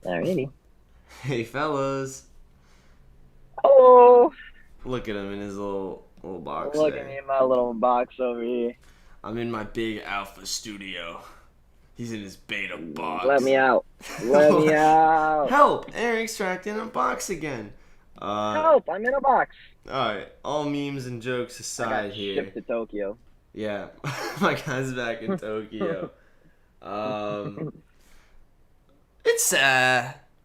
Alrighty. Hey fellas, Oh, look at him in his little box look at there. me in my little box over here. I'm in my big alpha studio. He's in his beta Let box. me out. Let me out. Help! Eric's trapped in a box again. Uh, Help! I'm in a box. Alright, all memes and jokes I got aside here. shipped to Tokyo. Yeah, my guy's back in Tokyo. Um, it's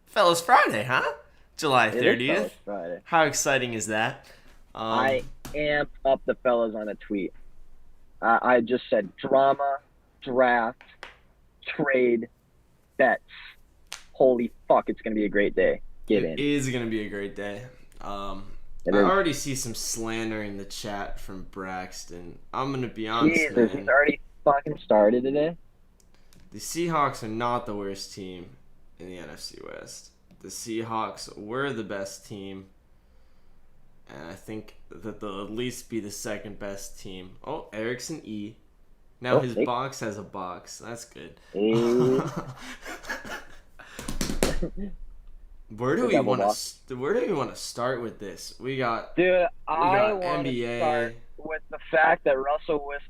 Fellas Friday, huh? July It is Fellas 30th. Friday. How exciting is that? I Um, amped up the fellas on a tweet. I just said drama, draft, trade, bets. Holy fuck, it's gonna be a great day. Get It in. is gonna be a great day. It I is. already see some slander in the chat from Braxton. I'm gonna be honest, Jesus, he's man. already fucking started today. The Seahawks are not the worst team in the NFC West. The Seahawks were the best team, and I think that they'll at least be the second best team. Oh, Erickson E. Now Oh, his hey. box has a box. That's good. Hey. Where do The we double want box. to? Where do we want to start with this? Dude, We I got want to NBA. start with the fact that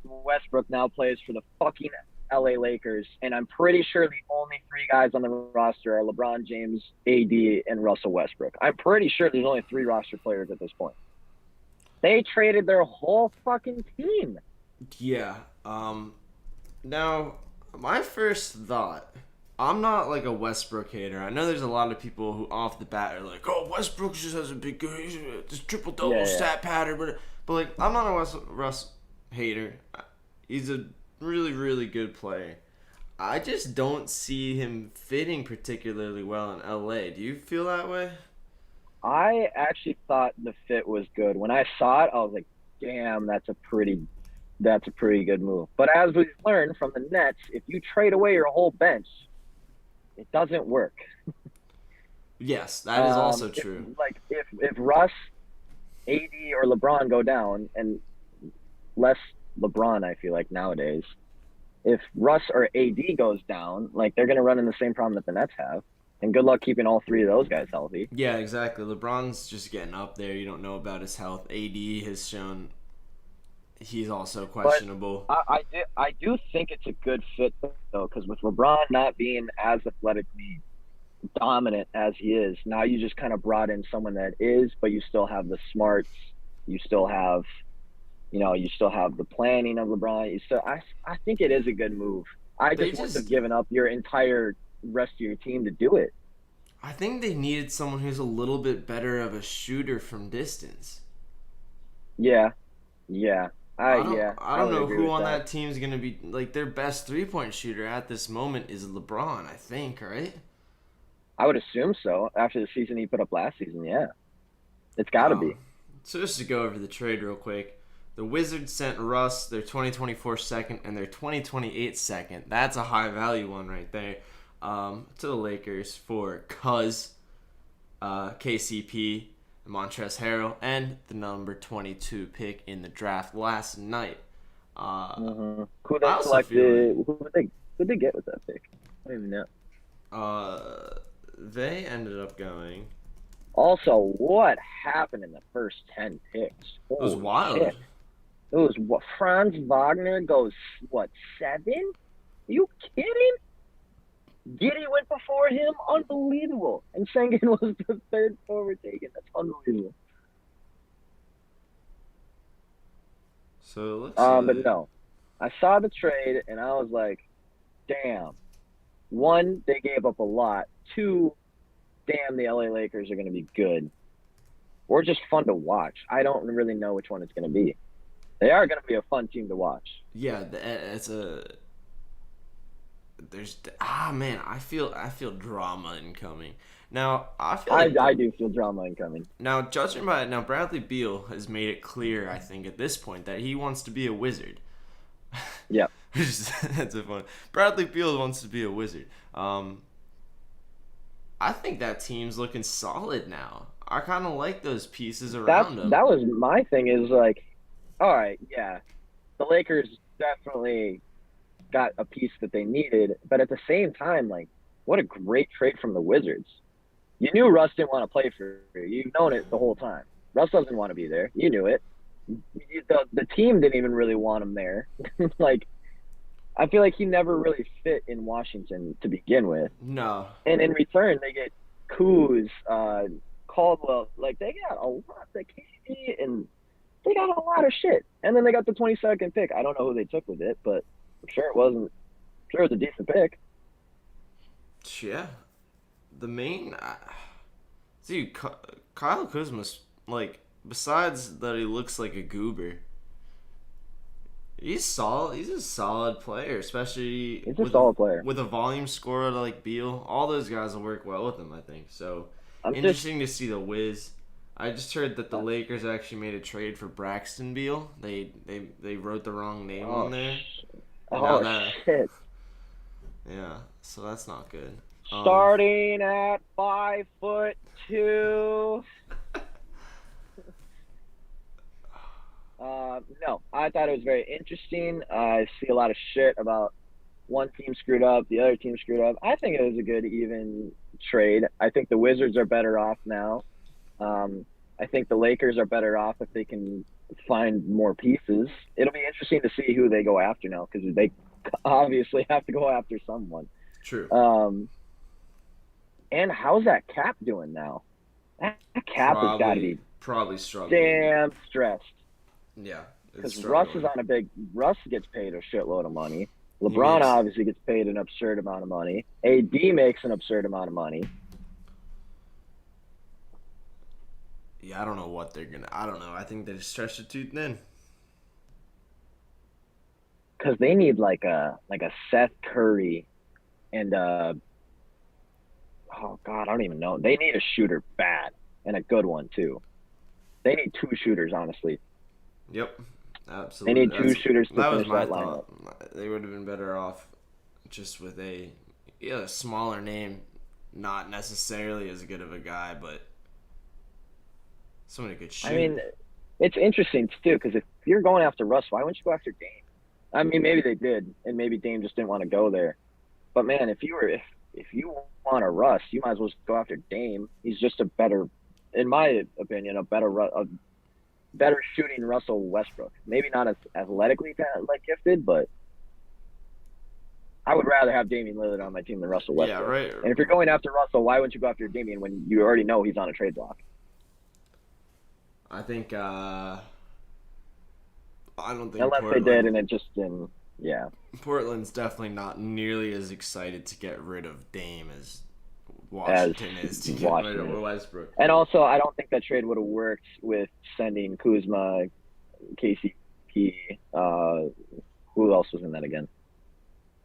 Westbrook now plays for the fucking LA Lakers, and I'm pretty sure the only three guys on the roster are LeBron James, AD, and Russell Westbrook. I'm pretty sure there's only three roster players at this point. They traded their whole fucking team. Yeah. Now, my first thought, I'm not like a Westbrook hater. I know there's a lot of people who off the bat are like, "Oh, Westbrook just has a big, this triple double Yeah, yeah. stat pattern," but like, I'm not a Russ hater. He's a really good player. I just don't see him fitting particularly well in LA. Do you feel that way? I actually thought the fit was good. When I saw it, I was like, damn, that's a pretty good move. But as we've learned from the Nets, if you trade away your whole bench, it doesn't work. Yes, that is also If true. if Russ, AD, or LeBron go down, and less LeBron, I feel like nowadays, if Russ or AD goes down, like they're gonna run in the same problem that the Nets have. And good luck keeping all three of those guys healthy. Yeah, exactly. LeBron's just getting up there. You don't know about his health. AD has shown he's also But questionable. I do think it's a good fit though, because with LeBron not being as athletically dominant as he is, now you just kind of brought in someone that is, but you still have the smarts, you still have, you still have the planning of LeBron. I think it is a good move. I They just wouldn't have just, given up your entire rest of your team to do it. I think they needed someone who's a little bit better of a shooter from distance. Yeah, yeah, yeah, I I don't would know agree who with on that. that team's gonna be like their best 3 point shooter at this moment is LeBron. I think, right? I would assume so after the season he put up last season. Yeah, it's got to Um, be. so just to go over the trade real quick, the Wizards sent Russ their 2024 second and their 2028 second. That's a high value one right there. To the Lakers for KCP, Montrezl Harrell, and the number 22 pick in the draft last night. Who I they also feel like selected? Who they get with that pick? I don't even know. they ended up going. Also, what happened in the first 10 picks? It was Holy wild. shit! It was what Franz Wagner goes what 7? Are you kidding? Giddy went before him. Unbelievable. And Sengun was the third forward taken. That's unbelievable. So it looks But like no, I saw the trade and I was like, damn. One, they gave up a lot. Two, damn, the LA Lakers are going to be good or just fun to watch. I don't really know which one it's going to be. They are going to be a fun team to watch. yeah, it's a there's man, I feel drama incoming. Now I feel I, like I do feel drama incoming. now judging by now Bradley Beal has made it clear I think at this point that he wants to be a Wizard. Yeah. That's a fun. Bradley Beal wants to be a Wizard. I think that team's looking solid now. I kind of like those pieces That's around him. that was my thing is like, all right, yeah, the Lakers definitely got a piece that they needed, but at the same time, like what a great trade from the Wizards. You knew Russ didn't want to play for you. You've known it the whole time. Russ doesn't want to be there. You knew it. The team didn't even really want him there. Like, I feel like he never really fit in Washington to begin with. No. And in return, they get Kuz, Caldwell. Like, they got a lot. They KD, and they got a lot of shit. And then they got the 22nd pick. I don't know who they took with it, but I'm sure it wasn't. I'm sure it was a decent pick. Yeah. The main. Dude, Kyle Kuzma's, like, besides that he looks like a goober, he's solid. He's a solid player, especially He's a solid player. with a volume scorer like Beal. All those guys will work well with him, I think. So, I'm interesting to see the Wiz. I just heard that the Lakers actually made a trade for Braxton Beal. They wrote the wrong name on there. Shit. Yeah, so that's not good. Starting at 5'2". No, I thought it was very interesting. I see a lot of shit about one team screwed up, the other team screwed up. I think it was a good, even trade. I think the Wizards are better off now. I think the Lakers are better off if they can find more pieces. It'll be interesting to see who they go after now, because they obviously have to go after someone. True. And how's that cap doing now? That cap has got to be probably struggling. Damn stressed. Yeah. Because Russ gets paid a shitload of money. LeBron obviously gets paid an absurd amount of money. AD makes an absurd amount of money. Yeah, I don't know what they're gonna. I don't know. I think they just stretched it too thin. Because they need like a Seth Curry and oh god, I don't even know. They need a shooter bad, and a good one too. They need two shooters, honestly. Yep, absolutely. They need two shooters to finish that lineup. They would have been better off just with a smaller name, not necessarily as good of a guy, but someone who could shoot. I mean, it's interesting too, because if you're going after Russ, why wouldn't you go after Dame? I mean, maybe they did, and maybe Dame just didn't want to go there. But man, if you want a Russ, you might as well just go after Dame. He's just a better, in my opinion, a better shooting Russell Westbrook. Maybe not as athletically gifted, but I would rather have Damian Lillard on my team than Russell Westbrook. Yeah, right. And if you're going after Russell, why wouldn't you go after Damian when you already know he's on a trade block? I think I don't think unless Portland, they did, and it just didn't. Yeah. Portland's definitely not nearly as excited to get rid of Dame as Washington is to get rid of Westbrook. And also, I don't think that trade would have worked with sending Kuzma, KCP. Who else was in that again?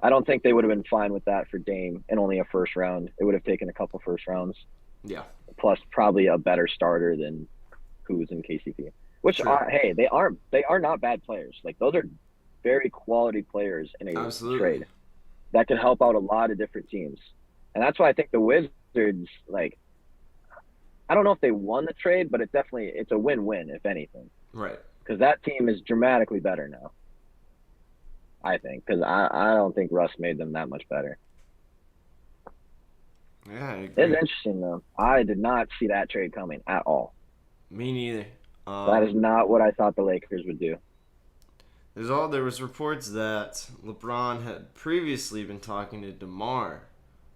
I don't think they would have been fine with that for Dame and only a first round. It would have taken a couple first rounds. Yeah. Plus, probably a better starter than Kuz and KCP. Which are, hey, they are not bad players. Like, those are very quality players in a trade that can help out a lot of different teams. And that's why I think the Wizards, like, I don't know if they won the trade, but it's a win-win, if anything. Right. Because that team is dramatically better now, I think. Because I don't think Russ made them that much better. Yeah, I agree. It's interesting, though. I did not see that trade coming at all. Me neither. That is not what I thought the Lakers would do. There was reports that LeBron had previously been talking to DeMar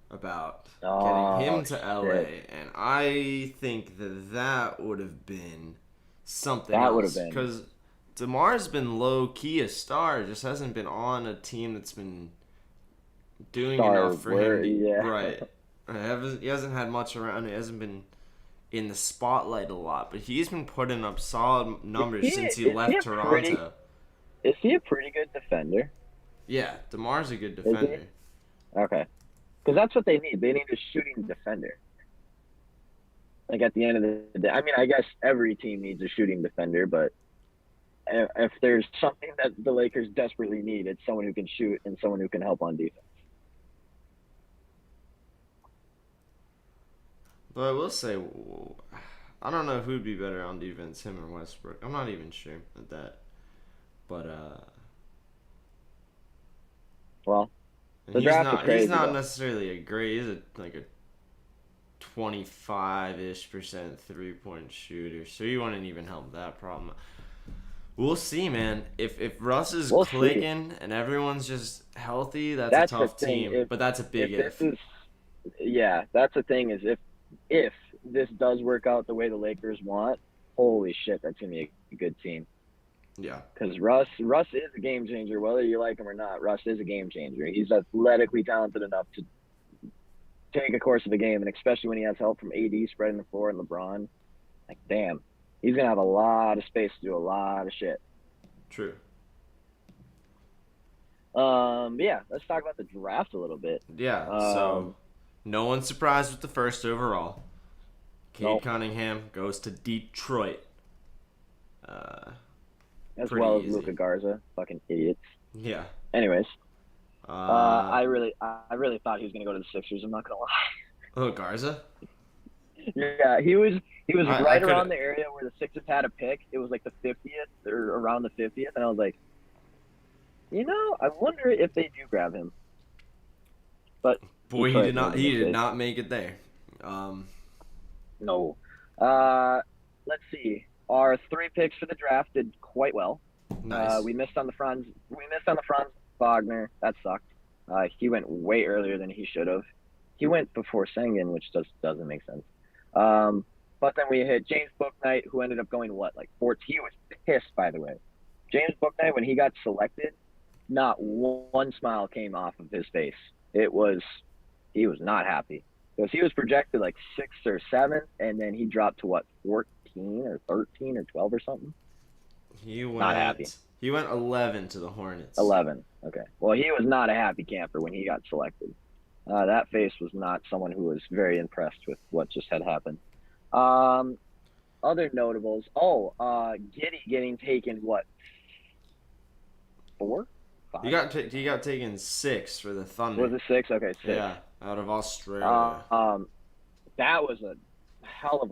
about getting him to LA, and I think that would have been something else. That would have been, because DeMar's been low key a star, just hasn't been on a team that's been doing enough for him. Right. He hasn't had much around. He hasn't been in the spotlight a lot, but he's been putting up solid numbers since he left Toronto. Is he a pretty good defender? Yeah, DeMar's a good defender. Okay. Because that's what they need. They need a shooting defender. Like, at the end of the day, I mean, I guess every team needs a shooting defender, but if there's something that the Lakers desperately need, it's someone who can shoot and someone who can help on defense. But I will say, I don't know who'd be better on defense, him or Westbrook. I'm not even sure at that. But, well, And The draft is he's crazy not though. necessarily a great. He's like a 25-ish% 3-point shooter. So you wouldn't even help that problem. We'll see, man. If Russ is We'll see. clicking and everyone's just healthy, that's a That's the tough thing. team. But that's a big If this if. is, yeah, that's the thing is if this does work out the way the Lakers want, holy shit, that's gonna be a good team. Yeah. Because Russ is a game changer, whether you like him or not. Russ is a game changer. He's athletically talented enough to take a course of a game, and especially when he has help from AD spreading the floor and LeBron, like damn, he's gonna have a lot of space to do a lot of shit. True. Yeah, let's talk about the draft a little bit. Yeah. So no one's surprised with the first overall. Cade Nope. Cunningham goes to Detroit. As Pretty well as easy. Luka Garza, fucking idiots. Yeah. Anyways, I really thought he was gonna go to the Sixers. I'm not gonna lie. Oh, Garza? Yeah, he was I right could around the area where the Sixers had a pick. It was like the 50th or around the 50th, and I was like, I wonder if they do grab him. But boy, Detroit he did not made a he did mistake. not make it there. No. Let's see. Our 3 picks for the draft did quite well. Nice. We missed on the Franz Wagner. That sucked. He went way earlier than he should have. He went before Sengun, which doesn't make sense. But then we hit James Bouknight, who ended up going like 14. He was pissed, by the way. James Bouknight, when he got selected, not one smile came off of his face. He was not happy because he was projected like 6th or 7th, and then he dropped to 14 or 13 or 12 or something. He went Not happy. He went 11 to the Hornets. 11. Okay. Well, he was not a happy camper when he got selected. That face was not someone who was very impressed with what just had happened. Other notables. Giddey getting taken 4? 5? He got taken 6 for the Thunder. Was it 6? Okay, 6. Yeah, out of Australia. That was a hell of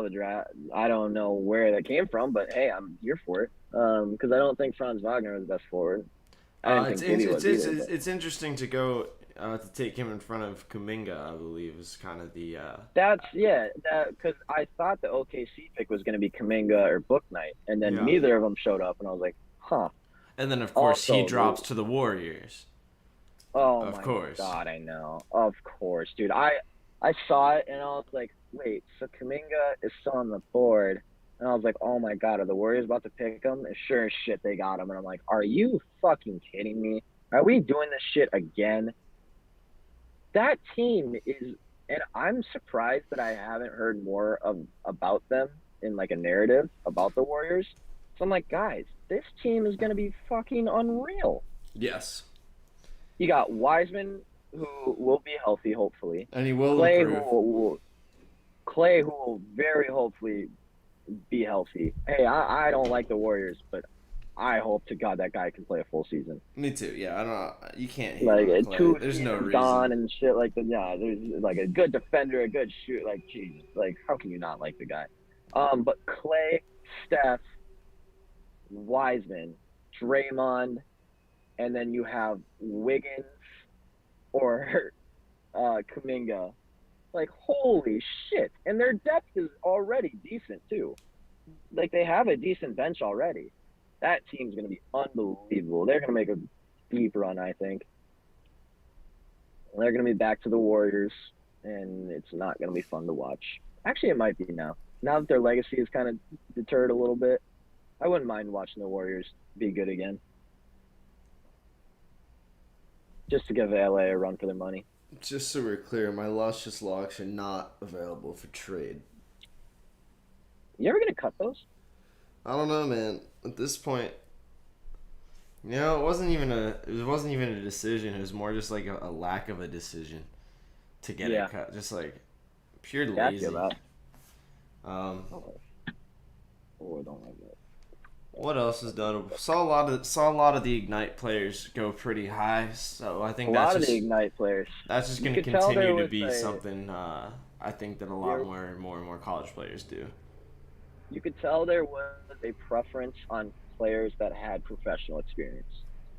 a draft. I don't know where that came from, but hey, I'm here for it. Because I don't think Franz Wagner was the best forward. It's interesting to go to take him in front of Kuminga, I believe, is kind of the. Because I thought the OKC pick was going to be Kuminga or Bouknight, and then neither of them showed up, and I was like, huh. And then of course he drops to the Warriors. Oh of my course. God, I know. Of course, dude. I saw it and I was like, wait, so Kuminga is still on the board. And I was like, oh my God, are the Warriors about to pick him? And sure as shit, they got him. And I'm like, are you fucking kidding me? Are we doing this shit again? That team is, and I'm surprised that I haven't heard more about them in like a narrative about the Warriors. So I'm like, guys, this team is going to be fucking unreal. Yes. You got Wiseman, who will be healthy, hopefully. And he will Clay, improve. Clay, who will very hopefully be healthy. Hey, I don't like the Warriors, but I hope to God that guy can play a full season. Me too. Yeah, I don't. You can't hate like on Clay. 2 There's no reason. Gone and shit like that. Yeah, there's like a good defender, a good shoot. Like, Jesus, like how can you not like the guy? But Clay, Steph, Wiseman, Draymond, and then you have Wiggins or Kuminga. Like, holy shit. And their depth is already decent, too. Like, they have a decent bench already. That team's going to be unbelievable. They're going to make a deep run, I think. They're going to be back to the Warriors, and it's not going to be fun to watch. Actually, it might be now. Now that their legacy is kind of deterred a little bit, I wouldn't mind watching the Warriors be good again. Just to give LA a run for their money. Just so we're clear, my luscious locks are not available for trade. You ever gonna cut those? I don't know, man. At this point, it wasn't even a decision. It was more just like a lack of a decision to get it cut. Just like pure lazy. I feel that. I don't like that. What else is done? Saw a lot of the Ignite players go pretty high, so I think a lot of the Ignite players. That's just going to continue to be something. I think that a lot more college players do. You could tell there was a preference on players that had professional experience.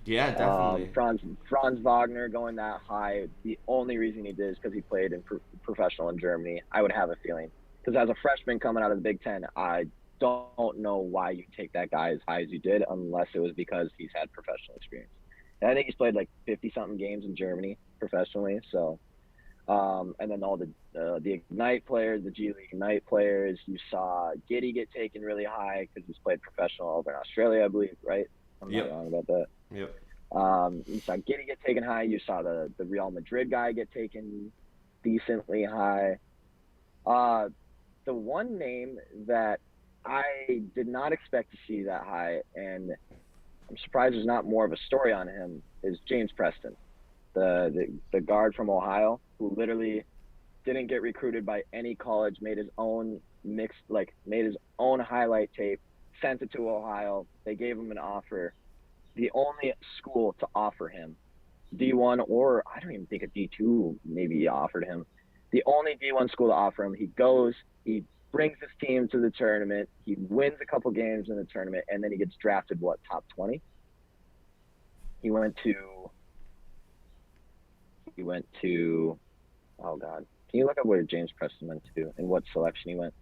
Yeah, definitely. Franz Wagner going that high. The only reason he did is because he played in professional in Germany. I would have a feeling because as a freshman coming out of the Big Ten, I don't know why you take that guy as high as you did, unless it was because he's had professional experience. And I think he's played like 50 something games in Germany professionally. So, and then all the Ignite players, the G League Ignite players, you saw Giddy get taken really high because he's played professional over in Australia, I believe, right? I'm not Yep. wrong about that. Yep. You saw Giddy get taken high. You saw the Real Madrid guy get taken decently high. Uh, the one name that I did not expect to see that high, and I'm surprised there's not more of a story on him, is James Preston, the guard from Ohio, who literally didn't get recruited by any college, made his own made his own highlight tape, sent it to Ohio. They gave him an offer. The only school to offer him D1, or I don't even think a D2 maybe offered him. The only D1 school to offer him. He goes, he brings his team to the tournament, he wins a couple games in the tournament, and then he gets drafted, what, top 20? He went to, oh God. Can you look up where James Preston went to and what selection he went?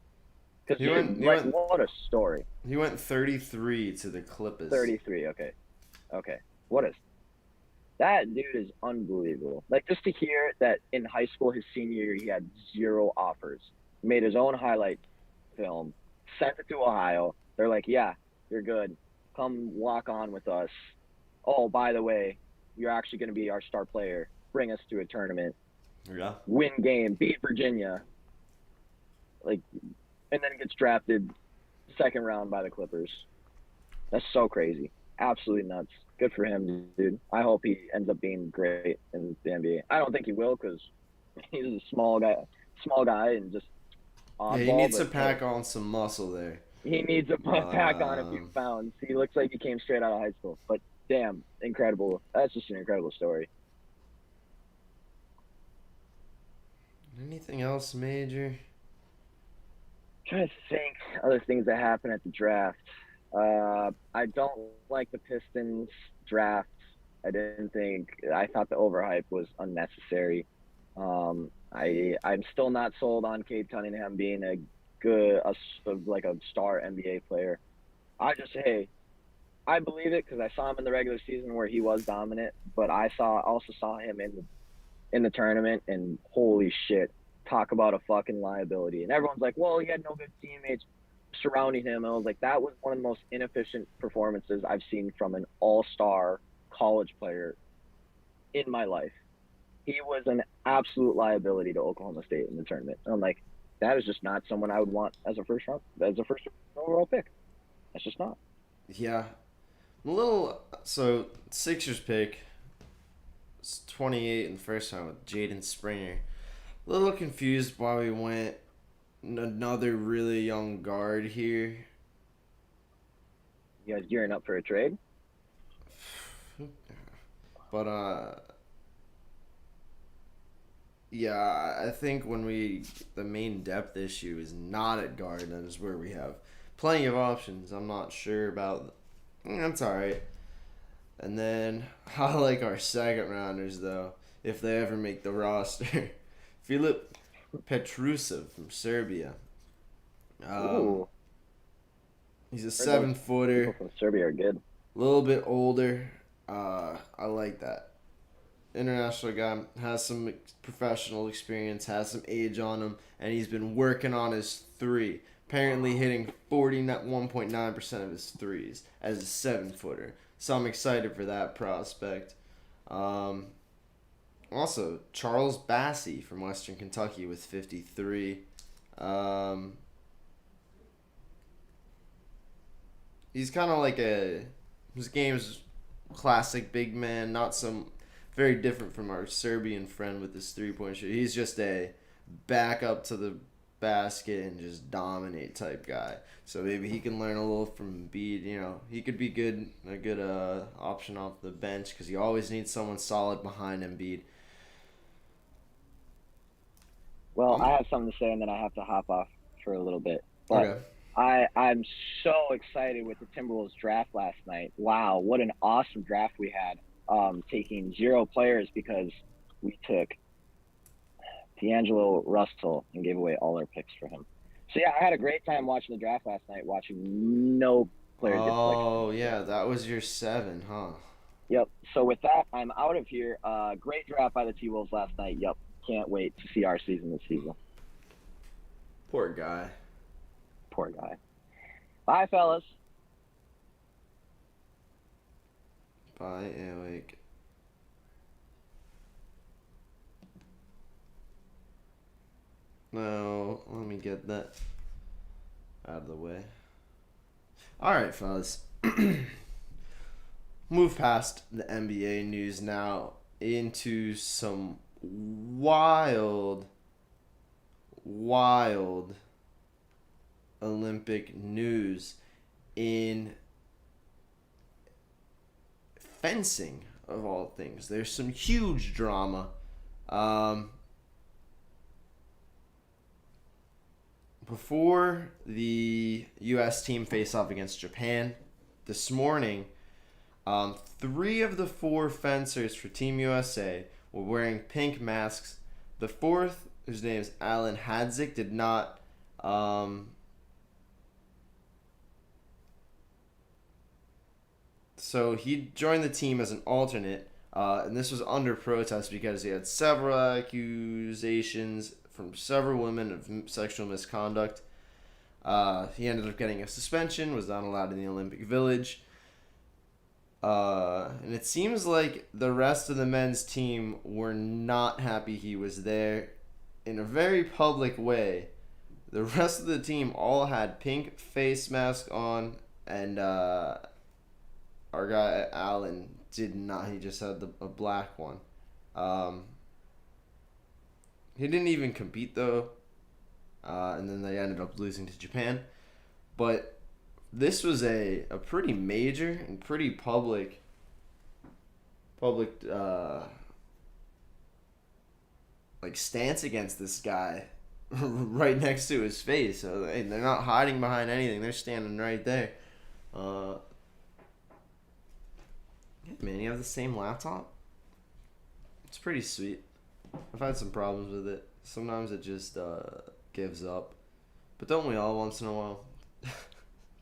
Because, He went. dude, He like, went. what a story. He went 33 to the Clippers. 33, okay. Okay. What is that dude is unbelievable. Like just to hear that in high school, his senior year, he had zero offers, made his own highlight film, sent it to Ohio. They're like, yeah, you're good. Come walk on with us. Oh, by the way, you're actually going to be our star player. Bring us to a tournament, Yeah. win game, beat Virginia. Like, and then gets drafted second round by the Clippers. That's so crazy. Absolutely nuts. Good for him, dude. I hope he ends up being great in the NBA. I don't think he will because he's a small guy, and just Yeah, he oddball. needs to But hey, pack on some muscle there. he needs to pack on a few Um, pounds. He looks like he came straight out of high school. But damn, incredible. That's just an incredible story. Anything else major? Trying to think other things that happened at the draft. I don't like the Pistons draft. I thought the overhype was unnecessary. I'm still not sold on Cade Cunningham being like a star NBA player. Hey, I believe it because I saw him in the regular season where he was dominant, but also saw him in the tournament, and holy shit, talk about a fucking liability. And everyone's like, well, he had no good teammates surrounding him. And I was like, that was one of the most inefficient performances I've seen from an all-star college player in my life. He was an absolute liability to Oklahoma State in the tournament. And I'm like, that is just not someone I would want as a first overall pick. That's just not. Yeah. A little. So, Sixers pick. It's 28 in the first round with Jaden Springer. A little confused why we went another really young guard here. You guys gearing up for a trade? But yeah, I think the main depth issue is not at guard, and is where we have plenty of options. I'm not sure about. That's all right. And then I like our second rounders though, if they ever make the roster. Filip Petrusev from Serbia. Ooh, He's a heard those 7-footer, people from Serbia are good. a little bit older. I like that. International guy, has some professional experience, has some age on him, and he's been working on his three. Apparently hitting 41.9% of his threes as a 7-footer. So I'm excited for that prospect. Also, Charles Bassey from Western Kentucky with 53. He's kind of like his game's classic big man, not some very different from our Serbian friend with his 3-point shot. He's just a back up to the basket and just dominate type guy. So maybe he can learn a little from Embiid. He could be a good option off the bench because he always needs someone solid behind Embiid. Well, I have something to say, and then I have to hop off for a little bit. But Okay. I'm so excited with the Timberwolves draft last night. Wow, what an awesome draft we had. Taking 0 players because we took D'Angelo Russell and gave away all our picks for him. So yeah, I had a great time watching the draft last night, watching no players get selected in Oh, the yeah, draft. that was your 7, huh? Yep. So with that, I'm out of here. Great draft by the T Wolves last night. Yep. Can't wait to see our season this season. Poor guy. Poor guy. Bye, fellas. Bye, Eric. No, let me get that out of the way. Alright, fellas. Move past the NBA news now into some wild, wild Olympic news in fencing, of all things. There's some huge drama. Before the U.S. team face off against Japan this morning, 3 of the 4 fencers for Team USA were wearing pink masks. The 4th, whose name is Alan Hadzik, did not. So he joined the team as an alternate, and this was under protest because he had several accusations from several women of sexual misconduct. He ended up getting a suspension, was not allowed in the Olympic Village. And it seems like the rest of the men's team were not happy he was there. In a very public way, the rest of the team all had pink face masks on, and our guy Allen did not. He just had a black one. He didn't even compete though, and then they ended up losing to Japan. But this was a pretty major and pretty public like stance against this guy right next to his face. So they're not hiding behind anything. They're standing right there. Man, you have the same laptop? It's pretty sweet. I've had some problems with it. Sometimes it just gives up. But don't we all once in a while?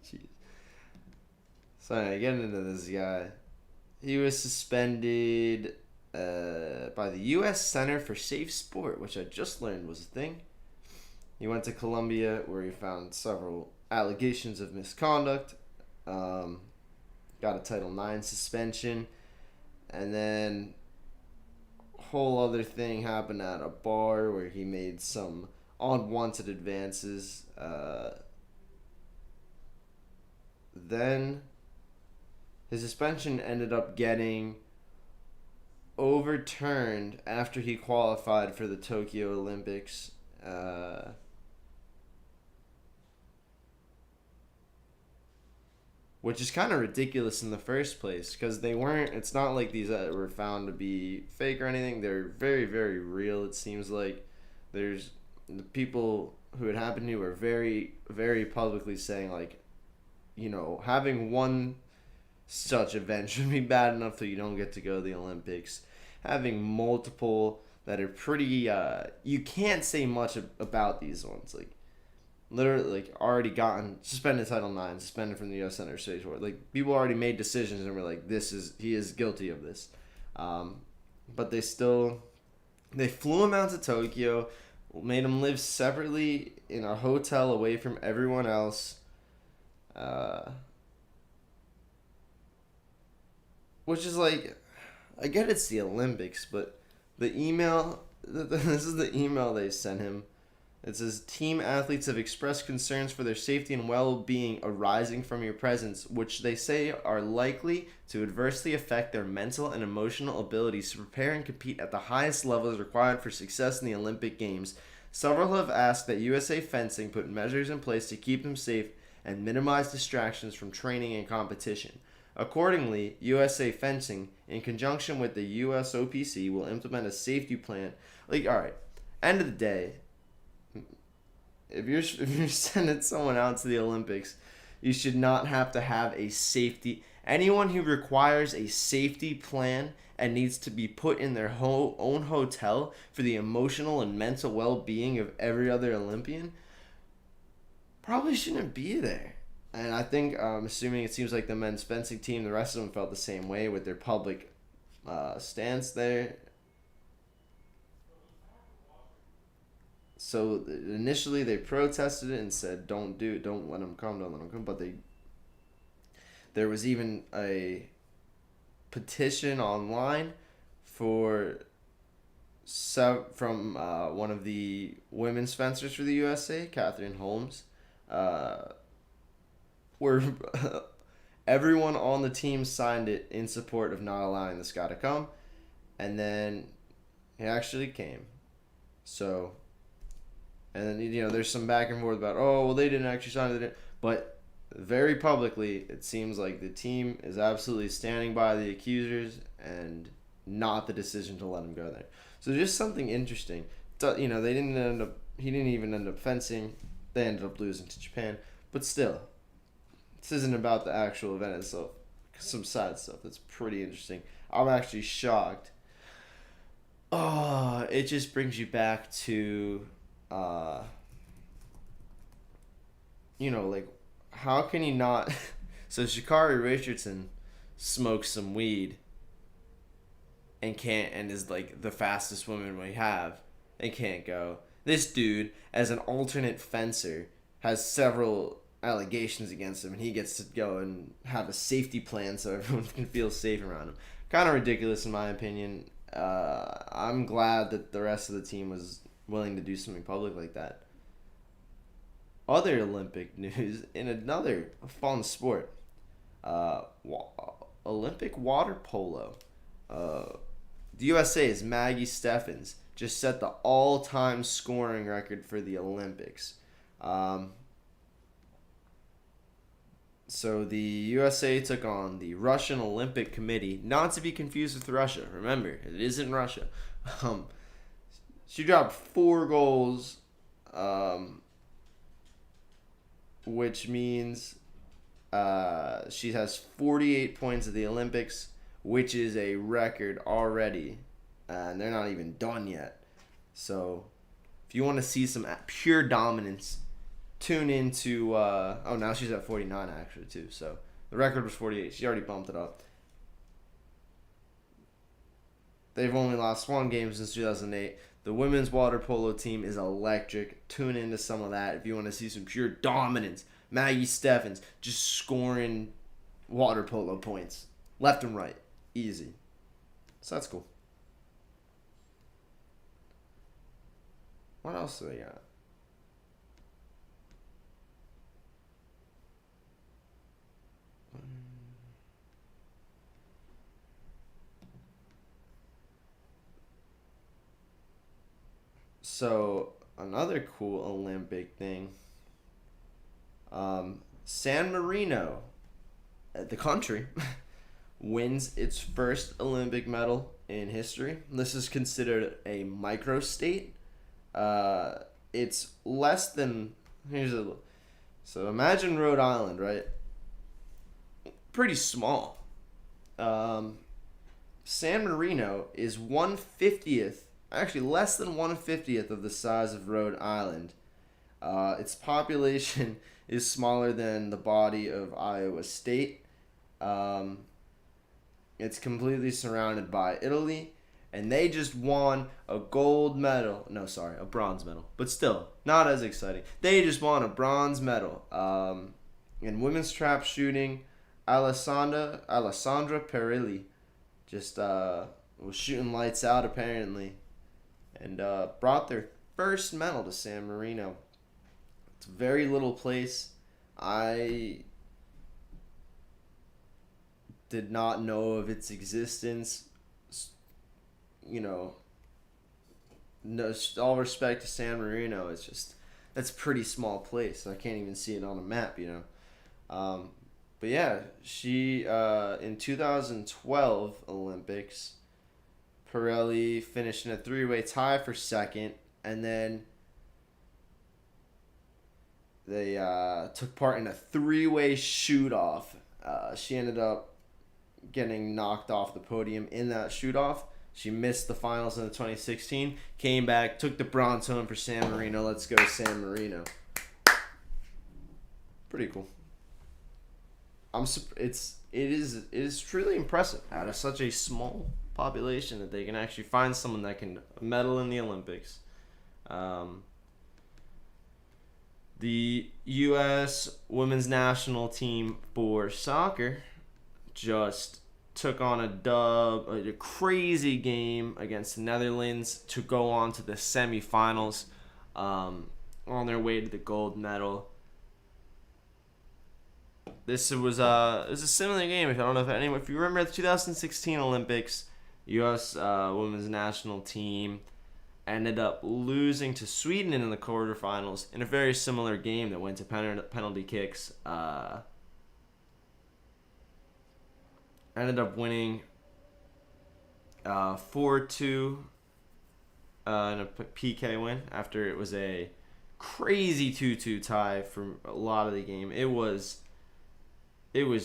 Jeez. So anyway, getting into this guy. He was suspended by the U.S. Center for Safe Sport, which I just learned was a thing. He went to Colombia, where he found several allegations of misconduct. Got a Title IX suspension. And then a whole other thing happened at a bar where he made some unwanted advances. Then his suspension ended up getting overturned after he qualified for the Tokyo Olympics. Which is kind of ridiculous in the first place because they weren't. It's not like these were found to be fake or anything. They're very, very real. It seems like there's the people who it happened to are very, very publicly saying like, having one such event should be bad enough that you don't get to go to the Olympics. Having multiple that are pretty, you can't say much about these ones. Like, literally, like, already gotten suspended Title IX, suspended from the U.S. Center for Safe Sport. Like, people already made decisions and were like, he is guilty of this. But they flew him out to Tokyo, made him live separately in a hotel away from everyone else. Which is like, I get it's the Olympics, but the email, this is the email they sent him. It says, team athletes have expressed concerns for their safety and well-being arising from your presence, which they say are likely to adversely affect their mental and emotional abilities to prepare and compete at the highest levels required for success in the Olympic Games. Several have asked that USA Fencing put measures in place to keep them safe and minimize distractions from training and competition. Accordingly, USA Fencing, in conjunction with the USOPC, will implement a safety plan. Like, all right, end of the day, if you're sending someone out to the Olympics, you should not have to have a safety. Anyone who requires a safety plan and needs to be put in their own hotel for the emotional and mental well-being of every other Olympian probably shouldn't be there. And I think, assuming it seems like the men's fencing team, the rest of them felt the same way with their public stance there. So initially they protested it and said, "Don't do it. Don't let them come. Don't let them come." But there was even a petition online for from one of the women's fencers for the USA, Catherine Holmes, where everyone on the team signed it in support of not allowing this guy to come, and then he actually came. So, and then there's some back and forth about, oh well, they didn't actually sign it, but very publicly it seems like the team is absolutely standing by the accusers and not the decision to let him go there. So just something interesting. They didn't end up. He didn't even end up fencing. They ended up losing to Japan, but still. This isn't about the actual event itself. Some side stuff that's pretty interesting. I'm actually shocked. Oh, it just brings you back to, like, how can you not? So Sha'Carri Richardson smokes some weed and is like the fastest woman we have and can't go. This dude, as an alternate fencer, has several allegations against him, and he gets to go and have a safety plan so everyone can feel safe around him. Kind of ridiculous in my opinion. I'm glad that the rest of the team was willing to do something public like that. Other Olympic news in another fun sport, Olympic water polo. The USA's Maggie Steffens just set the all-time scoring record for the Olympics. So the USA took on the Russian Olympic Committee, not to be confused with Russia. Remember, it isn't Russia. She dropped 4 goals, which means she has 48 points at the Olympics, which is a record already, and they're not even done yet. So if you want to see some pure dominance, tune into now she's at 49 actually too, so the record was 48. She already bumped it up. They've only lost 1 game since 2008. The women's water polo team is electric. Tune into some of that if you want to see some pure dominance. Maggie Steffens just scoring water polo points left and right, easy. So that's cool. What else do they got? So another cool Olympic thing, San Marino, the country, wins its first Olympic medal in history. This is considered a microstate. It's less than, so imagine Rhode Island, right? Pretty small. San Marino is 1/50th, actually less than 1/50th of the size of Rhode Island. Its population is smaller than the body of Iowa State. It's completely surrounded by Italy, and they just won a gold medal. No, sorry, a bronze medal. But still, not as exciting. They just won a bronze medal. In women's trap shooting, Alessandra Perilli just was shooting lights out apparently, and brought their first medal to San Marino. It's a very little place. I did not know of its existence. No, all respect to San Marino, it's just, that's a pretty small place. I can't even see it on a map, But yeah, she, in 2012 Olympics, Pirelli finished in a 3-way tie for second, and then They took part in a three-way shoot-off. She ended up getting knocked off the podium in that shoot-off. She missed the finals in the 2016. Came back, took the bronze home for San Marino. Let's go, San Marino. Pretty cool. It is truly impressive out of such a small population that they can actually find someone that can medal in the Olympics. The U.S. women's national team for soccer just took on a crazy game against the Netherlands to go on to the semifinals, on their way to the gold medal. This was it was a similar game. If I don't know if you remember the 2016 Olympics, U.S. Women's national team ended up losing to Sweden in the quarterfinals in a very similar game that went to penalty kicks. Ended up winning 4-2 in a PK win after it was a crazy 2-2 tie for a lot of the game. It was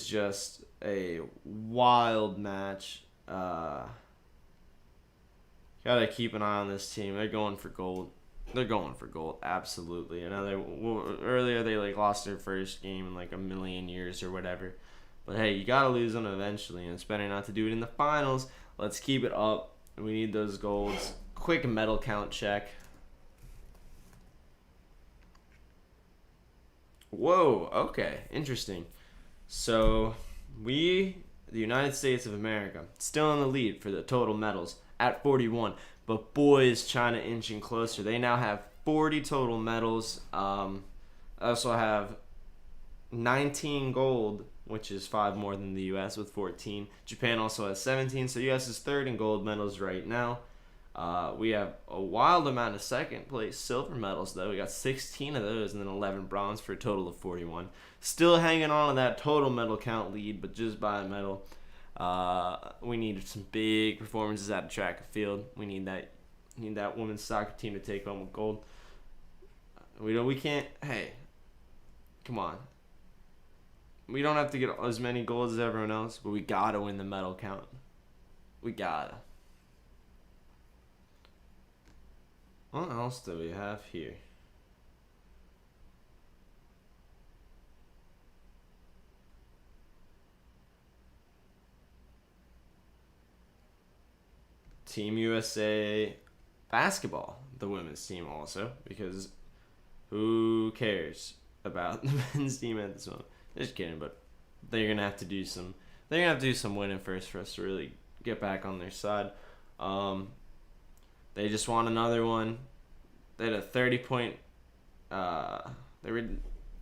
just a wild match. Gotta keep an eye on this team. They're going for gold. Absolutely. I know earlier they lost their first game in a million years or whatever. But hey, you gotta lose them eventually, and it's better not to do it in the finals. Let's keep it up. We need those golds. Quick medal count check. Whoa, okay, interesting. So, the United States of America, still in the lead for the total medals at 41. But boy, is China inching closer. They now have 40 total medals. Also have 19 gold, which is 5 more than the U.S. with 14. Japan also has 17, so U.S. is third in gold medals right now. We have a wild amount of second place silver medals, though. We got 16 of those and then 11 bronze for a total of 41. Still hanging on to that total medal count lead, but just by a medal. We need some big performances at track and field. We need that women's soccer team to take home with gold. We can't. Hey, come on. We don't have to get as many golds as everyone else, but we gotta win the medal count. We gotta. What else do we have here? Team USA basketball, the women's team also, because who cares about the men's team at this moment? Just kidding, but they're gonna have to do some. They're gonna have to do some winning first for us to really get back on their side. They just won another one. They had a 30-point.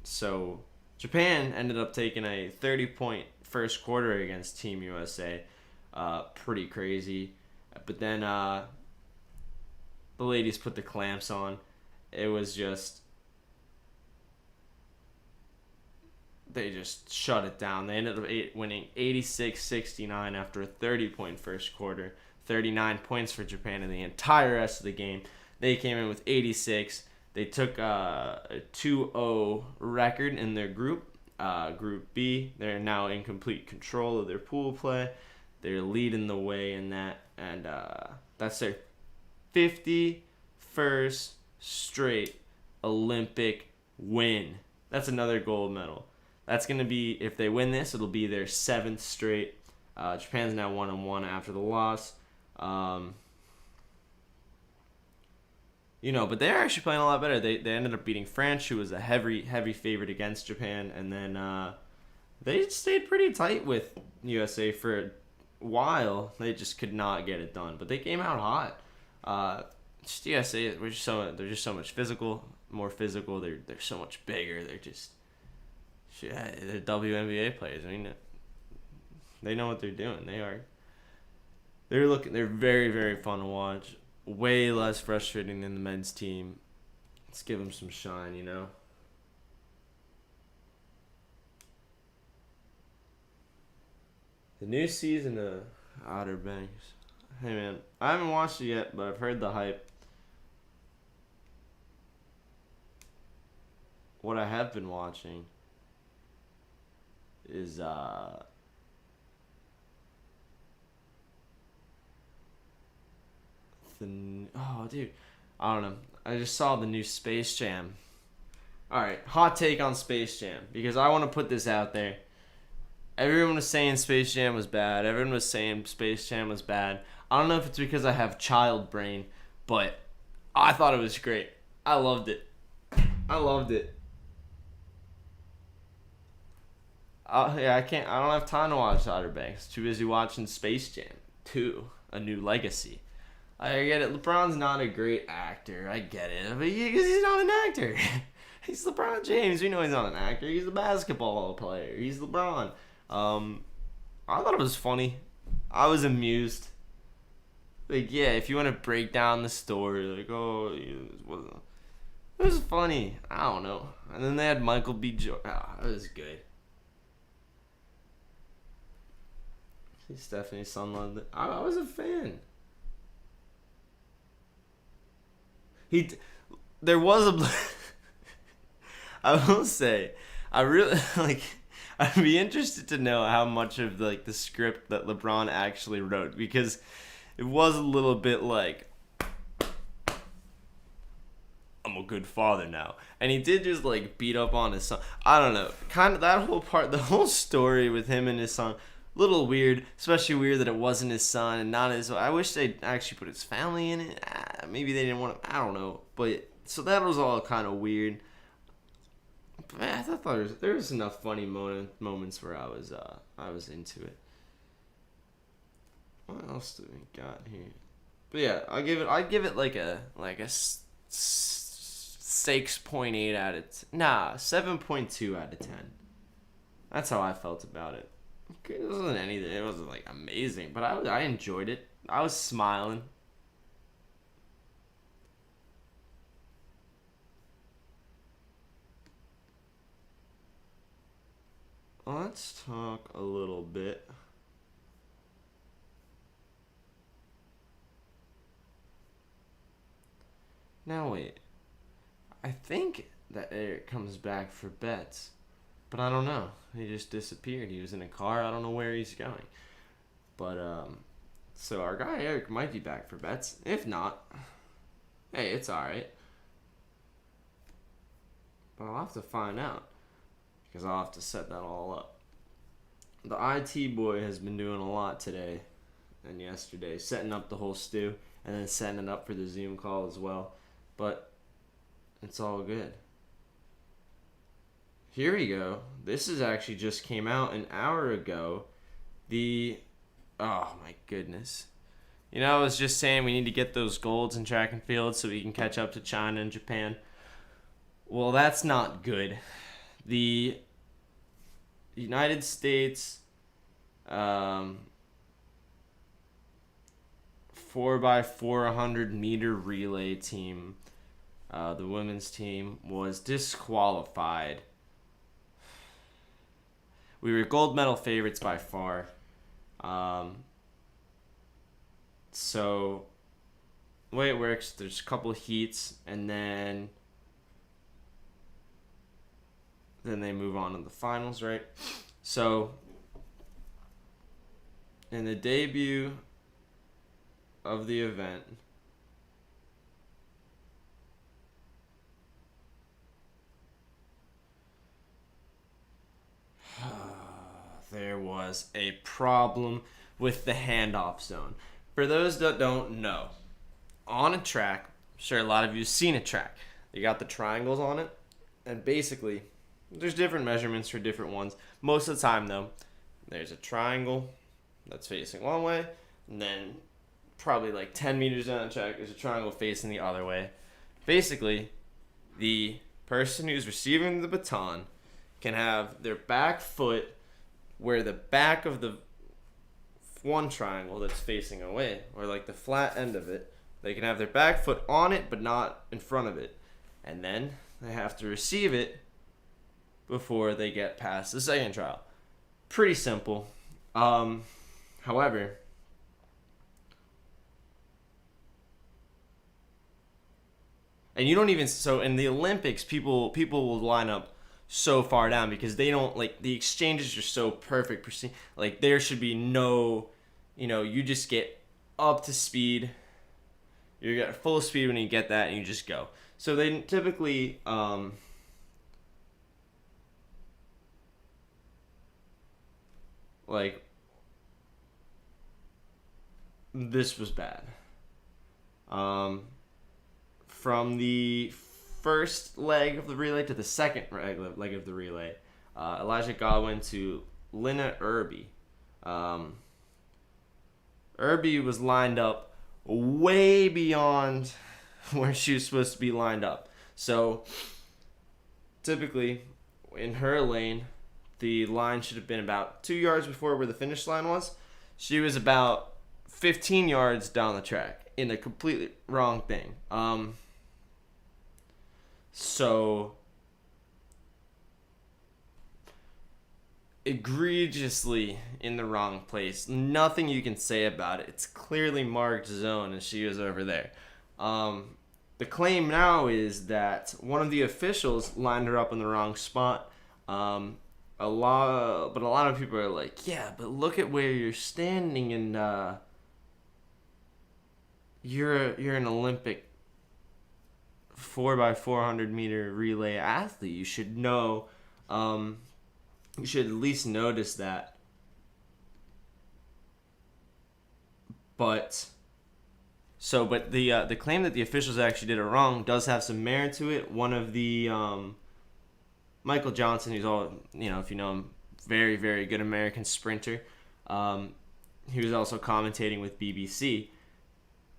So Japan ended up taking a 30-point first quarter against Team USA. Pretty crazy. But then the ladies put the clamps on. It was just. They just shut it down. They ended up winning 86-69 after a 30-point first quarter. 39 points for Japan in the entire rest of the game. They came in with 86. They took a 2-0 record in their group, Group B. They're now in complete control of their pool play. They're leading the way in that, and that's their 51st straight Olympic win. That's another gold medal. That's going to be, if they win this, it'll be their 7th straight. Japan's now 1-1 after the loss. But they're actually playing a lot better. They ended up beating France, who was a heavy favorite against Japan, and then they stayed pretty tight with USA for a while. They just could not get it done, but they came out hot. USA, they're just so much more physical. They're so much bigger. They're WNBA players. I mean, they know what they're doing. They're very, very fun to watch. Way less frustrating than the men's team. Let's give them some shine, The new season of Outer Banks. Hey, man, I haven't watched it yet, but I've heard the hype. what I have been watching is oh dude, I don't know. I just saw the new Space Jam. All right, hot take on Space Jam because I want to put this out there. Everyone was saying Space Jam was bad. Everyone was saying Space Jam was bad. I don't know if it's because I have child brain, but I thought it was great. I loved it. I loved it. Yeah, I can't. I don't have time to watch Outer Banks. Too busy watching Space Jam 2: A New Legacy. I get it. LeBron's not a great actor. I get it, but he's not an actor. He's LeBron James. We know he's not an actor. He's a basketball player. He's LeBron. I thought it was funny. I was amused. Like, yeah, if you want to break down the story, like, oh, it was funny. I don't know. And then they had Michael B. Jordan. Oh, it was good. Stephanie's son loved it. I was a fan. There was a. I will say, I really like. I'd be interested to know how much of the script that LeBron actually wrote because it was a little bit like I'm a good father now, and he did just beat up on his son. I don't know, kind of that whole part, the whole story with him and his son. Little weird, especially weird that it wasn't his son and not his. I wish they'd actually put his family in it. Maybe they didn't want to. I don't know, but so that was all kind of weird. But I thought there was enough funny moments where I was into it. What else do we got here? But yeah, I'd give it like a 6.8 out of 7.2 out of 10. That's how I felt about it. It wasn't anything. It wasn't amazing, but I enjoyed it. I was smiling. Let's talk a little bit. Now wait. I think that Eric comes back for bets. But I don't know. He just disappeared. He was in a car. I don't know where he's going. But, so our guy Eric might be back for bets. If not, hey, it's alright. But I'll have to find out. Because I'll have to set that all up. The IT boy has been doing a lot today and yesterday. Setting up the whole stew. And then setting it up for the Zoom call as well. But it's all good. Here we go. This is actually just came out an hour ago. Oh my goodness. I was just saying we need to get those golds in track and field so we can catch up to China and Japan. Well, that's not good. The United States 4x400 meter relay team, the women's team, was disqualified. We were gold medal favorites by far. So, the way it works, there's a couple of heats, and then they move on to the finals, right? So, in the debut of the event, there was a problem with the handoff zone. For those that don't know, on a track, I'm sure a lot of you have seen a track. You got the triangles on it, and basically, there's different measurements for different ones. Most of the time, though, there's a triangle that's facing one way, and then probably 10 meters down the track, there's a triangle facing the other way. Basically, the person who's receiving the baton can have their back foot where the back of the one triangle that's facing away, or the flat end of it, they can have their back foot on it but not in front of it. And then they have to receive it before they get past the second trial. Pretty simple. However, And you don't even so in the Olympics, people will line up so far down because they don't like the exchanges are so perfect. Like there should be no, you just get up to speed. You get full speed when you get that, and you just go. So they typically, like, this was bad. From the first leg of the relay to the second leg of the relay, Elijah Godwin to Lina Irby. Irby was lined up way beyond where she was supposed to be lined up. So, typically, in her lane, the line should have been about 2 yards before where the finish line was. She was about 15 yards down the track in a completely wrong thing. So egregiously in the wrong place. Nothing you can say about it. It's clearly marked zone, and she was over there. The claim now is that one of the officials lined her up in the wrong spot. A lot of people are like, yeah, but look at where you're standing, and you're an Olympic 4x400 meter relay athlete. You should know. You should at least notice that. But the claim that the officials actually did it wrong does have some merit to it. One of the Michael Johnson, who's if you know him, very, very good American sprinter. He was also commentating with BBC.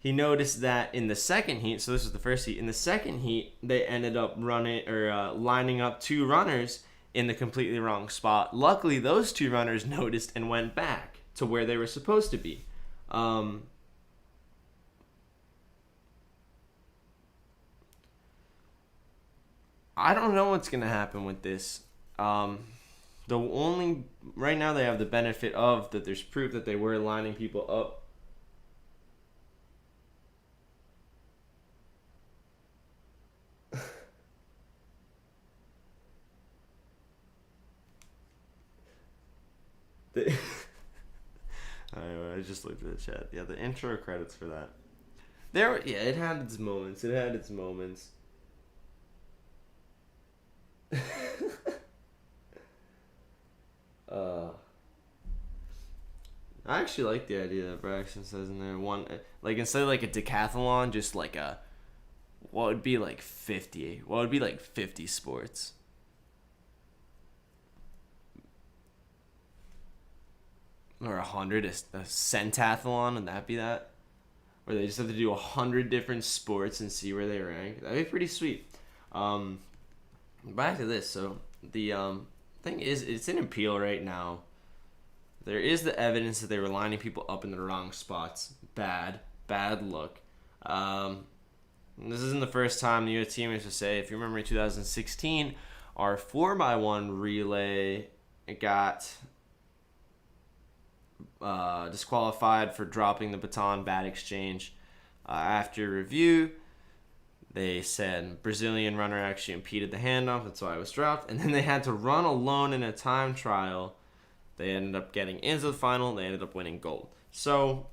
He noticed that in the second heat, so this was the first heat. In the second heat, they ended up lining up two runners in the completely wrong spot. Luckily, those two runners noticed and went back to where they were supposed to be. I don't know what's going to happen with this. Right now they have the benefit of that there's proof that they were lining people up. I just looked at the chat. Yeah, the intro credits for that. It had its moments. I actually like the idea that Braxton says in there instead of like a decathlon, just like what would be like 50 sports. Or 100, a centathlon, would that be that? Or they just have to do 100 different sports and see where they rank. That'd be pretty sweet. Back to this. So the thing is, it's in appeal right now. There is the evidence that they were lining people up in the wrong spots. Bad look. This isn't the first time the U.S. team used to say, if you remember in 2016, our 4x1 relay got disqualified for dropping the baton, bad exchange. After review, they said Brazilian runner actually impeded the handoff, that's why it was dropped. And then they had to run alone in a time trial. They ended up getting into the final. They ended up winning gold. So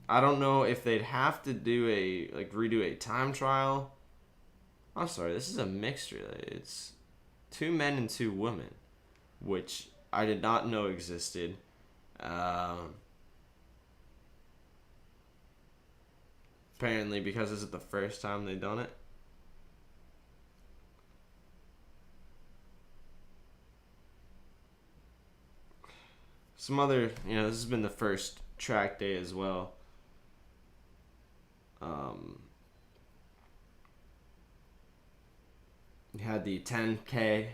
I don't know if they'd have to redo a time trial. I'm sorry, this is a mixed relay. It's 2 men and 2 women, which I did not know existed. Apparently, because this is the first time they've done it. Some other, this has been the first track day as well. You had the 10K,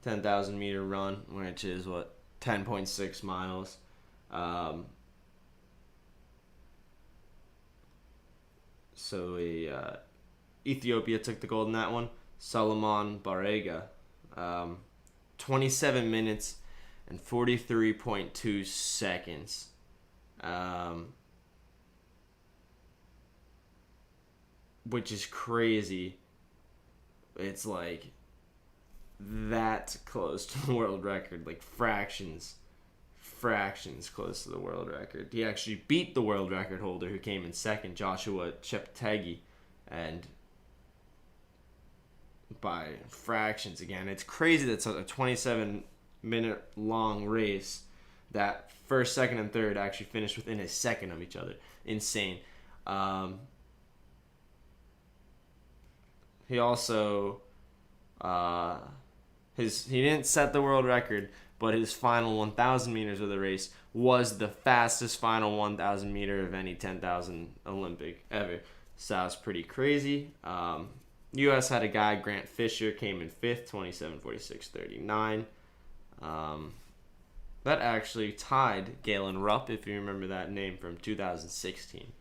10,000 meter run, which is 10.6 miles. So Ethiopia took the gold in that one. Solomon Barega, 27 minutes and 43.2 seconds. which is crazy. It's like that close to the world record, like fractions close to the world record. He actually beat the world record holder who came in second, Joshua Cheptegei, and by fractions again. It's crazy that's a 27-minute long race that first, second, and third actually finished within a second of each other. Insane. He also he didn't set the world record, but his final 1,000 meters of the race was the fastest final 1,000 meter of any 10,000 Olympic ever. So that was pretty crazy. U.S. had a guy, Grant Fisher, came in fifth, 27:46:39. That actually tied Galen Rupp, if you remember that name, from 2016.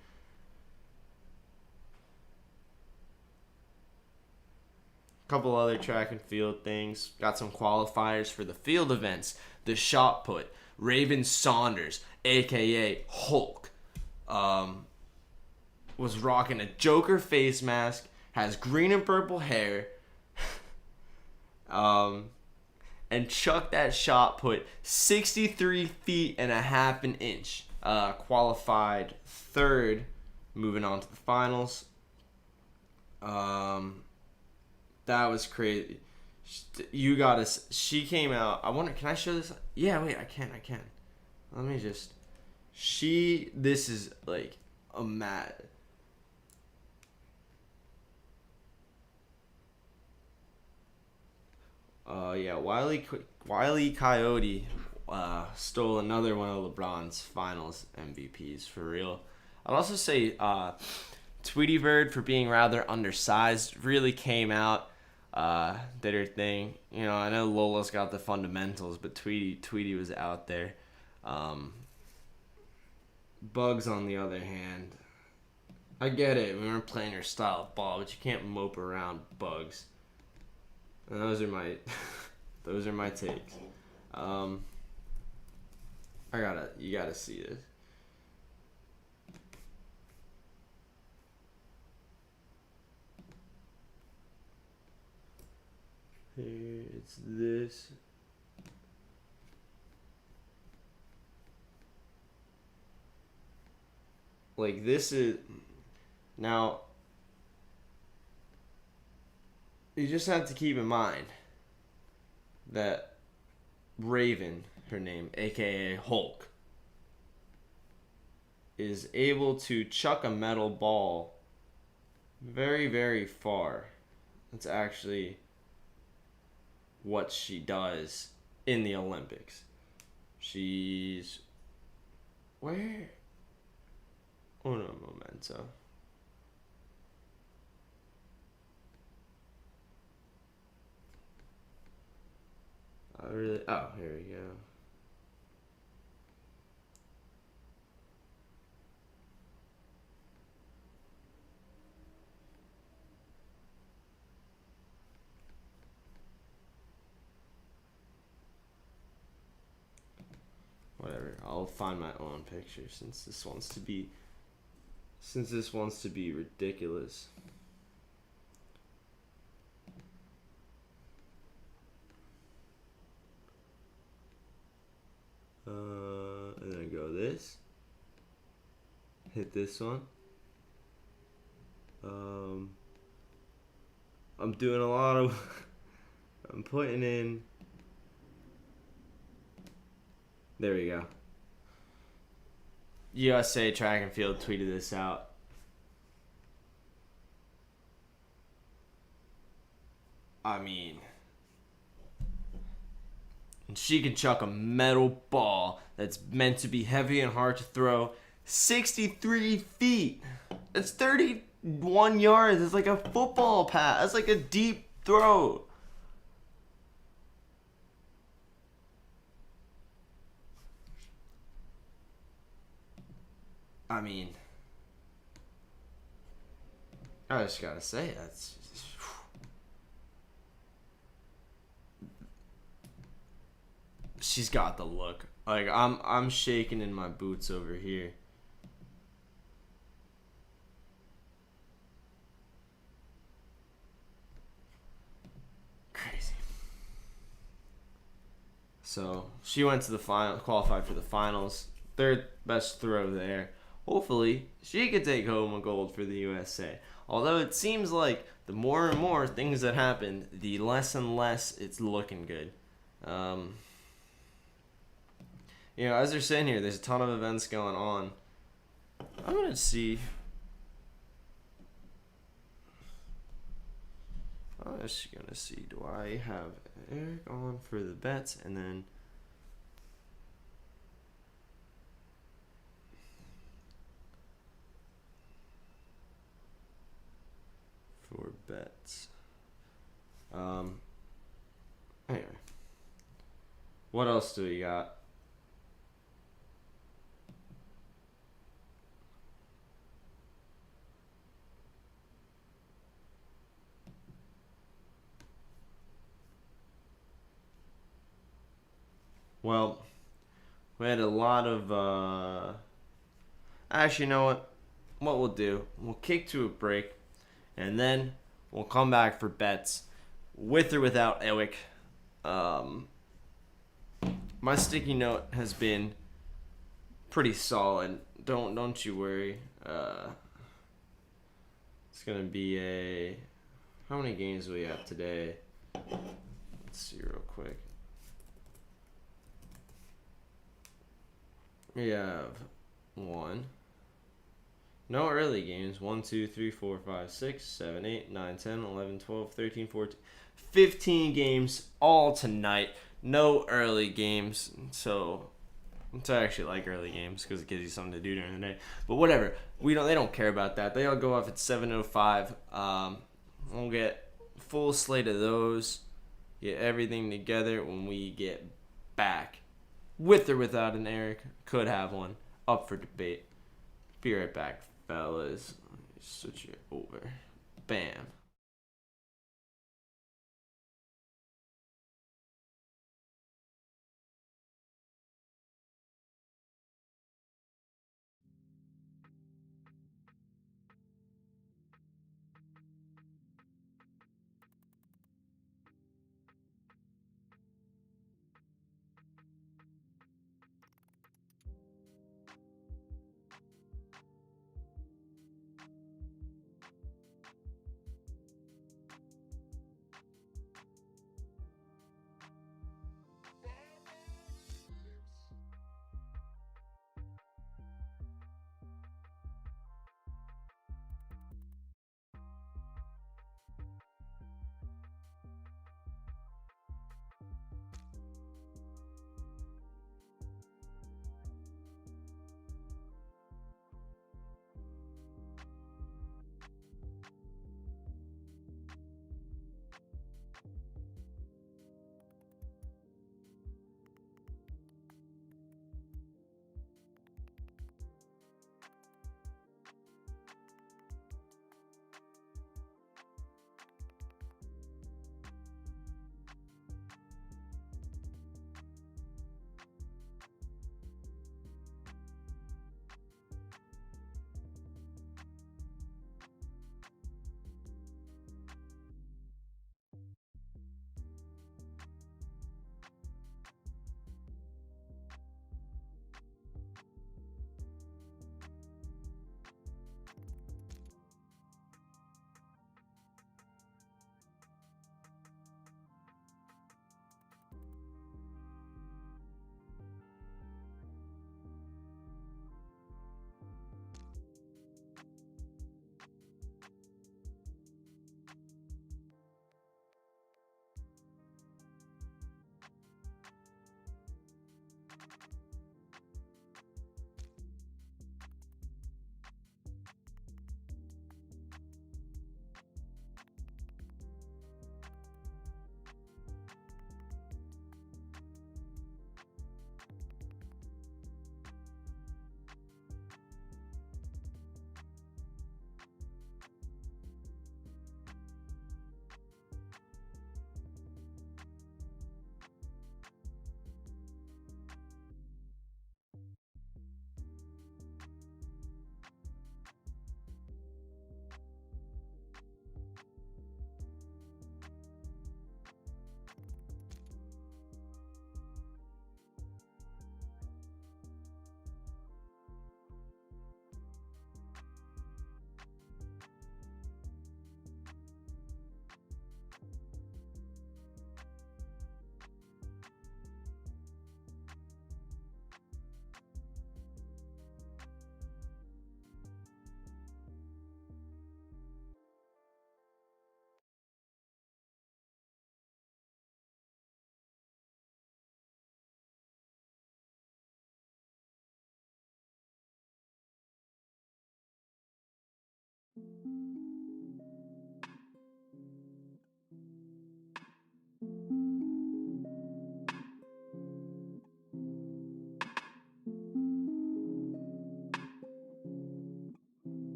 Couple other track and field things. Got some qualifiers for the field events. The shot put. Raven Saunders, a.k.a. Hulk, was rocking a Joker face mask, has green and purple hair, and chucked that shot put 63 feet and a half an inch. Qualified third, moving on to the finals. That was crazy. You gotta. She came out. I wonder. Can I show this? Yeah. Wait. I can. Let me just. This is like a mad. Yeah. Wiley Coyote stole another one of LeBron's Finals MVPs for real. I'd also say Tweety Bird, for being rather undersized, really came out. Did her thing. You know, I know Lola's got the fundamentals, but Tweety was out there. Bugs, on the other hand, I get it. We weren't playing her style of ball, but you can't mope around Bugs. And those are my takes. You gotta see this. Here, it's this. Like, this is... Now, you just have to keep in mind that Raven, her name, a.k.a. Hulk, is able to chuck a metal ball very, very far. That's actually what she does in the Olympics. She's... Where? Uno momento. Oh, here we go. Whatever. I'll find my own picture since this wants to be ridiculous. And then go this. Hit this one. I'm doing a lot of... I'm putting in... There we go. USA Track and Field tweeted this out. I mean... And she can chuck a metal ball that's meant to be heavy and hard to throw 63 feet. That's 31 yards. It's like a football pass. That's like a deep throw. I mean, I just gotta say, that's... She's got the look. Like, I'm shaking in my boots over here. So she went to the final, qualified for the finals. Third best throw there. Hopefully, she could take home a gold for the USA. Although it seems like the more and more things that happen, the less and less it's looking good. Um, as they're saying here, there's a ton of events going on. I'm going to see. I'm just going to see. Do I have Eric on for the bets? And then. For bets. Anyway. What else do we got? Well, we had a lot of. Actually, you know what? What we'll do, we'll kick to a break, and then we'll come back for bets, with or without Ewick. My sticky note has been pretty solid. Don't you worry. It's gonna be a. How many games do we have today? Let's see real quick. We have one. No early games. 1, 2, 3, 4, 5, 6, 7, 8, 9, 10, 11, 12, 13, 14, 15 games all tonight. No early games. So I actually like early games because it gives you something to do during the day. But whatever. They don't care about that. They all go off at 7:05. We'll get full slate of those. Get everything together when we get back. With or without an Eric. Could have one. Up for debate. Be right back, fellas. Switch it over. Bam.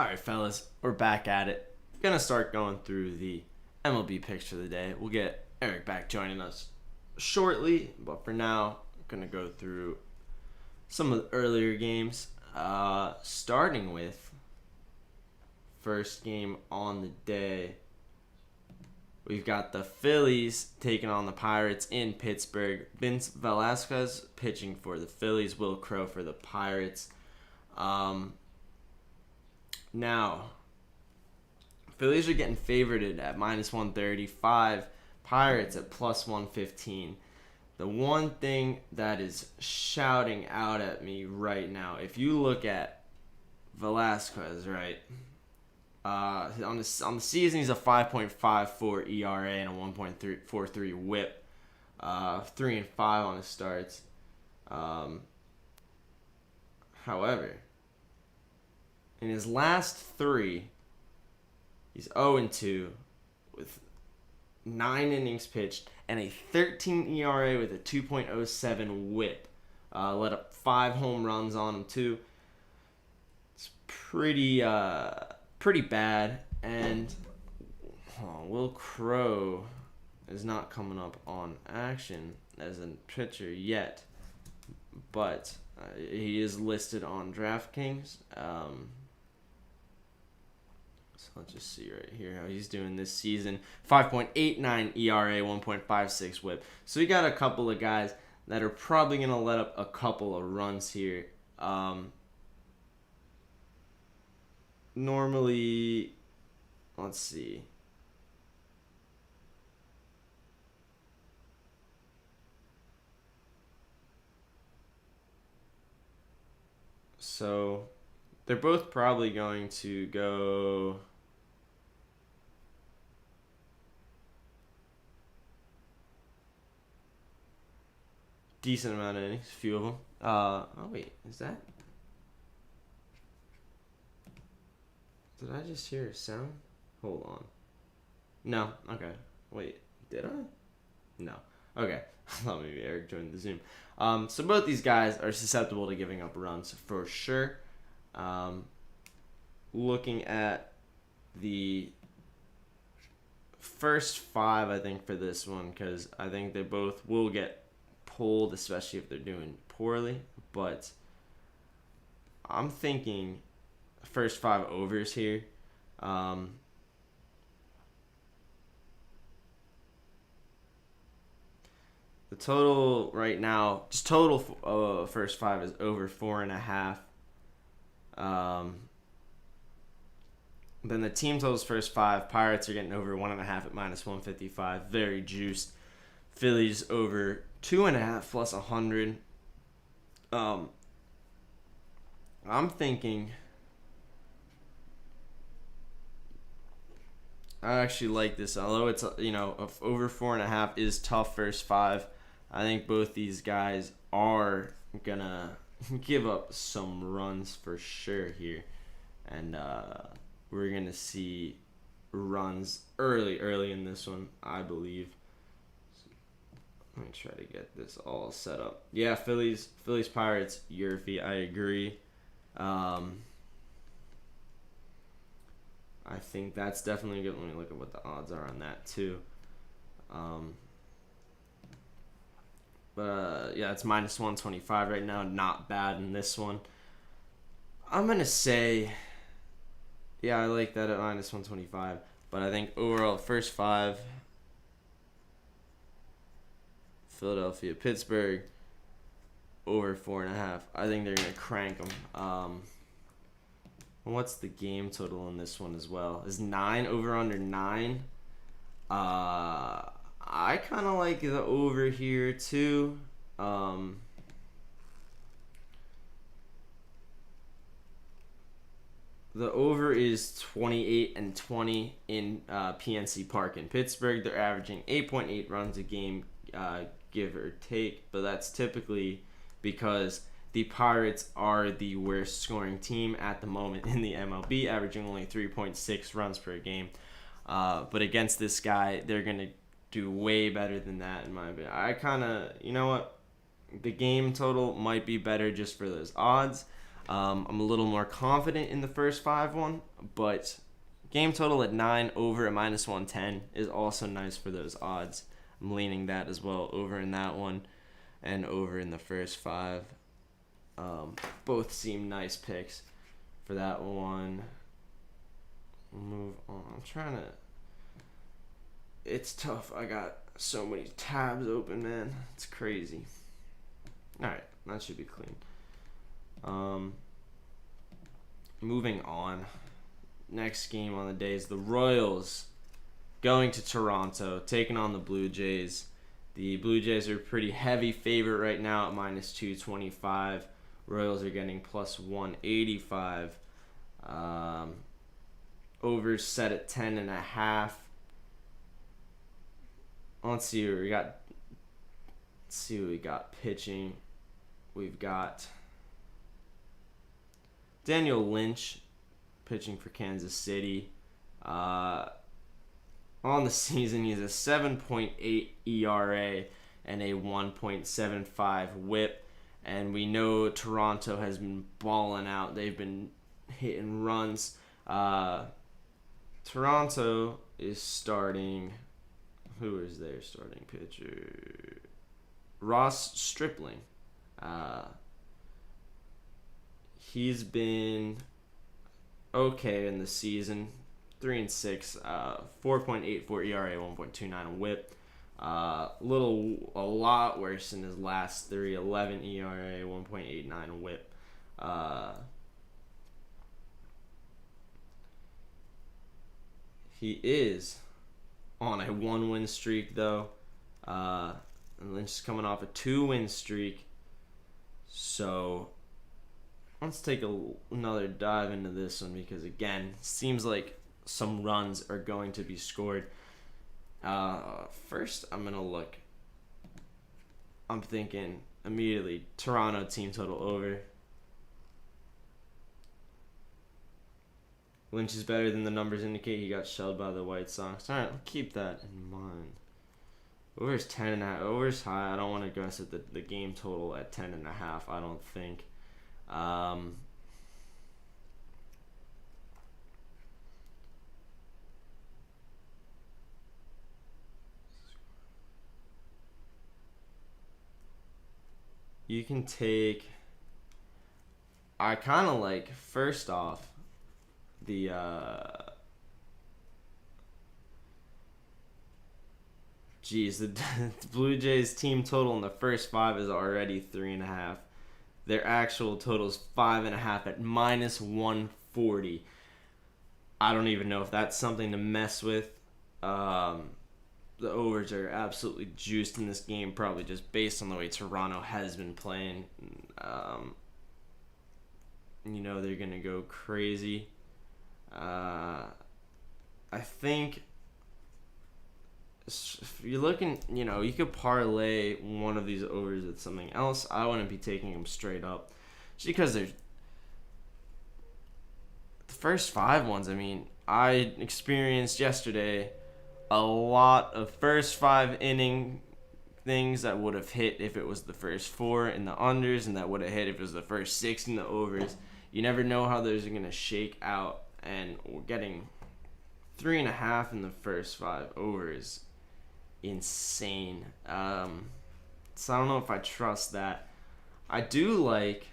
All right, fellas, we're back at it. Gonna start going through the MLB picks for the day. We'll get Eric back joining us shortly, but for now, I'm gonna go through some of the earlier games. Starting with first game on the day. We've got the Phillies taking on the Pirates in Pittsburgh. Vince Velasquez pitching for the Phillies. Will Crow for the Pirates. Now, Phillies are getting favorited at minus 135. Pirates at plus 115. The one thing that is shouting out at me right now, if you look at Velasquez, right, on the season he's a 5.54 ERA and a 1.43 WHIP, 3-5 on his starts. However, in his last three, he's 0-2 with 9 innings pitched and a 13 ERA with a 2.07 WHIP. Let up 5 home runs on him too. It's pretty bad. And Will Crow is not coming up on action as a pitcher yet, but he is listed on DraftKings. So let's just see right here how he's doing this season. 5.89 ERA, 1.56 WHIP. So we got a couple of guys that are probably going to let up a couple of runs here. Normally, let's see. So they're both probably going to go decent amount of innings, a few of them. Oh wait, is that? Did I just hear a sound? Hold on. No. Okay. Wait, did I? No. Okay. I thought maybe Eric joined the Zoom. So both these guys are susceptible to giving up runs for sure. Looking at the first 5, I think, for this one, because I think they both will get pulled, especially if they're doing poorly. But I'm thinking first 5 overs here. The total right now, just total first 5 is over 4.5. Then the team totals first 5. Pirates are getting over 1.5 at minus 155. Very juiced. Phillies over 2.5 plus 100. I'm thinking. I actually like this, although it's over 4.5 is tough first 5. I think both these guys are gonna give up some runs for sure here, and we're gonna see runs early in this one, I believe. Let me try to get this all set up. Yeah, Phillies Pirates, Yurfie, I agree. I think that's definitely good. Let me look at what the odds are on that too. But yeah, it's minus 125 right now. Not bad in this one. I'm gonna say, yeah, I like that at minus 125. But I think overall, first 5, Philadelphia, Pittsburgh, over 4.5. I think they're gonna crank them. What's the game total in this one as well? Is 9 over under 9? I kind of like the over here too. The over is 28-20 in PNC Park in Pittsburgh. They're averaging 8.8 runs a game, give or take, but that's typically because the Pirates are the worst scoring team at the moment in the MLB, averaging only 3.6 runs per game. But against this guy, they're going to do way better than that, in my opinion. I kind of, you know what? The game total might be better just for those odds. I'm a little more confident in the first 5 one, but game total at 9 over at minus 110 is also nice for those odds. I'm leaning that as well, over in that one and over in the first 5. Both seem nice picks for that one. Move on. I'm trying to. It's tough. I got so many tabs open, man. It's crazy. Alright, that should be clean. Moving on. Next game on the day is the Royals going to Toronto, taking on the Blue Jays. The Blue Jays are a pretty heavy favorite right now at minus 225. Royals are getting plus 185. Over set at 10.5. Let's see what we got. Let's see what we got pitching. We've got Daniel Lynch pitching for Kansas City. On the season, he's a 7.8 ERA and a 1.75 WHIP. And we know Toronto has been balling out. They've been hitting runs. Toronto is starting. Who is their starting pitcher? Ross Stripling. He's been okay in the season. 3-6, 4.84 ERA, 1.29 WHIP. A lot worse in his last 3. 11 ERA, 1.89 WHIP. He is on a 1-win streak though. And Lynch is coming off a 2-win streak. So let's take another dive into this one because again, seems like some runs are going to be scored. First, I'm going to look. I'm thinking immediately Toronto team total over. Lynch is better than the numbers indicate. He got shelled by the White Sox. All right, I'll keep that in mind. Over's 10.5. Over's high. I don't want to guess at the game total at 10.5. I don't think. You can take. I kind of like first off the the Blue Jays team total in the first 5 is already 3.5. Their actual total is 5.5 at minus 140. I don't even know if that's something to mess with. The overs are absolutely juiced in this game, probably just based on the way Toronto has been playing. They're going to go crazy. I think if you're looking, you could parlay one of these overs with something else. I wouldn't be taking them straight up. Just because they're the first 5 ones, I experienced yesterday a lot of first 5 inning things that would have hit if it was the first 4 in the unders, and that would have hit if it was the first 6 in the overs. You never know how those are going to shake out, and we're getting 3.5 in the first 5 overs. Insane. So I don't know if I trust that. I do like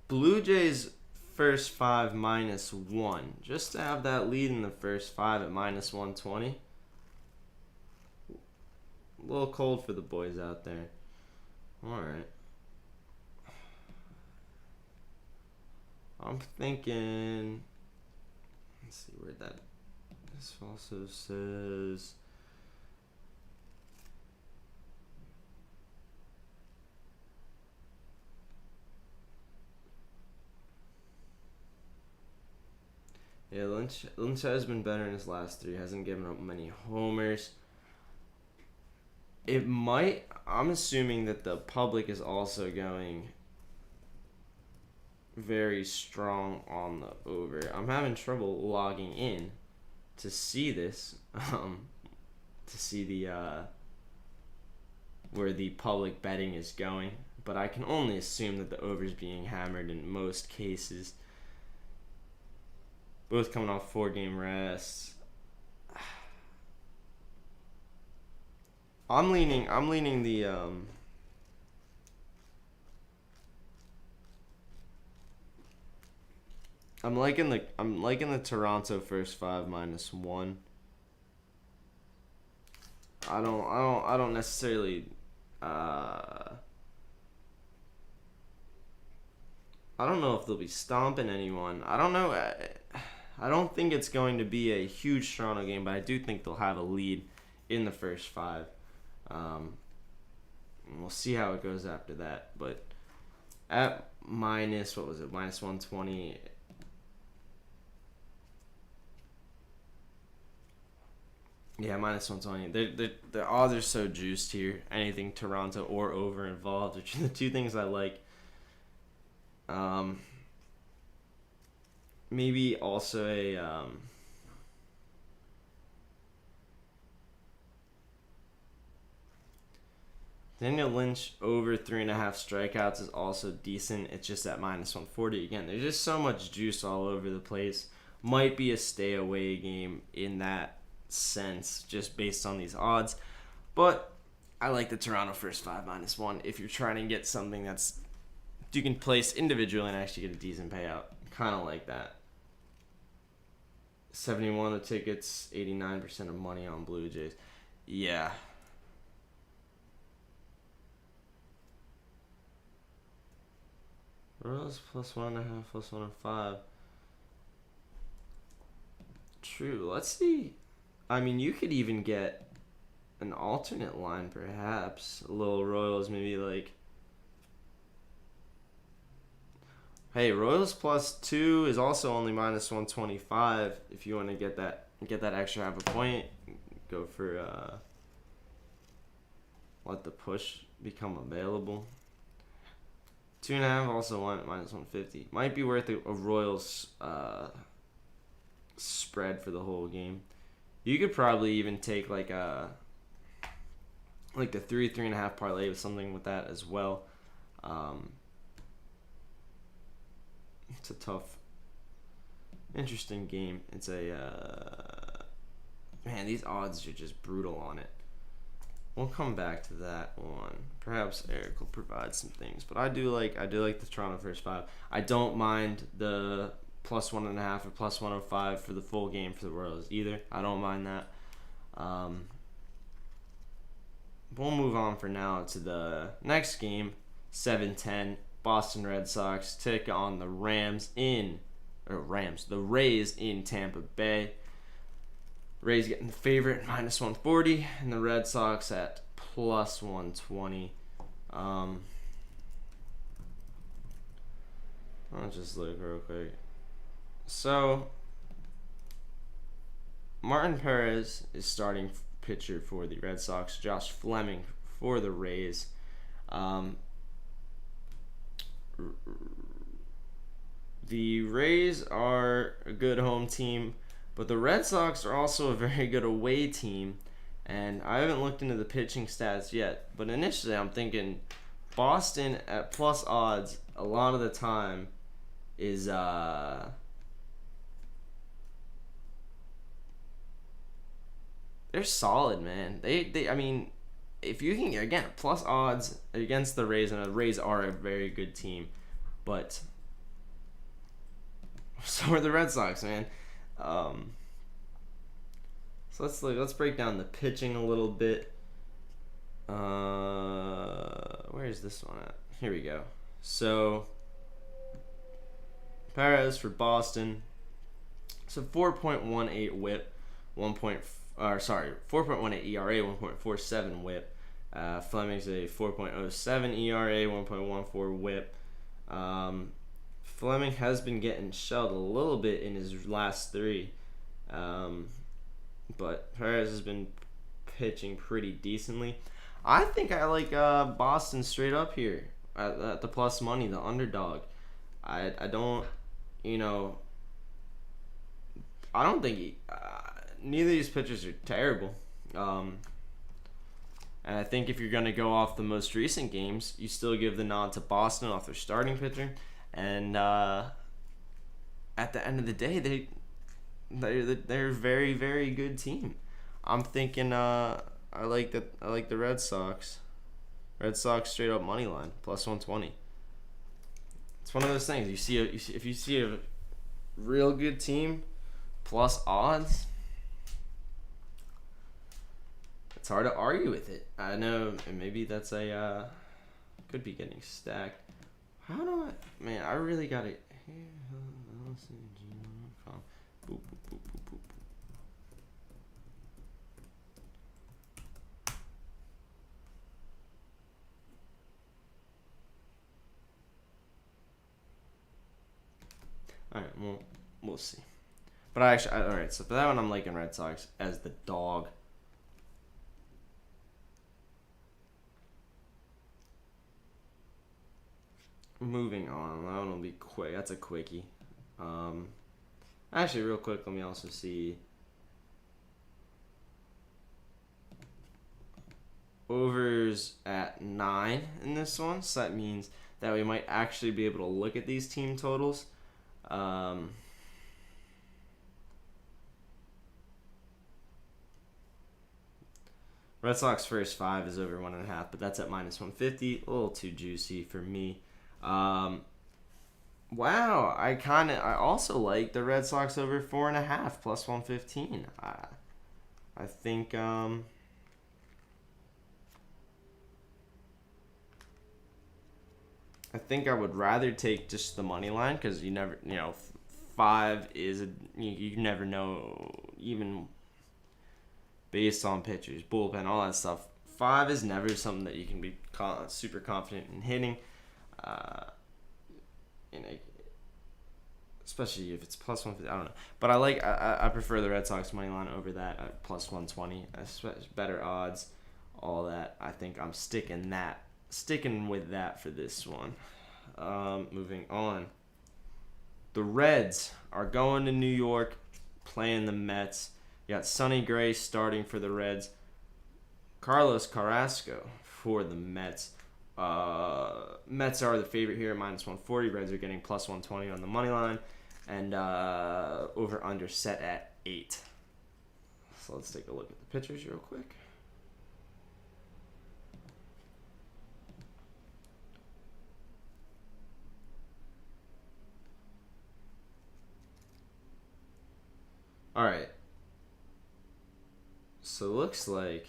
Blue Jays first 5 minus 1, just to have that lead in the first 5 at minus 120. A little cold for the boys out there. All right. I'm thinking. Let's see where that. This also says. Yeah, Lynch has been better in his last 3. Hasn't given up many homers. It might. I'm assuming that the public is also going very strong on the over. I'm having trouble logging in to see this. To see the where the public betting is going. but I can only assume that the over is being hammered in most cases. Both coming off 4-game rests. I'm leaning the I'm liking the Toronto first 5 -1. I don't necessarily I don't know if they'll be stomping anyone. I don't know. I don't think it's going to be a huge Toronto game, but I do think they'll have a lead in the first 5. And we'll see how it goes after that. But at minus, what was it, minus 120. Yeah, minus 120. The odds are so juiced here. Anything Toronto or over involved, which are the two things I like. Maybe also a Daniel Lynch over 3.5 strikeouts is also decent. It's just at minus 140 again. There's just so much juice all over the place. Might be a stay away game in that sense, just based on these odds. But I like the Toronto first 5 -1 if you're trying to get something that's you can place individually and actually get a decent payout. Kind of like that. 71 of tickets, 89% of money on Blue Jays. Yeah. Royals plus 1.5, plus 105. True. Let's see. I mean, you could even get an alternate line, perhaps. A little Royals, maybe like. Hey, Royals plus 2 is also only minus 125. If you want to get that extra half a point, go for let the push become available. 2.5 also won at minus 150. Might be worth a Royals spread for the whole game. You could probably even take like the 3.5 parlay with something with that as well. It's a tough, interesting game. It's a man. These odds are just brutal on it. We'll come back to that one. Perhaps Eric will provide some things, but I do like the Toronto first 5. I don't mind the plus 1.5 or plus 105 for the full game for the Royals either. I don't mind that. We'll move on for now to the next game, 7:10. Boston Red Sox take on the the Rays in Tampa Bay. Rays getting the favorite minus 140, and the Red Sox at plus 120. I'll just look real quick. So, Martin Perez is starting pitcher for the Red Sox. Josh Fleming for the Rays. The Rays are a good home team, but the Red Sox are also a very good away team, and I haven't looked into the pitching stats yet, but initially I'm thinking Boston at plus odds a lot of the time is they're solid, man. They I mean, if you can, again, plus odds against the Rays, and the Rays are a very good team, but so are the Red Sox, man. So let's break down the pitching a little bit. Where is this one at? Here we go. So Perez for Boston. So 4.18 WHIP, 4.18 ERA, 1.47 WHIP. Fleming's a 4.07 ERA, 1.14 WHIP. Fleming has been getting shelled a little bit in his last 3, but Perez has been pitching pretty decently. I think I like Boston straight up here at the plus money, the underdog. I don't, I don't think neither of these pitchers are terrible. And I think if you're going to go off the most recent games, you still give the nod to Boston off their starting pitcher. And at the end of the day, they're a very, very good team. I'm thinking I like the Red Sox. Red Sox straight up money line plus 120. It's one of those things. If you see a real good team plus odds, it's hard to argue with it. I know, and maybe that's a could be getting stacked. How do I? Man, I really gotta. Boop, boop, boop, boop, boop. All right, well, we'll see. But all right. So for that one, I'm liking Red Sox as the dog. Moving on, that one will be quick. That's a quickie. Actually, real quick, let me also see overs at 9 in this one. So that means that we might actually be able to look at these team totals. Red Sox first 5 is over 1.5, but that's at minus 150. A little too juicy for me. Wow, I also like the Red Sox over 4.5 plus 115. I think I would rather take just the money line because you never, 5 is you never know, even based on pitchers, bullpen, all that stuff. 5 is never something that you can be super confident in hitting. Especially if it's plus 150, I don't know. But I prefer the Red Sox money line over that at plus 120. Better odds, all that. I think I'm sticking with that for this one. Moving on. The Reds are going to New York, playing the Mets. You got Sonny Gray starting for the Reds. Carlos Carrasco for the Mets. Mets are the favorite here at minus 140. Reds are getting plus 120 on the money line. And over under set at 8. So let's take a look at the pitchers real quick. All right. So it looks like,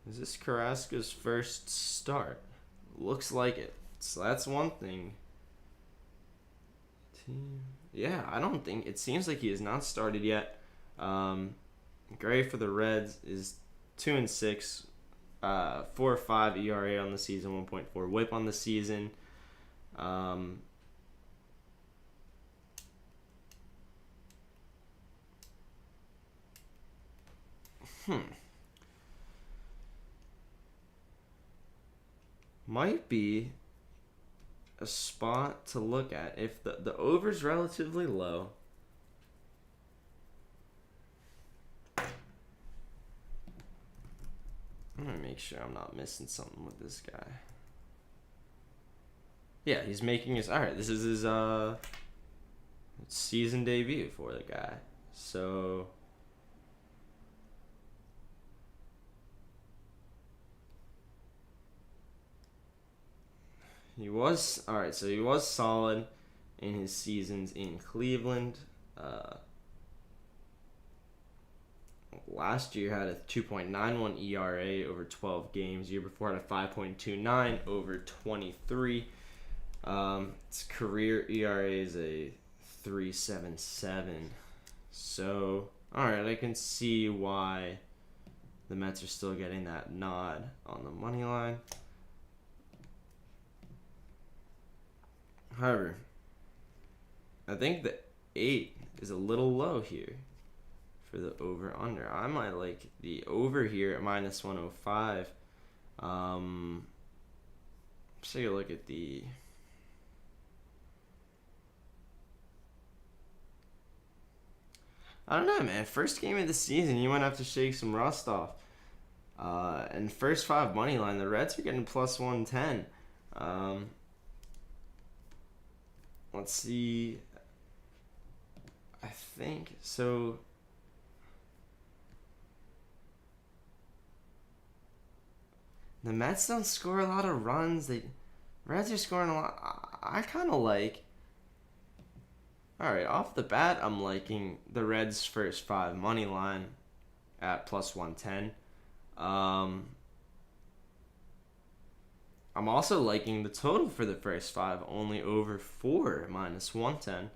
is this Carrasco's first start? Looks like it. So that's one thing. Yeah, I don't think it seems like he has not started yet. Gray for the Reds is 2-6, 4.5 ERA on the season, 1.4 WHIP on the season. Might be a spot to look at if the over's relatively low. I'm gonna make sure I'm not missing something with this guy. Yeah, he's making his this is his season debut for the guy. So he was solid in his seasons in Cleveland. Last year had a 2.91 ERA over 12 games. Year before had a 5.29 over 23. His career ERA is a 3.77. So, all right, I can see why the Mets are still getting that nod on the money line. However, I think the 8 is a little low here for the over-under. I might like the over here at minus 105. Let's take a look at the... I don't know, man. First game of the season, you might have to shake some rust off. And first five money line, the Reds are getting plus 110. Um, let's see. I think so. The Mets don't score a lot of runs. Reds are scoring a lot. I kind of like. All right, off the bat, I'm liking the Reds' first five money line at plus 110. Um, I'm also liking the total for the first five, only over 4 minus 110.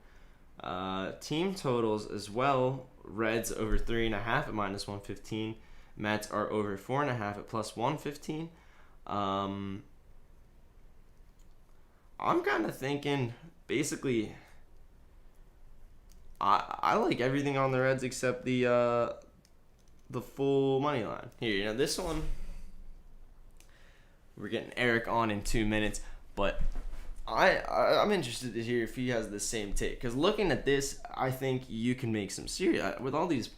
Team totals as well. Reds over 3.5 at minus 115. Mets are over 4.5 at plus 115. I'm kind of thinking basically. I like everything on the Reds except the full money line. Here, this one we're getting Eric on in 2 minutes, but I'm interested to hear if he has the same take. Because looking at this, I think you can make some serious with all these,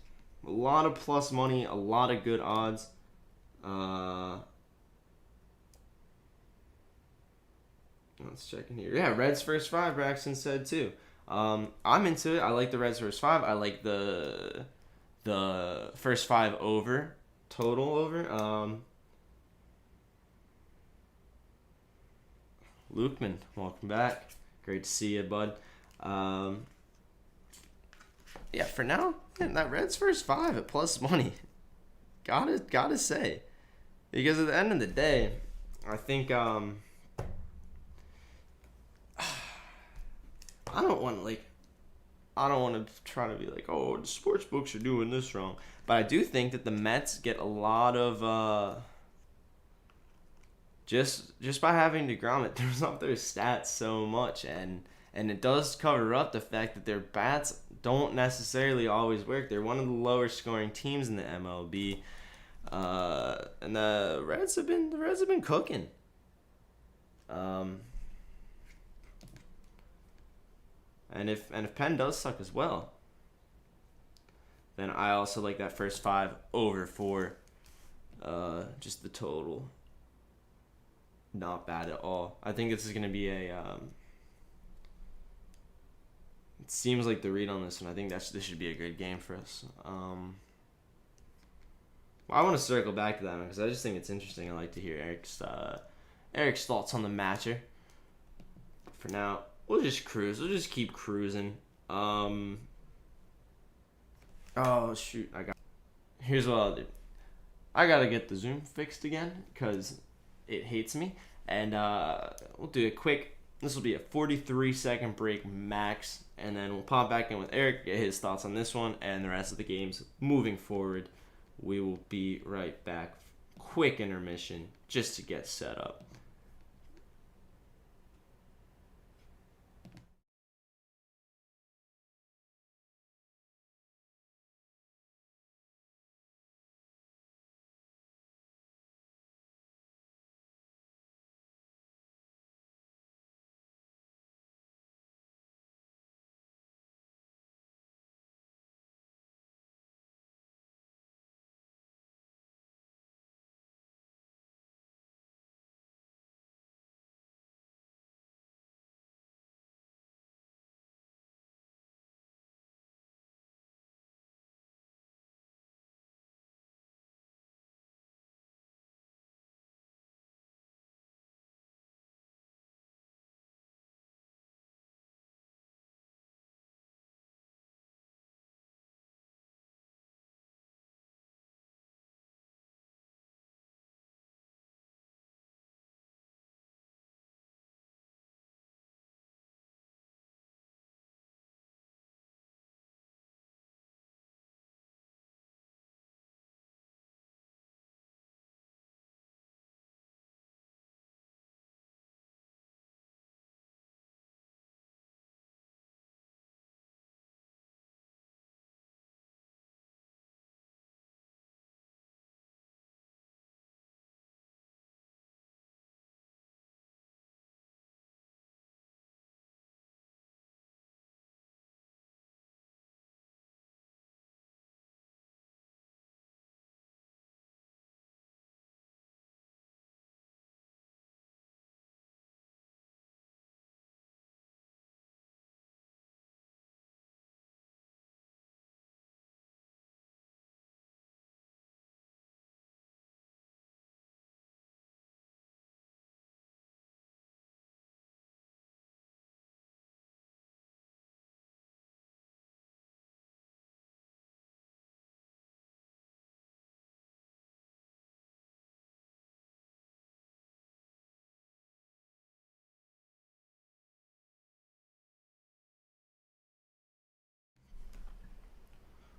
a lot of plus money, a lot of good odds. Let's check in here. Yeah, Reds first five. Braxton said too. I'm into it. I like the Reds first five. I like the first five over total over. Lukeman, welcome back. Great to see you, bud. Yeah, for now, man, that Reds first five at plus money. Gotta say, because at the end of the day, I think I don't want to try to be like, oh, the sports books are doing this wrong. But I do think that the Mets get a lot of just by having DeGrom, it throws off their stats so much, and it does cover up the fact that their bats don't necessarily always work. They're one of the lower scoring teams in the MLB, and the Reds have been cooking. And if Penn does suck as well, then I also like that first five over 4. Just the total, not bad at all. I think this is gonna be a. It seems like the read on this one. I think this should be a good game for us. I want to circle back to that one because I just think it's interesting. I like to hear Eric's thoughts on the matcher. For now, we'll just cruise. We'll just keep cruising. Oh shoot! Here's what I'll do. I gotta get the Zoom fixed again because it hates me, and we'll do a quick. This will be a 43-second break max, and then we'll pop back in with Eric, get his thoughts on this one and the rest of the games moving forward. We will be right back. Quick intermission just to get set up.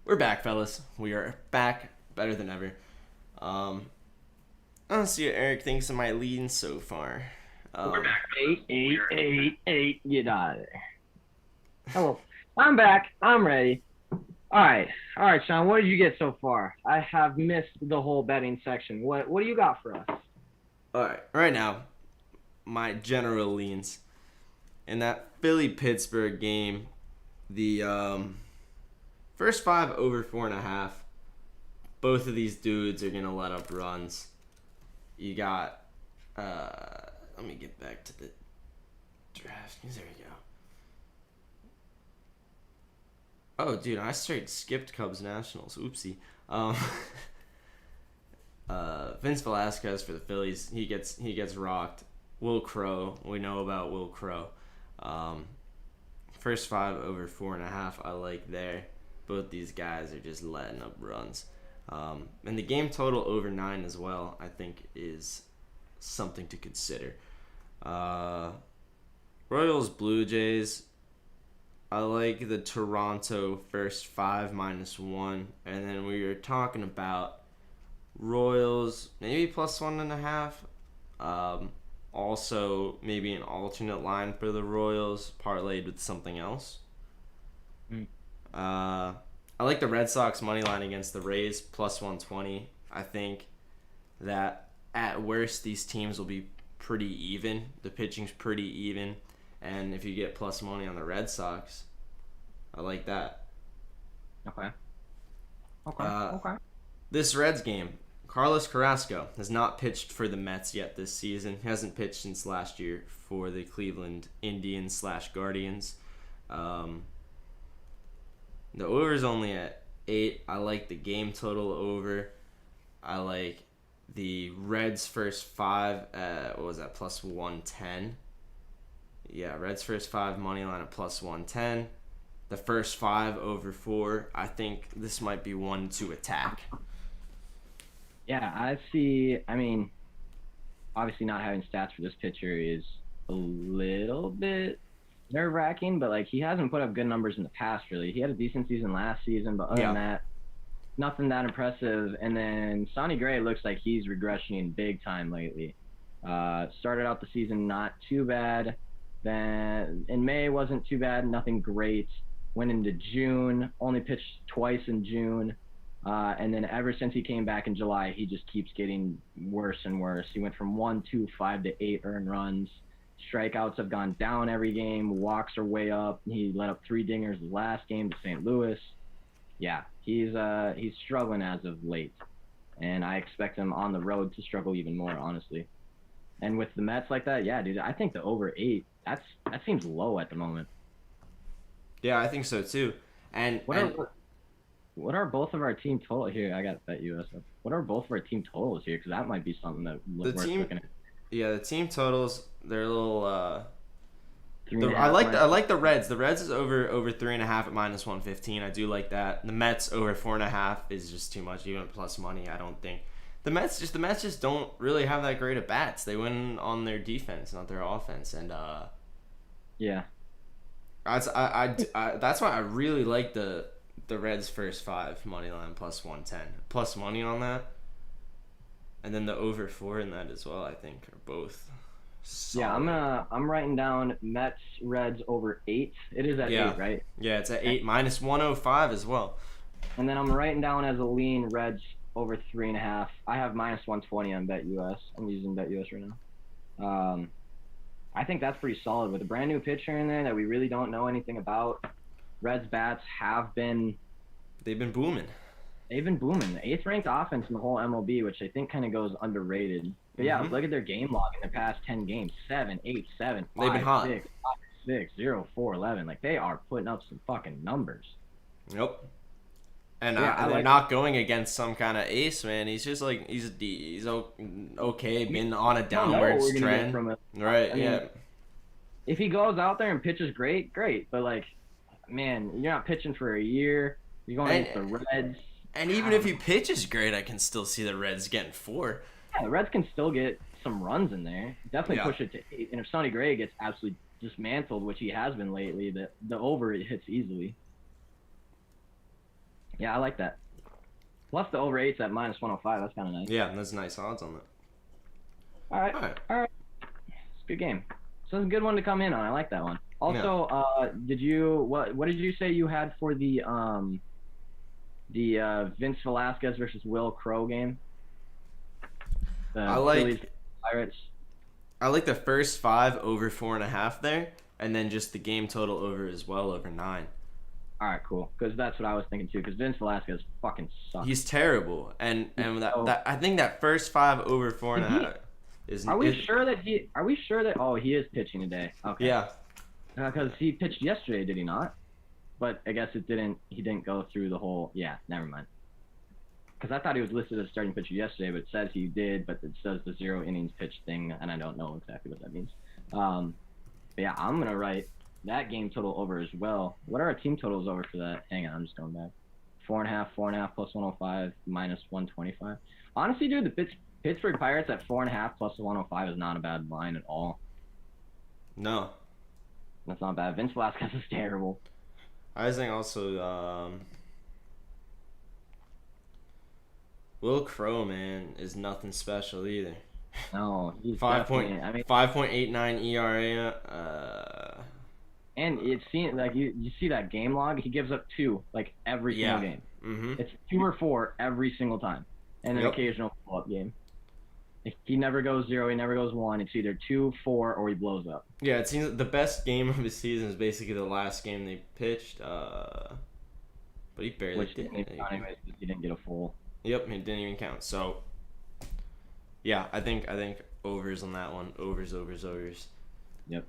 We're back, fellas. We are back, better than ever. Let's see what Eric thinks of my lead so far. We're back. 8. Get out of there. Hello. I'm back. I'm ready. All right, Sean. What did you get so far? I have missed the whole betting section. What do you got for us? All right, right now, my general leans in that Philly-Pittsburgh game, the first 5 over 4.5. Both of these dudes are gonna let up runs. You got, let me get back to the draft. There we go. Oh, dude, I straight skipped Cubs Nationals. Oopsie. Vince Velasquez for the Phillies. He gets rocked. Will Crow. We know about Will Crow. First 5 over 4.5. I like there. Both these guys are just letting up runs. And the game total over 9 as well, I think, is something to consider. Royals, Blue Jays. I like the Toronto first 5 -1. And then we were talking about Royals, maybe plus 1.5. Also, maybe an alternate line for the Royals, parlayed with something else. I like the Red Sox money line against the Rays, plus 120. I think that at worst these teams will be pretty even. The pitching's pretty even. And if you get plus money on the Red Sox, I like that. Okay. This Reds game, Carlos Carrasco has not pitched for the Mets yet this season. He hasn't pitched since last year for the Cleveland Indians / Guardians. The over is only at 8. I like the game total over. I like the Reds first 5 at, what was that, plus 110. Yeah, Reds first 5 money line at plus 110. The first 5 over 4. I think this might be one to attack. Yeah, I see. I mean, obviously not having stats for this pitcher is a little bit nerve-wracking, but like he hasn't put up good numbers in the past, really. He had a decent season last season, but other than that, nothing that impressive. And then Sonny Gray looks like he's regressing big time lately. Started out the season not too bad. Then in May wasn't too bad, nothing great. Went into June, only pitched twice in June. And then ever since he came back in July, he just keeps getting worse and worse. He went from 1.25 to 8 earned runs. Strikeouts have gone down every game. Walks are way up. He let up 3 dingers the last game to St. Louis. Yeah, he's struggling as of late, and I expect him on the road to struggle even more, honestly. And with the Mets like that, yeah, dude, I think the over 8 that seems low at the moment. Yeah, I think so too. And what are both of our team total here? I got to bet you. What are both of our team totals here? Because that might be something that worth looking at. Yeah, the team totals, they're a little. I like the Reds. The Reds is over 3.5 at minus 115. I do like that. The Mets over 4.5 is just too much, even plus money. I don't think the Mets just don't really have that great at bats. They win on their defense, not their offense, and yeah. That's why I really like the Reds first 5 money line plus 110 plus money on that. And then the over 4 in that as well, I think, are both solid. Yeah, I'm writing down Mets Reds over 8. It is at 8, right? Yeah, it's at 8 minus 105 as well. And then I'm writing down as a lean Reds over 3.5. I have minus 120 on BetUS. I'm using BetUS right now. I think that's pretty solid with a brand new pitcher in there that we really don't know anything about. Reds bats they've been booming. They've been booming. The 8th ranked offense in the whole MLB, which I think kind of goes underrated. But yeah, look at their game log in the past 10 games. 7, 8, 7, 5, They've been hot. 6, 5, 6, 0, 4, 11. Like, they are putting up some fucking numbers. Yep. And they're not going against some kind of ace, man. He's just like, he's okay, been on a downwards trend. Right, yeah. If he goes out there and pitches great. But, like, man, you're not pitching for a year. You're going against the Reds. And even if he pitches great, I can still see the Reds getting 4. Yeah, the Reds can still get some runs in there. Definitely push it to 8. And if Sonny Gray gets absolutely dismantled, which he has been lately, the over it hits easily. Yeah, I like that. Plus the over eight's at minus 105. That's kind of nice. Yeah, that's nice odds on that. All right, All right. all right. It's a good game. So it's a good one to come in on. I like that one. Yeah. Also, what did you say you had for the Vince Velasquez versus Will Crow game? The I like Phillies Pirates. I like the first 5 over 4.5 there, and then just the game total over as well over 9. All right, cool. Because that's what I was thinking too. Because Vince Velasquez fucking sucks. He's terrible, and that I think that first 5 over 4.5 is. Are we sure that he? Are we sure that? Oh, he is pitching today. Okay. Yeah. Because he pitched yesterday, did he not? But I guess it didn't. He didn't go through the whole. Yeah, never mind. Because I thought he was listed as starting pitcher yesterday, but it says he did, but it says the 0 innings pitch thing, and I don't know exactly what that means. But yeah, I'm gonna write that game total over as well. What are our team totals over for that? Hang on, I'm just going back. 4.5 plus 105 minus 125. Honestly, dude, the Pittsburgh Pirates at 4.5 plus 105 is not a bad line at all. No. That's not bad. Vince Velasquez is terrible. I think also Will Crow, man, is nothing special either. No, he's 5.89 ERA. And it seems like you see that game log. He gives up 2 like every single game. Mm-hmm. It's 2 or 4 every single time, and an occasional pull-up game. If he never goes 0, he never goes 1. It's either 2, 4, or he blows up. Yeah, it seems the best game of his season is basically the last game they pitched. But he barely Which did. didn't count anyways because he didn't get a full. Yep, it didn't even count. So, yeah, I think overs on that one. Overs. Yep.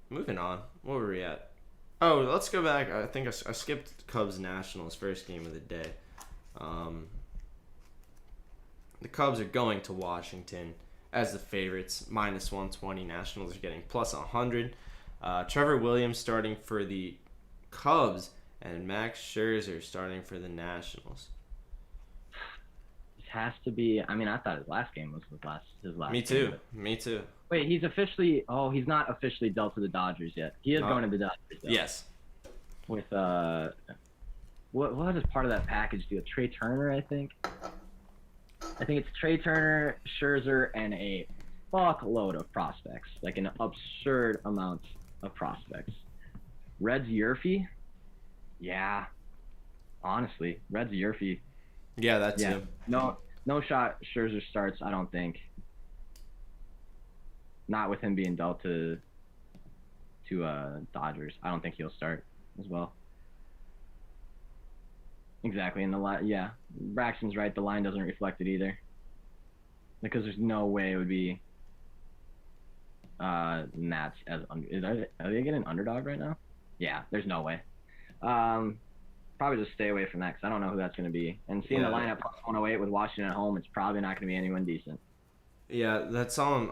Moving on. What were we at? Oh, let's go back. I think I skipped Cubs Nationals first game of the day. The Cubs are going to Washington as the favorites, minus 120. Nationals are getting plus 100. Trevor Williams starting for the Cubs, and Max Scherzer starting for the Nationals. It has to be. I mean, I thought his last game was his last. Me too. Me too. Wait, he's officially. Oh, he's not officially dealt to the Dodgers yet. He is going to the Dodgers. Though. Yes. With what is part of that package deal? Trey Turner, I think. I think it's Trey Turner, Scherzer, and a fuckload of prospects, like an absurd amount of prospects. Reds Yurfee, yeah. Honestly, Reds Yurfee. Yeah, that's him. No shot. Scherzer starts. I don't think. Not with him being dealt to Dodgers. I don't think he'll start as well. Exactly, and the line, yeah, Braxton's right. The line doesn't reflect it either, because there's no way it would be Nats as under. Are they getting an underdog right now? Yeah, there's no way. Probably just stay away from that because I don't know who that's going to be. And seeing the lineup plus 108 with Washington at home, it's probably not going to be anyone decent. Yeah, that's on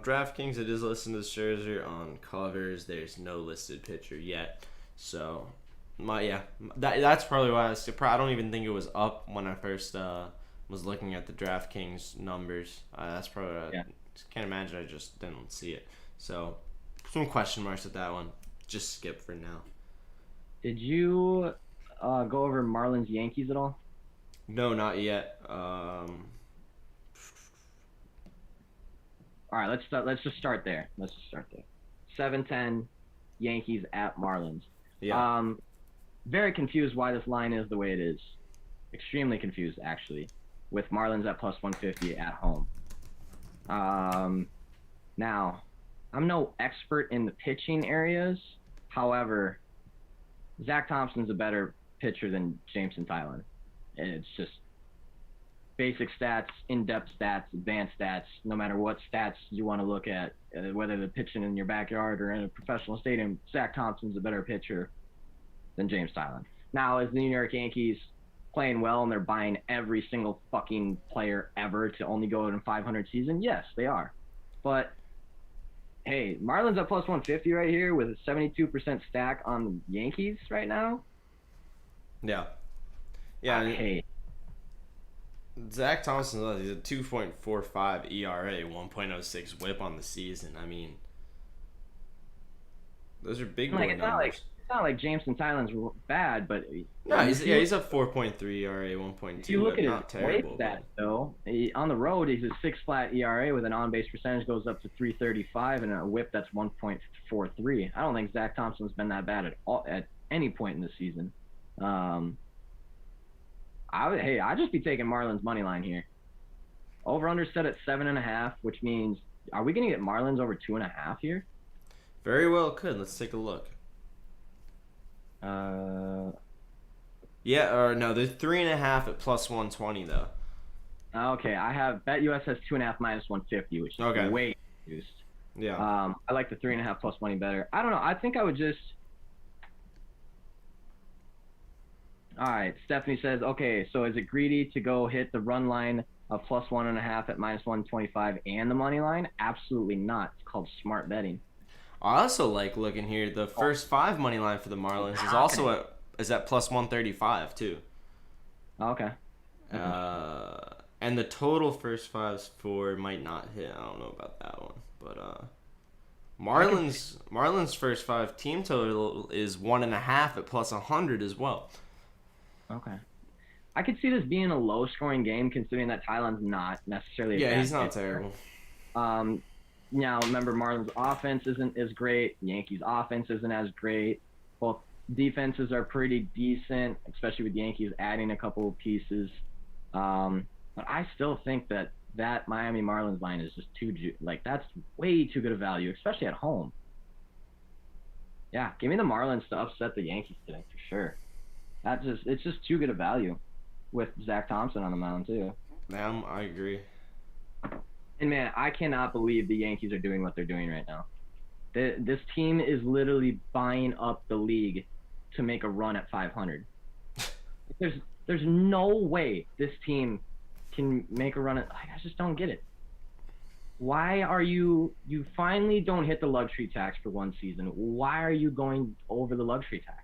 DraftKings. It is listed as Scherzer. On covers, there's no listed pitcher yet. So, that's probably why I don't even think it was up when I first was looking at the DraftKings numbers. That's probably I can't imagine I just didn't see it. So, some question marks at that one. Just skip for now. Did you go over Marlins Yankees at all? No, not yet. All right, let's just start there. 7-10 Yankees at Marlins. Yeah. Very confused why this line is the way it is. Extremely confused, actually, with Marlins at plus 150 at home. Now, I'm no expert in the pitching areas. However, Zach Thompson's a better pitcher than Jameson Tylan. And it's just basic stats, in-depth stats, advanced stats, no matter what stats you want to look at, whether they're pitching in your backyard or in a professional stadium, Zach Thompson's a better pitcher than James Tylan. Now, is the New York Yankees playing well and they're buying every single fucking player ever to only go in a 500 season? Yes, they are. But, hey, Marlins at plus 150 right here with a 72% stack on the Yankees right now. Yeah. Yeah. Hey. Zach Thompson, he's a 2.45 ERA, 1.06 WHIP on the season. I mean, those are big boy numbers. It's not like Jameson Tylen's bad, but No, he's a 4.3 ERA, 1.2. if you look at not his weight terrible. stats, though, on the road, he's a 6 flat ERA with an on-base percentage goes up to 335 and a WHIP that's 1.43. I don't think Zach Thompson's been that bad at any point in the season. I'd just be taking Marlins money line here. Over under set at 7.5, which means are we gonna get Marlins over 2.5 here? Very well could. Let's take a look. Yeah, or no, there's 3.5 at plus 120 though. Okay, I have BetUS has 2.5 minus 150, which is way reduced. Yeah. I like the 3.5 plus money better. I don't know. I think I would just. All right, Stephanie says, okay, so is it greedy to go hit the run line of plus 1.5 at minus 125 and the money line? Absolutely not. It's called smart betting. I also like looking here. The first 5 money line for the Marlins is also at plus 135 too. Okay. And the total first 5 for might not hit. I don't know about that one, but Marlins first 5 team total is 1.5 at plus 100 as well. Okay. I could see this being a low-scoring game, considering that Tylen's not necessarily. Yeah, he's not terrible. Now, remember, Marlins' offense isn't as great. Yankees' offense isn't as great. Both defenses are pretty decent, especially with Yankees adding a couple of pieces. But I still think that Miami Marlins line is just that's way too good a value, especially at home. Yeah, give me the Marlins to upset the Yankees today for sure. It's just too good a value with Zach Thompson on the mound too. Man, I agree. And man, I cannot believe the Yankees are doing what they're doing right now. This team is literally buying up the league to make a run at 500. There's no way this team can make a run at. I just don't get it. Why are you finally don't hit the luxury tax for one season? Why are you going over the luxury tax?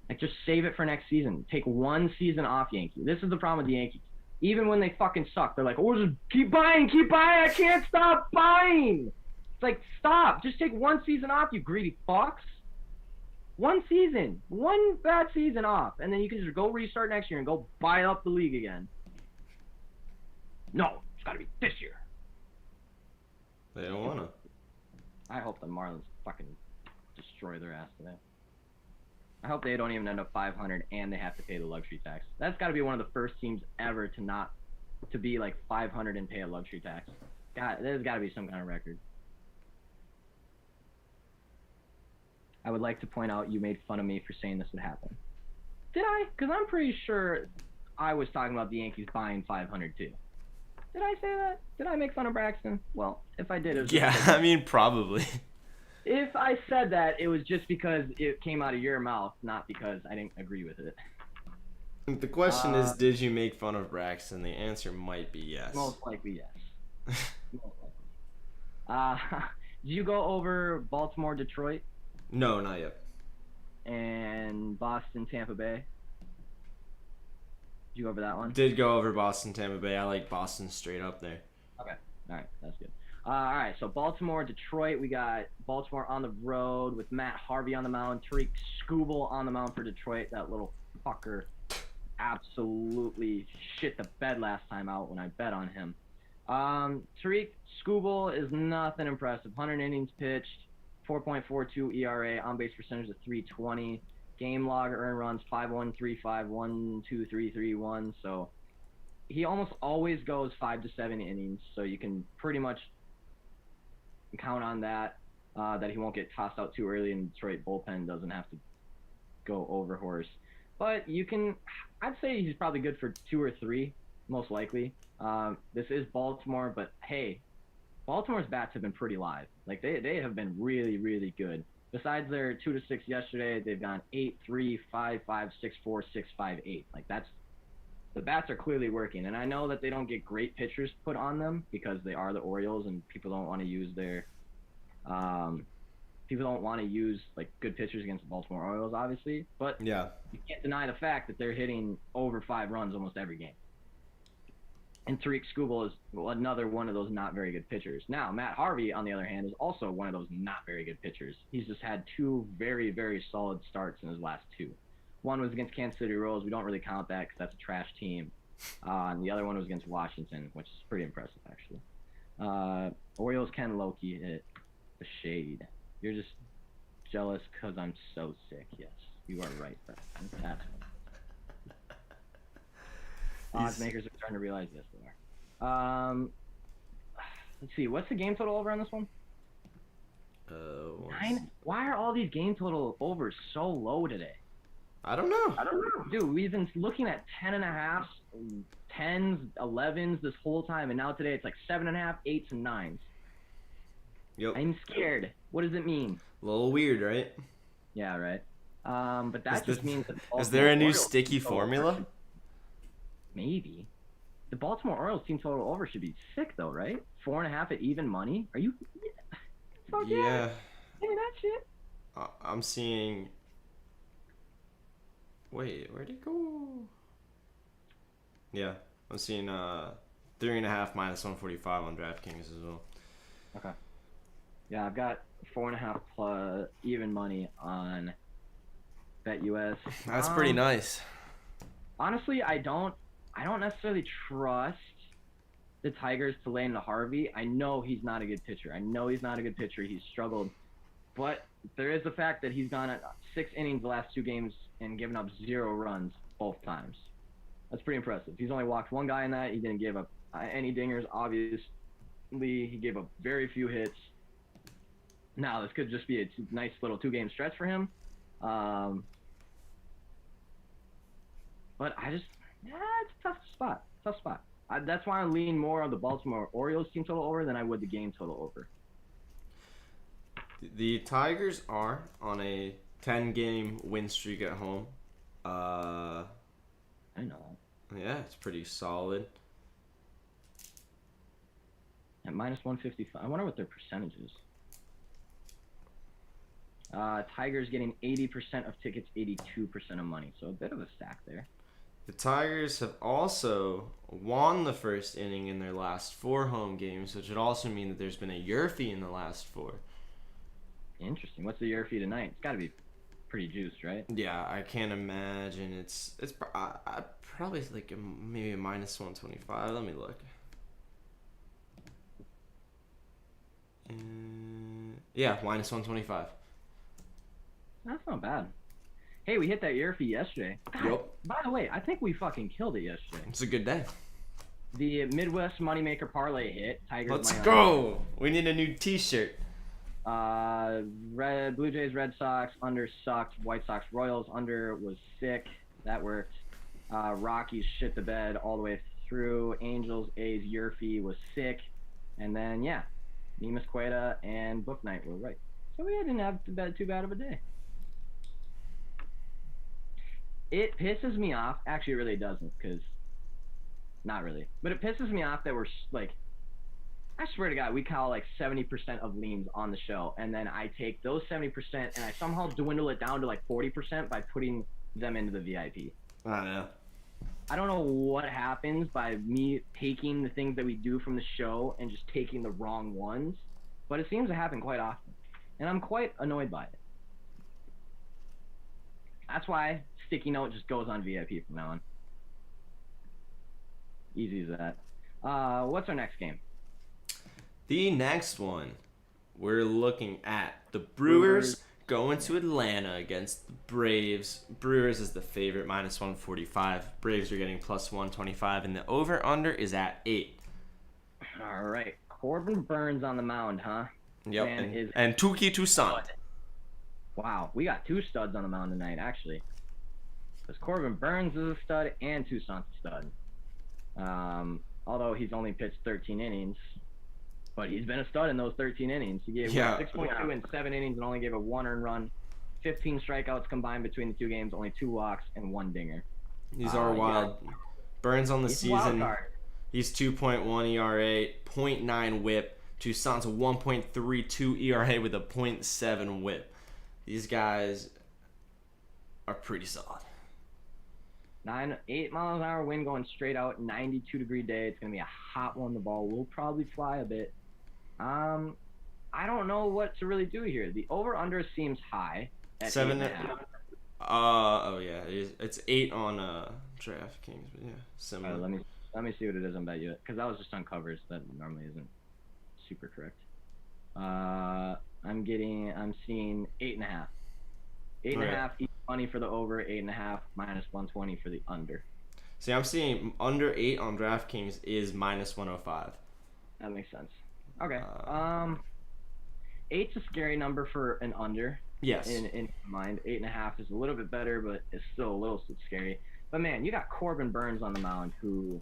Like, just save it for next season. Take one season off, Yankee. This is the problem with the Yankees. Even when they fucking suck, they're like, oh, just keep buying. I can't stop buying. It's like, stop. Just take one season off, you greedy fucks. One season. One bad season off. And then you can just go restart next year and go buy up the league again. No, it's got to be this year. They don't want to. I hope the Marlins fucking destroy their ass today. I hope they don't even end up 500 and they have to pay the luxury tax. That's got to be one of the first teams ever to be like 500 and pay a luxury tax. God, there's got to be some kind of record. I would like to point out you made fun of me for saying this would happen. Did I? Because I'm pretty sure I was talking about the Yankees buying 500 too. Did I say that? Did I make fun of Braxton? Well, if I did, it was I mean, probably. If I said that, it was just because it came out of your mouth, not because I didn't agree with it. The question is, did you make fun of Braxton? The answer might be yes. Most likely, yes. Most likely. Did you go over Baltimore, Detroit? No, not yet. And Boston, Tampa Bay? Did you go over that one? Did go over Boston, Tampa Bay. I like Boston straight up there. Okay. All right. That's good. All right. So Baltimore, Detroit. We got Baltimore on the road with Matt Harvey on the mound. Tariq Skubal on the mound for Detroit. That little fucker absolutely shit the bed last time out when I bet on him. Tariq Skubal is nothing impressive. 100 innings pitched, 4.42 ERA, on-base percentage of 320. Game log earned runs 5-1-3-5, 1-2-3-3-1. So he almost always goes 5 to 7 innings. So you can pretty much count on that he won't get tossed out too early, and Detroit bullpen doesn't have to go over horse. But I'd say he's probably good for 2 or 3, most likely. This is Baltimore, but hey, Baltimore's bats have been pretty live. Like they have been really, really good. Besides their 2-6 yesterday, they've gone 8-3, 5-5, 6-4, 6-5, 8. Like the bats are clearly working. And I know that they don't get great pitchers put on them because they are the Orioles and people don't want to use like good pitchers against the Baltimore Orioles, obviously. But yeah, you can't deny the fact that they're hitting over 5 runs almost every game. And Tariq Skubal is another one of those not very good pitchers. Now, Matt Harvey, on the other hand, is also one of those not very good pitchers. He's just had 2 very, very solid starts in his last 2. One was against Kansas City Royals. We don't really count that because that's a trash team. And the other one was against Washington, which is pretty impressive, actually. Orioles Ken Loki hit the shade. You're just jealous because I'm so sick. Yes, you are right, Preston. That's odds makers are starting to realize this. They are. Let's see. What's the game total over on this one? 9. Why are all these game total overs so low today? I don't know. Dude, we've been looking at 10.5s, 10s, 11s this whole time, and now today it's like 7.5, 8s, and 9s. Yep. I'm scared. What does it mean? A little weird, right? Yeah, right. But that just means that is there a new sticky formula? Maybe. The Baltimore Orioles team total over should be sick though, right? 4.5 at even money. Are you? Fuck yeah. Give me that shit. I'm seeing. Wait, where'd it go? Yeah, I'm seeing 3.5 minus 145 on DraftKings as well. Okay. Yeah, I've got 4.5 plus even money on BetUS. That's pretty nice. Honestly, I don't necessarily trust the Tigers to lay into Harvey. I know he's not a good pitcher. He's struggled. But there is the fact that he's gone at 6 innings the last 2 games and given up 0 runs both times. That's pretty impressive. He's only walked 1 guy in that. He didn't give up any dingers, obviously. He gave up very few hits. Now, this could just be a nice little 2-game stretch for him. But it's a tough spot. That's why I lean more on the Baltimore Orioles team total over than I would the game total over. The Tigers are on a 10-game win streak at home. I know that. Yeah, it's pretty solid. At minus 155. I wonder what their percentage is. Tigers getting 80% of tickets, 82% of money. So a bit of a stack there. The Tigers have also won the first inning in their last 4 home games, which would also mean that there's been a Yurfie in the last 4. Interesting. What's the Yurfie tonight? It's got to be pretty juiced, right? Yeah, I can't imagine. It's probably like maybe a minus 125. Let me look. Yeah, minus 125. That's not bad. Hey, we hit that Yurfie yesterday. God, yep. By the way, I think we fucking killed it yesterday. It's a good day. The Midwest Moneymaker Parlay hit. Tigers. Let's go. We need a new T-shirt. Blue Jays, Red Sox, under sucked. White Sox, Royals, under was sick. That worked. Rockies shit the bed all the way through. Angels, A's, Yurfie was sick. And then, yeah, Nemus Queta and Book Night were right. So we didn't have too bad of a day. It pisses me off. Actually, it really doesn't, because not really. But it pisses me off that we're like, I swear to God, we call like 70% of leans on the show, and then I take those 70% and I somehow dwindle it down to like 40% by putting them into the VIP. I know. I don't know what happens by me taking the things that we do from the show and just taking the wrong ones, but it seems to happen quite often, and I'm quite annoyed by it. That's why Sticky Note just goes on VIP from now on. Easy as that. What's our next game? The next one, we're looking at the Brewers going to Atlanta against the Braves. Brewers is the favorite, minus 145. Braves are getting plus 125, and the over-under is at 8. All right. Corbin Burns on the mound, huh? Yep, and Touki Toussaint. Wow, we got 2 studs on the mound tonight, actually. Because Corbin Burns is a stud and Toussaint's a stud. Although he's only pitched 13 innings. But he's been a stud in those 13 innings. He gave 6.2 in 7 innings and only gave a 1 earned run. 15 strikeouts combined between the 2 games, only 2 walks and 1 dinger. These are wild. Yeah. Burns on the season, he's 2.1 ERA, 0.9 whip. Toussaint's a 1.32 ERA with a 0.7 whip. These guys are pretty solid. 8 miles an hour wind going straight out, 92-degree day. It's gonna be a hot one. The ball will probably fly a bit. I don't know what to really do here. The over/under seems high at 8.5. Oh yeah, it's 8 on DraftKings, but yeah, similar. All right, let me see what it is on BetUS, because that was just on covers. That normally isn't super correct. I'm seeing 8.5. 8.5 equal money for the over, 8.5 -120 for the under. See, I'm seeing under 8 on DraftKings is -105. That makes sense. Okay. 8's a scary number for an under. Yes. In mind, 8.5 is a little bit better, but it's still a little scary. But man, you got Corbin Burnes on the mound, who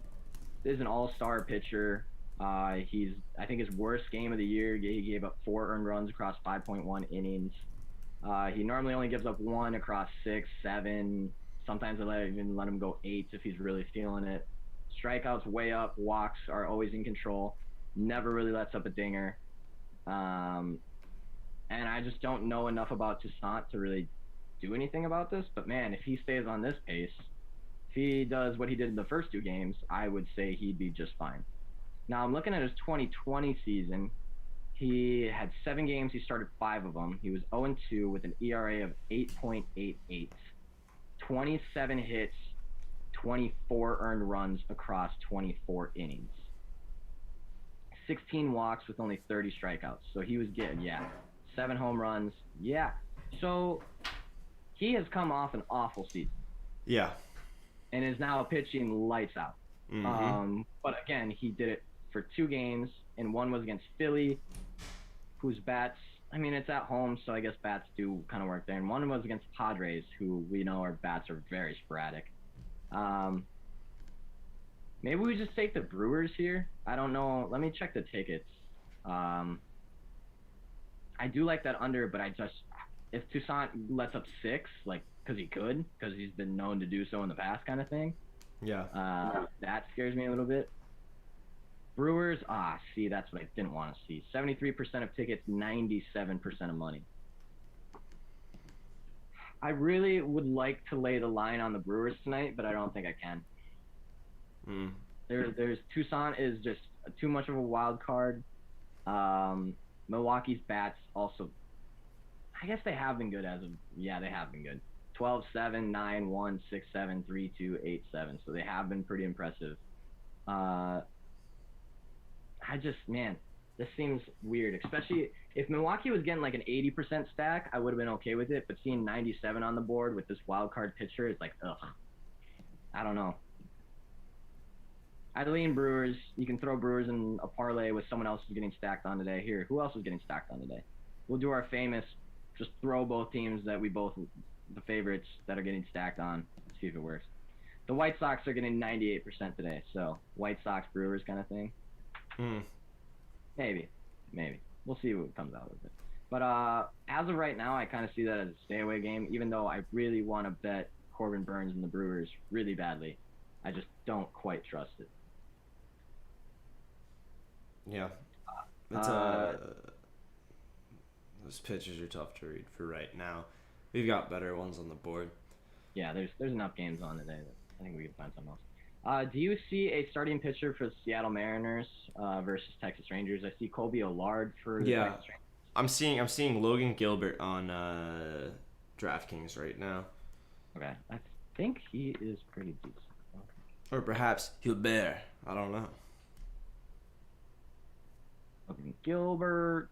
is an all-star pitcher. I think his worst game of the year. He gave up 4 earned runs across 5.1 innings. He normally only gives up 1 across 6, 7. Sometimes I even let him go 8 if he's really feeling it. Strikeouts way up. Walks are always in control. Never really lets up a dinger. And I just don't know enough about Toussaint to really do anything about this. But man, if he stays on this pace, if he does what he did in the first 2 games, I would say he'd be just fine. Now I'm looking at his 2020 season. He had 7 games. He started 5 of them. He was 0-2 with an ERA of 8.88, 27 hits, 24 earned runs across 24 innings, 16 walks with only 30 strikeouts. So he was getting 7 home runs. Yeah. So he has come off an awful season. Yeah. And is now pitching lights out. Mm-hmm. But again, he did it for 2 games, and one was against Philly, whose bats, I mean, it's at home, so I guess bats do kind of work there. And one was against Padres, who we know our bats are very sporadic. Maybe we just take the Brewers here. I don't know. Let me check the tickets. I do like that under, but if Toussaint lets up 6, like, because he's been known to do so in the past kind of thing. Yeah. That scares me a little bit. Brewers, see, that's what I didn't want to see. 73% of tickets, 97% of money. I really would like to lay the line on the Brewers tonight, but I don't think I can. There's Toussaint is just too much of a wild card. Milwaukee's bats also, I guess they have been good they have been good. 12-7, 9-1, 6-7, 3-2, 8-7. So they have been pretty impressive. This seems weird, especially if Milwaukee was getting like an 80% stack, I would have been okay with it. But seeing 97 on the board with this wild card pitcher, it's like, ugh. I don't know. I'd lean Brewers. You can throw Brewers in a parlay with someone else who's getting stacked on today. Here, who else is getting stacked on today? We'll do our famous, just throw both teams that the favorites that are getting stacked on. See if it works. The White Sox are getting 98% today, so White Sox Brewers kind of thing. Maybe. We'll see what comes out of it. But as of right now, I kind of see that as a stay-away game, even though I really want to bet Corbin Burnes and the Brewers really badly. I just don't quite trust it. Yeah. It's those pitchers are tough to read for right now. We've got better ones on the board. Yeah, there's enough games on today that I think we can find something else. Do you see a starting pitcher for the Seattle Mariners versus Texas Rangers? I see Colby Allard for the Texas Rangers. I'm seeing Logan Gilbert on DraftKings right now. Okay, I think he is pretty decent. Okay. Or perhaps Gilbert. I don't know. Logan Gilbert,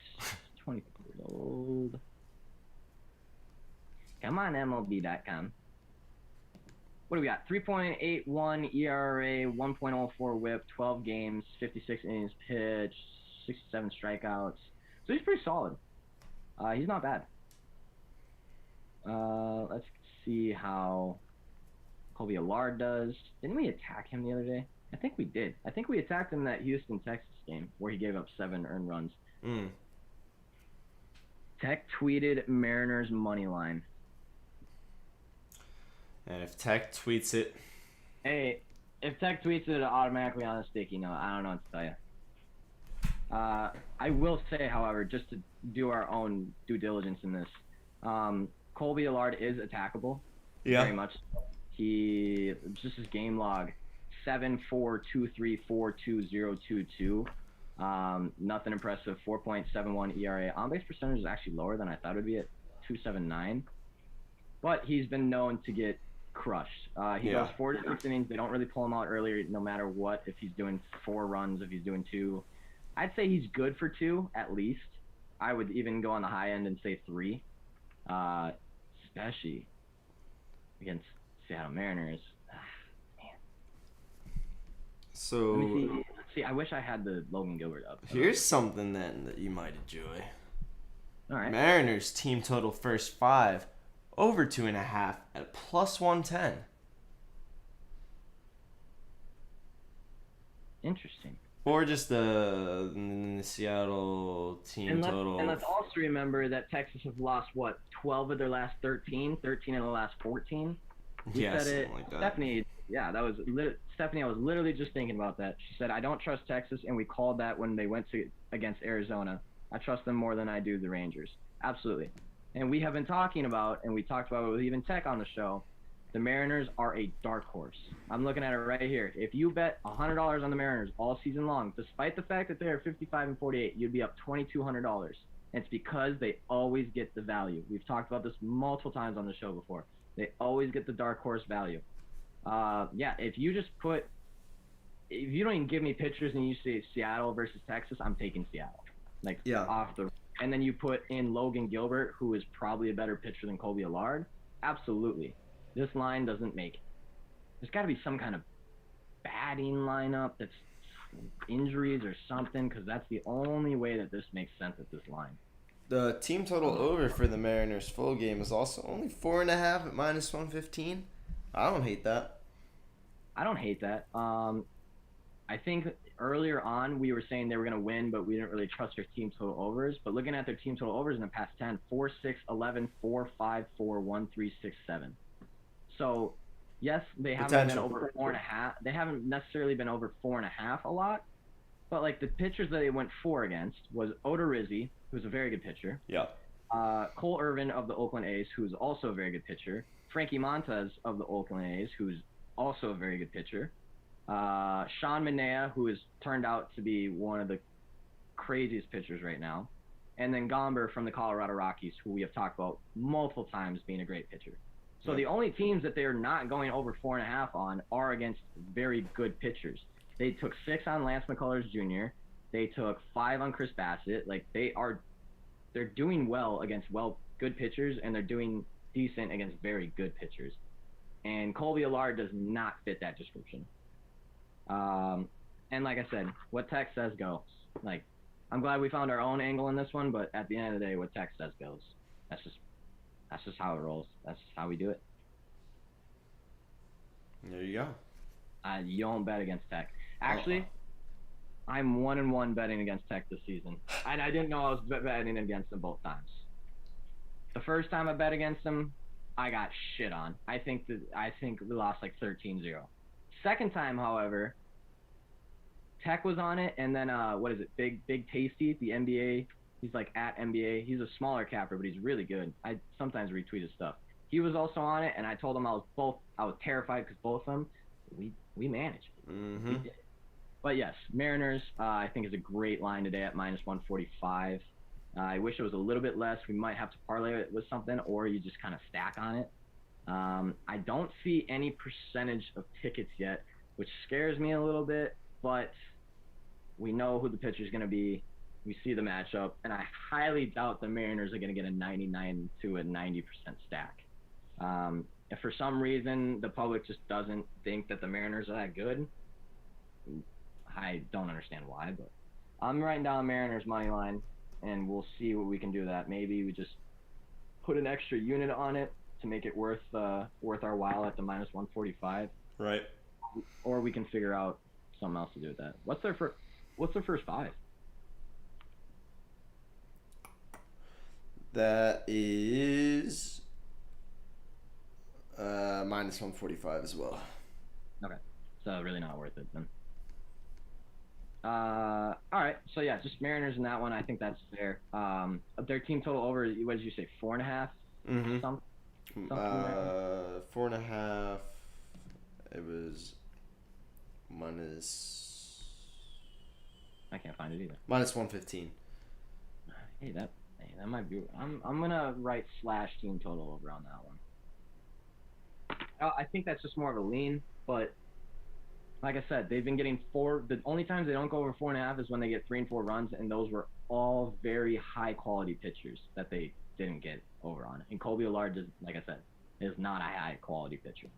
24 years old. Come on, MLB.com. What do we got? 3.81 ERA, 1.04 WHIP, 12 games, 56 innings pitched, 67 strikeouts. So he's pretty solid. He's not bad. Let's see how Colby Allard does. Didn't we attack him the other day? I think we did. I think we attacked him in that Houston, Texas game where he gave up 7 earned runs. Tech tweeted Mariners money line. And if Tech tweets it... Hey, if Tech tweets it automatically on a sticky note, I don't know what to tell you. I will say, however, just to do our own due diligence in this, Colby Allard is attackable. Yeah. Very much. Just his game log, 7.42342022. Nothing impressive. 4.71 ERA. On base percentage is actually lower than I thought it would be at 2.79. But he's been known to get crushed. He goes 4 to 6 innings. They don't really pull him out earlier, no matter what. If he's doing 4 runs, if he's doing 2, I'd say he's good for 2 at least. I would even go on the high end and say 3, especially against Seattle Mariners. Man. So Let me see. I wish I had the Logan Gilbert up. here's something then that you might enjoy. All right. Mariners team total first 5 over 2.5 at plus 110. Interesting. Or just the Seattle team total. And let's also remember that Texas have lost, 12 of their last 13 of the last 14? Yeah, something like that. Stephanie, Stephanie, I was literally just thinking about that. She said, I don't trust Texas, and we called that when they went against Arizona. I trust them more than I do the Rangers. Absolutely. And we have been talking about, and we talked about it with even Tech on the show, the Mariners are a dark horse. I'm looking at it right here. If you bet $100 on the Mariners all season long, despite the fact that they are 55-48, you'd be up $2,200. And it's because they always get the value. We've talked about this multiple times on the show before. They always get the dark horse value. If you don't even give me pitchers and you say Seattle versus Texas, I'm taking Seattle. And then you put in Logan Gilbert, who is probably a better pitcher than Colby Allard. Absolutely. This line doesn't make it. There's got to be some kind of batting lineup that's injuries or something, because that's the only way that this makes sense at this line. The team total over for the Mariners full game is also only 4.5 at minus 115. I don't hate that. I don't hate that. I think earlier on we were saying they were going to win, but we didn't really trust their team total overs. But looking at their team total overs in the past 10, 4, 6, 11, 4, 5, 4, 1, 3, 6, 7. So, yes, they haven't been over 4.5. They haven't necessarily been over 4.5 a lot. But, like, the pitchers that they went 4 against was Odorizzi, who's a very good pitcher. Yeah. Cole Irvin of the Oakland A's, who's also a very good pitcher. Frankie Montas of the Oakland A's, who's also a very good pitcher. Sean Manaea, who has turned out to be one of the craziest pitchers right now. And then Gomber from the Colorado Rockies, who we have talked about multiple times being a great pitcher. So the only teams that they're not going over 4.5 on are against very good pitchers. They took 6 on Lance McCullers Jr. They took 5 on Chris Bassett. Like, they're doing well against good pitchers, and they're doing decent against very good pitchers. And Colby Allard does not fit that description. And like I said, what Tech says goes. Like, I'm glad we found our own angle in this one, but at the end of the day, what Tech says goes. That's just how it rolls. That's just how we do it. There you go. You don't bet against Tech. Actually, I'm 1-1 betting against Tech this season, and I didn't know I was betting against them both times. The first time I bet against them, I got shit on. I think we lost like 13-0. Second time, however, Tech was on it, and then Big Tasty, the NBA. He's like at NBA. He's a smaller capper, but he's really good. I sometimes retweet his stuff. He was also on it, and I told him I was terrified because both of them, we managed. Mm-hmm. But yes, Mariners, I think is a great line today at minus 145. I wish it was a little bit less. We might have to parlay it with something, or you just kind of stack on it. I don't see any percentage of tickets yet, which scares me a little bit, but we know who the pitcher is going to be. We see the matchup, and I highly doubt the Mariners are going to get a 99 to a 90% stack. If for some reason the public just doesn't think that the Mariners are that good, I don't understand why, but I'm writing down Mariners money line, and we'll see what we can do with that. Maybe we just put an extra unit on it to make it worth our while at the minus 145. Right. Or we can figure out something else to do with that. What's their first 5? That is minus 145 as well. Okay. So really not worth it then. All right. So yeah, just Mariners in that one. I think that's fair. Their team total over, what did you say, 4.5? Mm-hmm. Something 4.5. is I can't find it either. -115. Hey, that might be. I'm gonna write / team total over on that one. I think that's just more of a lean, but like I said, they've been getting 4. The only times they don't go over 4.5 is when they get 3 and 4 runs, and those were all very high quality pitchers that they didn't get over on. And Colby Allard, is, like I said, is not a high quality pitcher.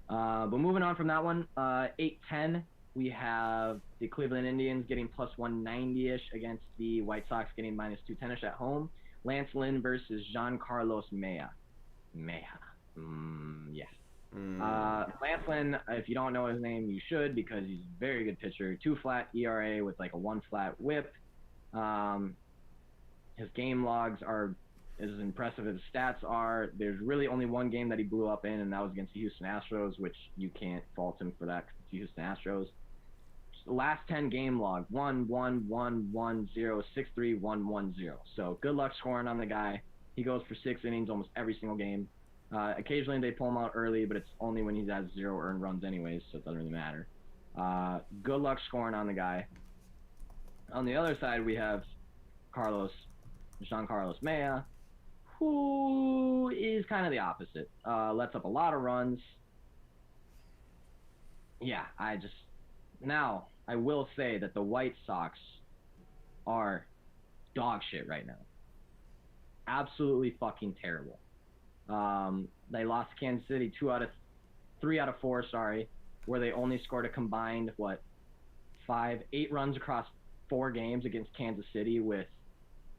But moving on from that one, 8-10, we have the Cleveland Indians getting +190-ish against the White Sox getting -210-ish at home. Lance Lynn versus Giancarlos Mejia. Yeah. Lance Lynn, if you don't know his name, you should, because he's a very good pitcher. 2 flat ERA with like a 1 flat whip. His game logs are as impressive as his stats are. There's really only one game that he blew up in, and that was against the Houston Astros, which you can't fault him for that because it's the Houston Astros. The last 10 game log, 1-1-1-1-0, 6-3-1-1-0. So good luck scoring on the guy. He goes for 6 innings almost every single game. Occasionally they pull him out early, but it's only when he has 0 earned runs anyways, so it doesn't really matter. Good luck scoring on the guy. On the other side, we have Giancarlos Mejia, who is kind of the opposite. Lets up a lot of runs. Yeah, now I will say that the White Sox are dog shit right now. Absolutely fucking terrible. They lost to Kansas City 3 out of 4, where they only scored a combined 8 runs across 4 games against Kansas City with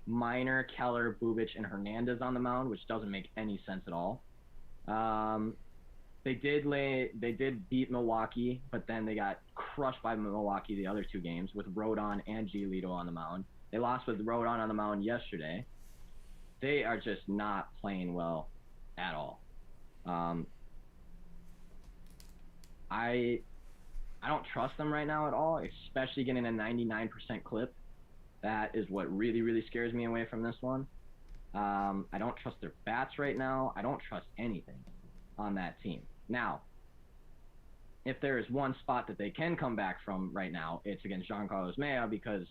Minor, Keller, Bubic, and Hernandez on the mound, which doesn't make any sense at all. They did beat Milwaukee, but then they got crushed by Milwaukee the other 2 games with Rodon and Giolito on the mound. They lost with Rodon on the mound yesterday. They are just not playing well at all. I don't trust them right now at all, especially getting a 99% clip. That is what really, really scares me away from this one. I don't trust their bats right now. I don't trust anything on that team. Now, if there is one spot that they can come back from right now, it's against Giancarlos Mejia, because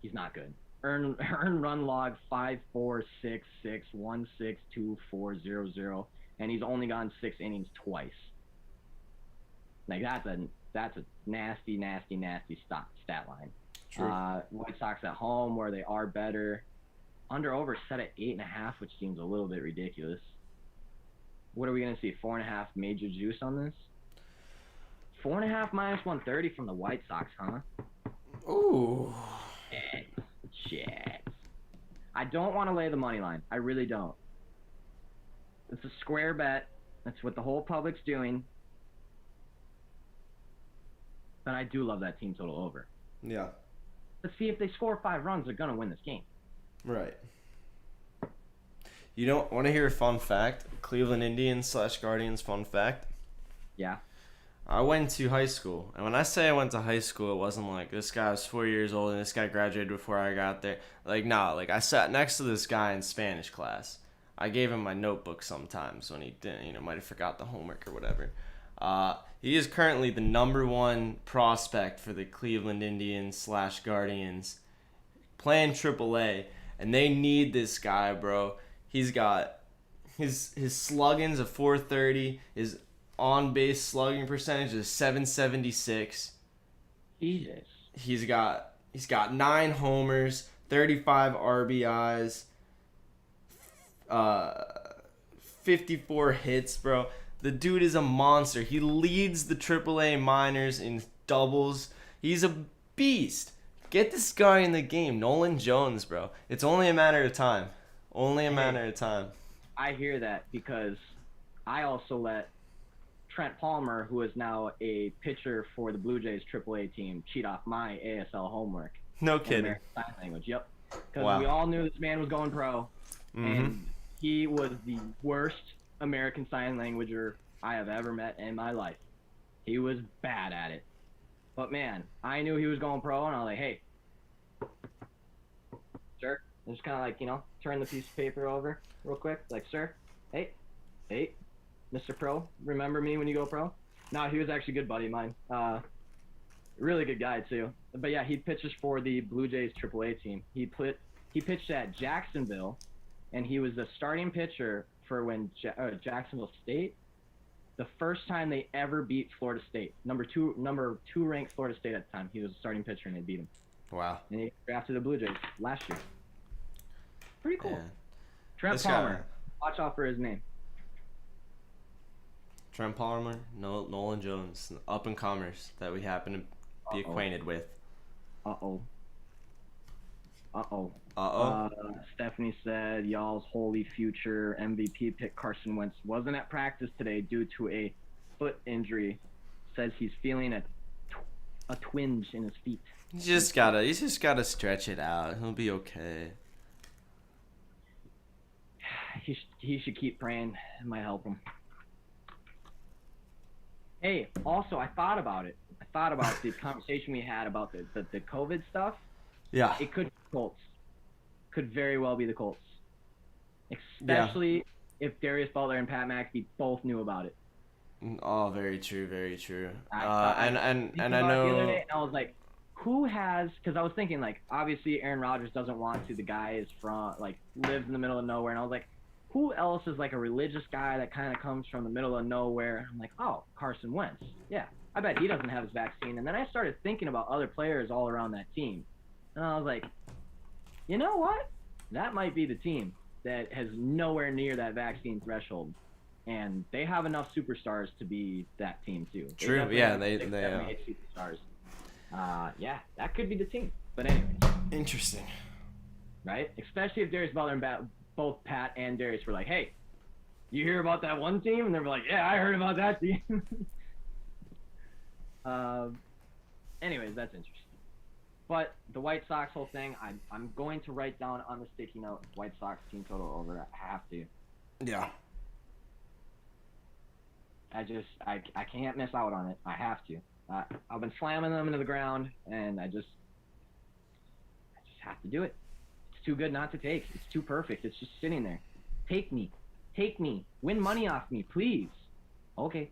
he's not good. Earn run log 5.466162.400, and he's only gone 6 innings twice. Like that's a nasty stat line. True. White Sox at home, where they are better. Under/over set at 8.5, which seems a little bit ridiculous. What are we gonna see? 4.5 major juice on this? 4.5 -130 from the White Sox, huh? Ooh. Shit. I don't want to lay the money line. I really don't. It's a square bet. That's what the whole public's doing. But I do love that team total over. Yeah. Let's see, if they score 5 runs, they're gonna win this game. Right. You don't want to hear a fun fact? Cleveland Indians / Guardians fun fact. Yeah. I went to high school, and when I say I went to high school, it wasn't like this guy was 4 years old and this guy graduated before I got there. Like, nah, like I sat next to this guy in Spanish class. I gave him my notebook sometimes when he didn't, might have forgot the homework or whatever. He is currently the #1 prospect for the Cleveland Indians / Guardians, playing AAA, and they need this guy, bro. He's got his slugging's a 430, his on-base slugging percentage is 776. Jesus. He's got 9 homers, 35 RBIs, 54 hits, bro. The dude is a monster. He leads the AAA minors in doubles. He's a beast. Get this guy in the game. Nolan Jones, bro. It's only a matter of time. Only a matter of time. I hear that because I also let Trent Palmer, who is now a pitcher for the Blue Jays AAA team, cheat off my ASL homework. No kidding. American Sign Language, yep. Because Wow. we all knew this man was going pro, Mm-hmm. and he was the worst American Sign Languager I have ever met in my life. He was bad at it. But man, I knew he was going pro, and I was like, hey, sir, and just kind of like, turn the piece of paper over real quick. Like, sir, hey, Mr. Pro, remember me when you go pro? No, he was actually a good buddy of mine. Really good guy too. But yeah, he pitches for the Blue Jays AAA team. He pitched at Jacksonville, and he was the starting pitcher for when Jacksonville State, the first time they ever beat Florida State, number two ranked Florida State at the time. He was a starting pitcher and they beat him. Wow. And he drafted the Blue Jays last year. Pretty cool. Yeah. Trent This Palmer. guy- Watch out for his name. Trent Palmer, Nolan Jones, up and comers that we happen to be acquainted with. Uh-oh. Uh-oh. Uh-oh. Stephanie said y'all's holy future MVP pick Carson Wentz wasn't at practice today due to a foot injury. Says he's feeling a twinge in his feet. He's just gotta stretch it out. He'll be okay. He should keep praying. It might help him. Hey, also, I thought about it. I thought about the conversation we had about the COVID stuff. Yeah. It could be the Colts. Could very well be the Colts. Especially if Darius Butler and Pat McAfee both knew about it. Oh, very true, very true. I And I the other know. day, and I was like, who has? Because I was thinking, like, obviously Aaron Rodgers doesn't want to. The guy is from, like, lives in the middle of nowhere, and I was like, who else is like a religious guy that kind of comes from the middle of nowhere? I'm like, oh, Carson Wentz. Yeah, I bet he doesn't have his vaccine. And then I started thinking about other players all around that team, and I was like, you know what? That might be the team that has nowhere near that vaccine threshold. And they have enough superstars to be that team too. True, definitely yeah, have they 8 superstars. Yeah, that could be the team. But anyways, Interesting. right? Especially if Darius Butler and both Pat and Darius were like, "Hey, you hear about that one team?" And they were like, "Yeah, I heard about that team." Anyways, that's interesting. But the White Sox whole thing, I'm going to write down on the sticky note White Sox team total over. I have to. Yeah. I can't miss out on it. I have to. I've been slamming them into the ground, and I just have to do it. It's too good not to take. It's too perfect. It's just sitting there. Take me. Win money off me, please. Okay.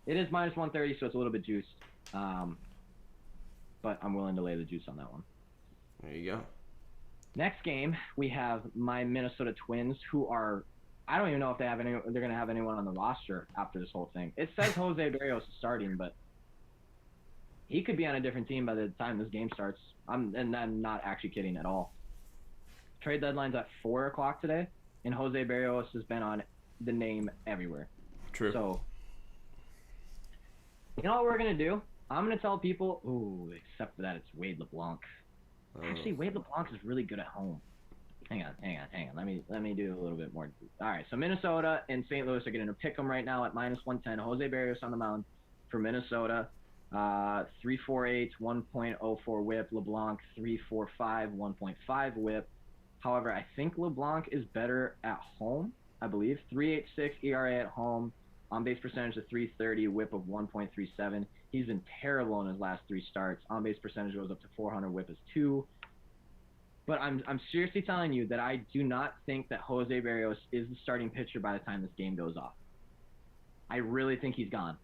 It is minus 130, so it's a little bit juiced. But I'm willing to lay the juice on that one. There you go. Next game, we have my Minnesota Twins, who are, I don't even know if they're going to have anyone on the roster after this whole thing. It says Jose Barrios is starting, but he could be on a different team by the time this game starts. I'm not actually kidding at all. Trade deadline's at 4 o'clock today, and Jose Barrios has been on the name everywhere. True. So, you know what we're going to do? I'm going to tell people, except for that it's Wade LeBlanc. Actually, Wade LeBlanc is really good at home. Hang on. Let me do a little bit more. All right, so Minnesota and St. Louis are getting a pick 'em right now at minus 110. Jose Barrios on the mound for Minnesota. 3.48, 1.04 whip. LeBlanc 3.45, 1.5 whip. However, I think LeBlanc is better at home. I believe 3.86 ERA at home. On base percentage of 330, whip of 1.37. He's been terrible in his last 3 starts. On base percentage goes up to 400, whip is 2. But I'm seriously telling you that I do not think that Jose Barrios is the starting pitcher by the time this game goes off. I really think he's gone.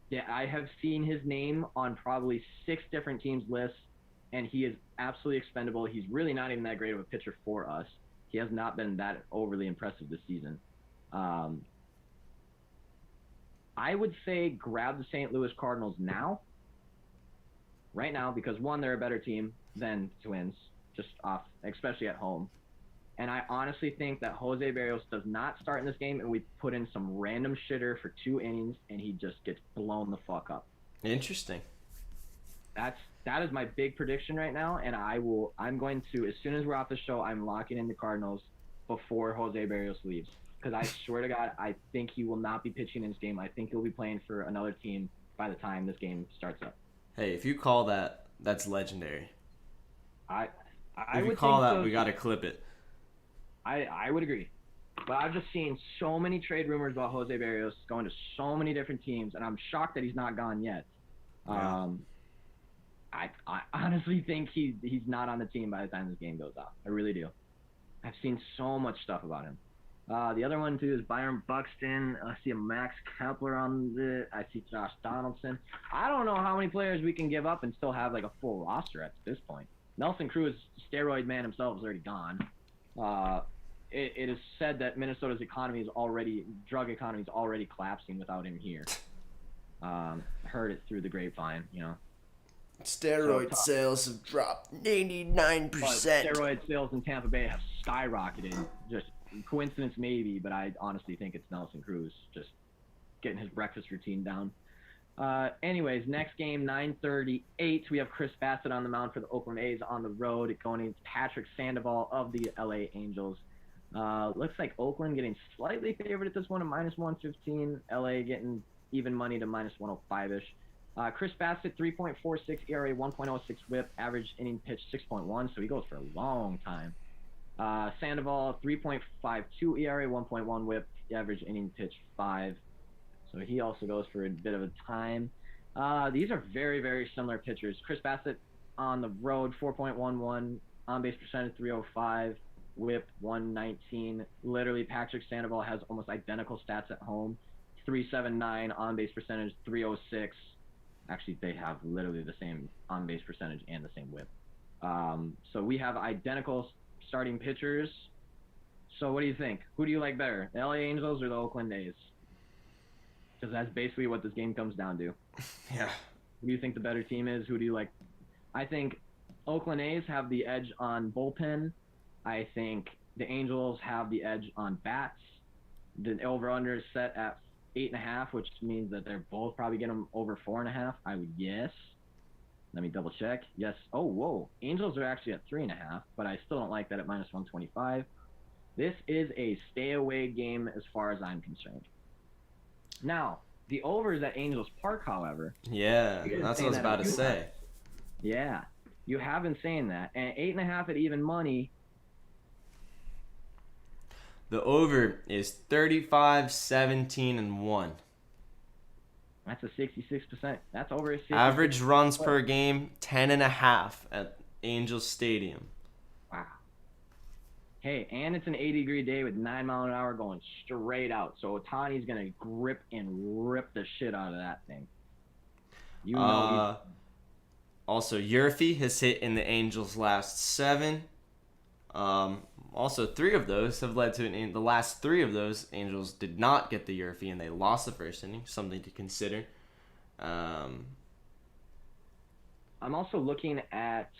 Yeah, I have seen his name on probably 6 different teams' lists, and he is absolutely expendable. He's really not even that great of a pitcher for us. He has not been that overly impressive this season. I would say grab the St. Louis Cardinals right now, because one, they're a better team than Twins, just off, especially at home. And I honestly think that Jose Barrios does not start in this game, and we put in some random shitter for 2 innings, and he just gets blown the fuck up. Interesting. That is my big prediction right now, and I'm going to, as soon as we're off the show, I'm locking in the Cardinals before Jose Barrios leaves. Because I swear to God, I think he will not be pitching in this game. I think he'll be playing for another team by the time this game starts up. Hey, if you call that, that's legendary. I If you would call think that, so, we got to clip it. I would agree. But I've just seen so many trade rumors about Jose Barrios going to so many different teams, and I'm shocked that he's not gone yet. Yeah. I honestly think he's not on the team by the time this game goes off. I really do. I've seen so much stuff about him. The other one too is Byron Buxton. I see a Max Kepler on the. I see Josh Donaldson. I don't know how many players we can give up and still have like a full roster at this point. Nelson Cruz, steroid man himself, is already gone. It is said that Minnesota's drug economy is already collapsing without him here. Heard it through the grapevine, Steroid sales have dropped 99%. Steroid sales in Tampa Bay have skyrocketed. Just coincidence maybe, but I honestly think it's Nelson Cruz just getting his breakfast routine down. Anyways, next game, 9:38. We have Chris Bassett on the mound for the Oakland A's on the road, going against Patrick Sandoval of the LA Angels. Looks like Oakland getting slightly favored at this one at -115. LA getting even money to -105-ish. Chris Bassett, 3.46 ERA, 1.06 WHIP, average inning pitch 6.1, so he goes for a long time. Sandoval, 3.52 ERA, 1.1 WHIP, average inning pitch 5, so he also goes for a bit of a time. These are very, very similar pitchers. Chris Bassett on the road, 4.11, on-base percentage 305, WHIP 119. Literally, Patrick Sandoval has almost identical stats at home, 379, on-base percentage 306. Actually, they have literally the same on-base percentage and the same WHIP. So we have identical starting pitchers. So what do you think? Who do you like better, the LA Angels or the Oakland A's? Because that's basically what this game comes down to. Yeah. Who do you think the better team is? Who do you like? I think Oakland A's have the edge on bullpen. I think the Angels have the edge on bats. The over-under is set at 8.5, which means that they're both probably getting them over 4.5. I would guess. Let me double check. Yes. Oh, whoa. Angels are actually at 3.5, but I still don't like that at -125. This is a stay away game as far as I'm concerned. Now, the over is at Angels Park, however. Yeah, that's what I was about to say. Yeah, you have been saying that. And 8.5 at even money. The over is 35, 17, and 1. That's a 66%. That's over a 66%. Average runs per game, 10.5 at Angels Stadium. Wow. Hey, and it's an 80-degree day with 9-mile-an-hour going straight out. So Ohtani's going to grip and rip the shit out of that thing. You know Also, Yurfie has hit in the Angels' last 7. Also, 3 of those have led to the last 3 of those Angels did not get the Yurfie and they lost the first inning. Something to consider. I'm also looking at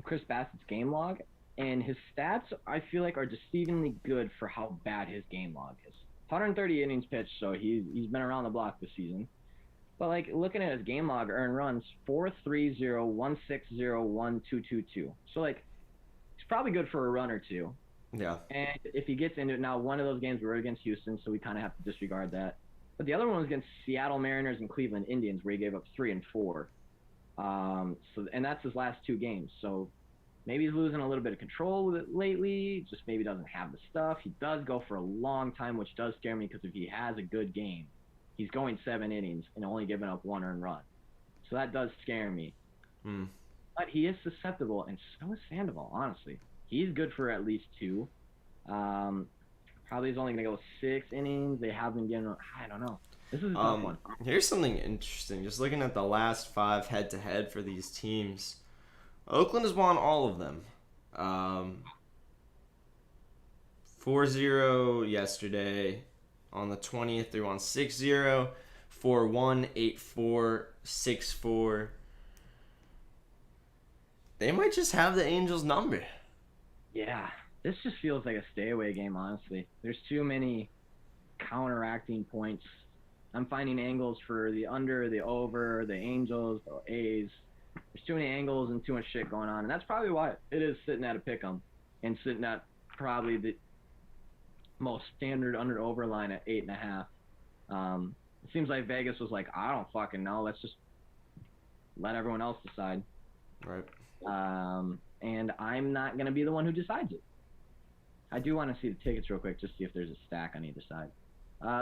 Chris Bassett's game log, and his stats I feel like are deceivingly good for how bad his game log is. 130 innings pitched, so he's been around the block this season. But like looking at his game log, earned runs 4.30, 1.60, 1.222. So like he's probably good for a run or two. Yeah. And if he gets into it now, one of those games were against Houston, so we kind of have to disregard that. But the other one was against Seattle Mariners and Cleveland Indians, where he gave up 3 and 4. And that's his last 2 games. So maybe he's losing a little bit of control with it lately. Just maybe doesn't have the stuff. He does go for a long time, which does scare me because if he has a good game, he's going 7 innings and only giving up 1 earned run. So that does scare me. But he is susceptible, and so is Sandoval, honestly. He's good for at least 2. Probably is only going to go 6 innings. They have been getting, I don't know. This is a tough one. Here's something interesting. Just looking at the last 5 head-to-head for these teams, Oakland has won all of them. 4-0 yesterday. On the 20th, they won 6-0, 4-1, 8-4, 6-4. They might just have the Angels' number. Yeah, this just feels like a stay-away game, honestly. There's too many counteracting points. I'm finding angles for the under, the over, the Angels, the A's. There's too many angles and too much shit going on, and that's probably why it is sitting at a pick'em and sitting at probably the most standard under-over line at 8.5. It seems like Vegas was like, I don't fucking know. Let's just let everyone else decide. Right. And I'm not going to be the one who decides it. I do want to see the tickets real quick, just see if there's a stack on either side.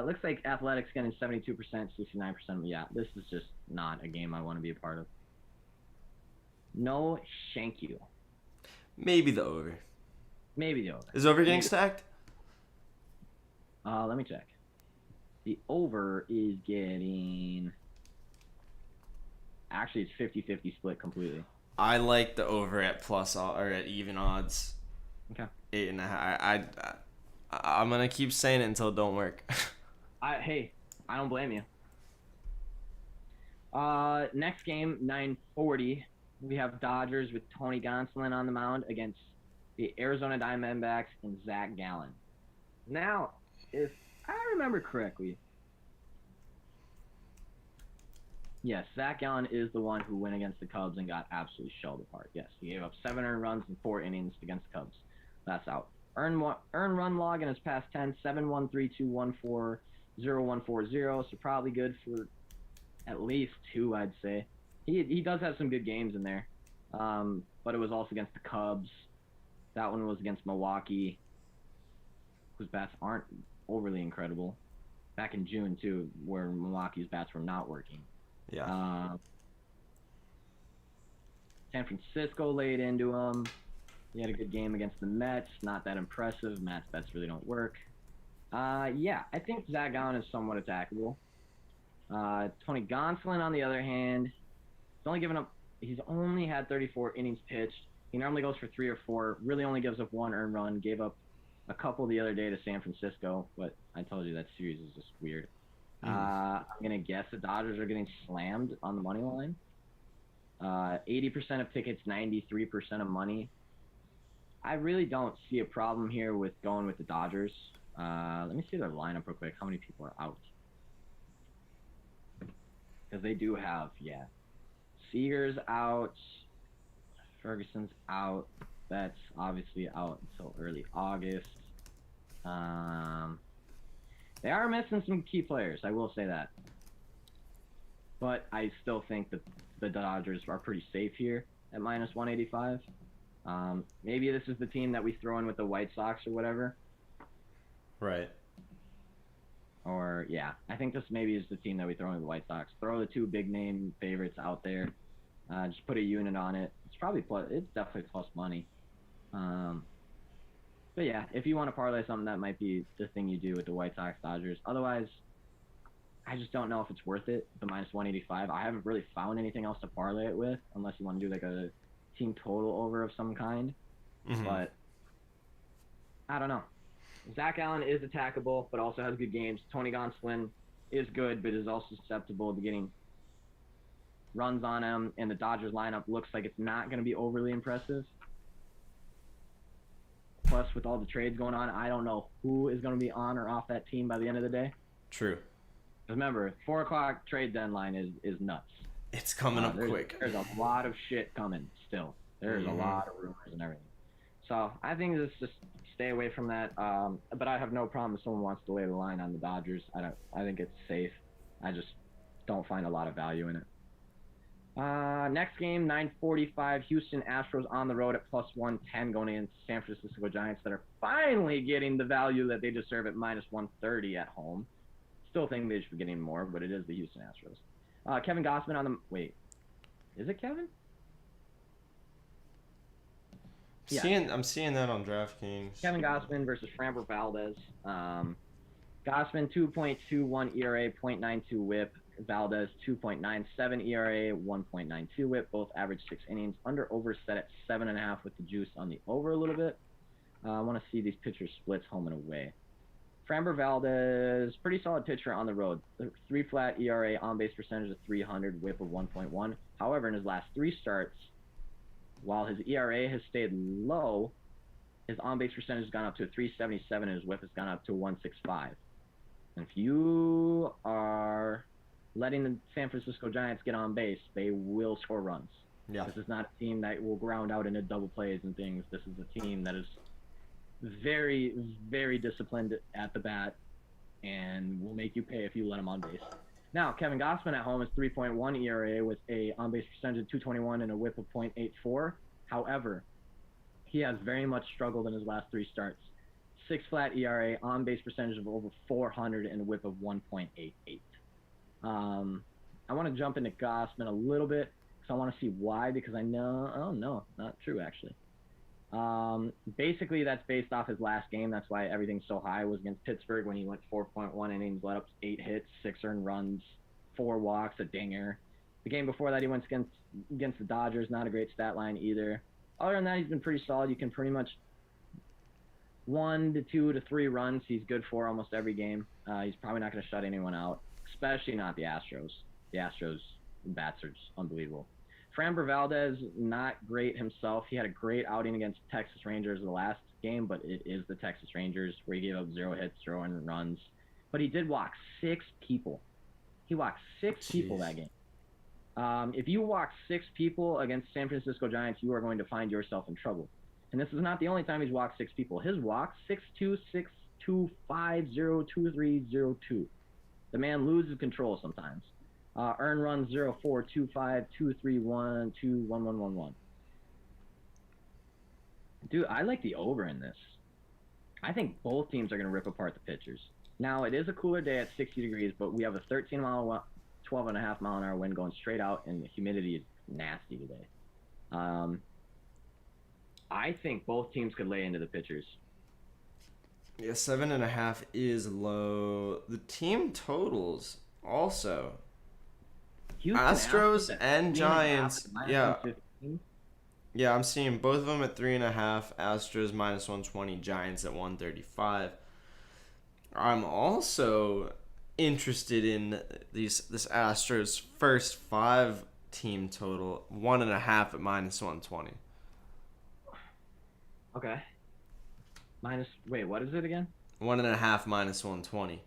Looks like Athletics getting 72%, 69%. Yeah, this is just not a game I want to be a part of. No, thank you. Maybe the over. Maybe the over. Is over getting Maybe. stacked? Let me check. The over is getting. Actually, it's 50-50 split completely. I like the over at or at even odds. Okay. 8.5. I'm gonna keep saying it until it don't work. Hey, I don't blame you. Next game, 9:40. We have Dodgers with Tony Gonsolin on the mound against the Arizona Diamondbacks and Zach Gallen. Now, if I remember correctly, yes, Zach Gallen is the one who went against the Cubs and got absolutely shelled apart. Yes, he gave up 7 earned runs in 4 innings against the Cubs. That's out. Earned run log in his past 10, 7.132140 140, so probably good for at least 2, I'd say. He does have some good games in there, but it was also against the Cubs. That one was against Milwaukee, whose bats aren't overly incredible. Back in June, too, where Milwaukee's bats were not working. Yeah. San Francisco laid into him. He had a good game against the Mets. Not that impressive. Mets bats really don't work. Yeah, I think Zach Gallen is somewhat attackable. Tony Gonsolin, on the other hand, he's only had 34 innings pitched. He normally goes for 3 or 4, really only gives up 1 earned run, gave up a couple the other day to San Francisco, but I told you that series is just weird. I'm going to guess the Dodgers are getting slammed on the money line. 80% of tickets, 93% of money. I really don't see a problem here with going with the Dodgers. Let me see their lineup real quick. How many people are out? Because they do have, Seager's out. Ferguson's out. That's obviously out until early August. They are missing some key players, I will say that. But I still think that the Dodgers are pretty safe here at minus 185. Maybe this is the team that we throw in with the White Sox or whatever. Right. Or, yeah, I think this maybe is the team that we throw in with the White Sox. Throw the 2 big-name favorites out there. Just put a unit on it. It's definitely plus money. But yeah, if you want to parlay something, that might be the thing you do with the White Sox Dodgers. Otherwise, I just don't know if it's worth it, the minus 185. I haven't really found anything else to parlay it with, unless you want to do like a team total over of some kind. Mm-hmm. But I don't know. Zach Allen is attackable, but also has good games. Tony Gonsolin is good, but is also susceptible to getting runs on him, and the Dodgers lineup looks like it's not going to be overly impressive. Plus, with all the trades going on, I don't know who is going to be on or off that team by the end of the day. True. Remember, 4 o'clock trade deadline is nuts. It's coming up quick. There's a lot of shit coming still. There's a lot of rumors and everything. So I think just stay away from that. But I have no problem if someone wants to lay the line on the Dodgers. I think it's safe. I just don't find a lot of value in it. Next game, 9:45, Houston Astros on the road at plus 110 going against San Francisco Giants that are finally getting the value that they deserve at minus 130 at home. Still think they should be getting more, but it is the Houston Astros. Kevin Gausman on the... Wait. Is it Kevin? I'm seeing that on DraftKings. Kevin Gausman versus Framber Valdez. Gausman, 2.21 ERA, 0.92 whip. Valdez, 2.97 ERA, 1.92 whip. Both average 6 innings. Over set at 7.5 with the juice on the over a little bit. I want to see these pitchers splits home and away. Framber Valdez, pretty solid pitcher on the road. 3 flat ERA, on-base percentage of 300, whip of 1.1. However, in his last 3 starts, while his ERA has stayed low, his on-base percentage has gone up to a 377 and his whip has gone up to 165. And if you are letting the San Francisco Giants get on base, they will score runs. Yeah. This is not a team that will ground out into double plays and things. This is a team that is very, very disciplined at the bat and will make you pay if you let them on base. Now, Kevin Gausman at home is 3.1 ERA with a on-base percentage of 221 and a whip of 0.84. However, he has very much struggled in his last 3 starts. 6 flat ERA, on-base percentage of over 400 and a whip of 1.88. I want to jump into Gausman a little bit because I want to see why, because I know... Oh, no, not true, actually. Basically, that's based off his last game. That's why everything's so high. Was against Pittsburgh when he went 4.1 innings, let up 8 hits, 6 earned runs, 4 walks, a dinger. The game before that, he went against the Dodgers. Not a great stat line either. Other than that, he's been pretty solid. You can pretty much 1 to 2 to 3 runs. He's good for almost every game. He's probably not going to shut anyone out, especially not the Astros. The Astros bats are just unbelievable. Framber Valdez, not great himself. He had a great outing against Texas Rangers the last game, but it is the Texas Rangers where he gave up 0 hits, 0 earned runs. But he did walk 6 people. He walked six people that game. If you walk 6 people against San Francisco Giants, you are going to find yourself in trouble. And this is not the only time he's walked 6 people. His walk, 6-2, 6-2, 5-0, 2-3, 0-2. The man loses control sometimes. Earn runs 0-4, 2-5, 2-3-1, 2-1-1-1-1. Dude, I like the over in this. I think both teams are going to rip apart the pitchers. Now, it is a cooler day at 60 degrees, but we have a 12.5 mile an hour wind going straight out, and the humidity is nasty today. I think both teams could lay into the pitchers. Yeah, 7.5 is low. The team totals also. Houston Astros and 3.5 Giants. Yeah. 115. Yeah, I'm seeing both of them at 3.5. Astros -120. Giants at 135. I'm also interested in this Astros first 5 team total 1.5 at -120. Okay. Wait, what is it again? 1.5 -120.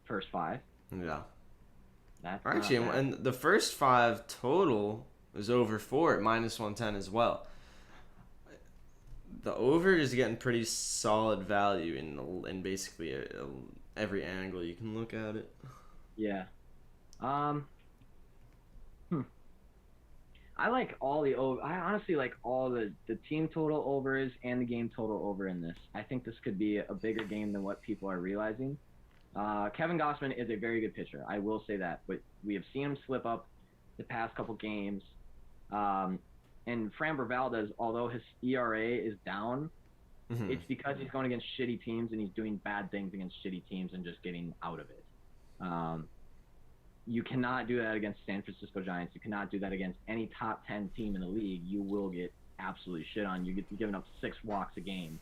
First 5. Yeah. That's Actually, not bad. and the first 5 total is over 4 at -110 as well. The over is getting pretty solid value in basically every angle you can look at it. Yeah. I like all the over. I honestly like all the team total overs and the game total over in this. I think this could be a bigger game than what people are realizing. Kevin Gausman is a very good pitcher. I will say that, but we have seen him slip up the past couple games. And Framber Valdez, although his ERA is down, it's because he's going against shitty teams and he's doing bad things against shitty teams and just getting out of it. You cannot do that against San Francisco Giants. You cannot do that against any top 10 team in the league. You will get absolutely shit on. You get giving up 6 walks a game,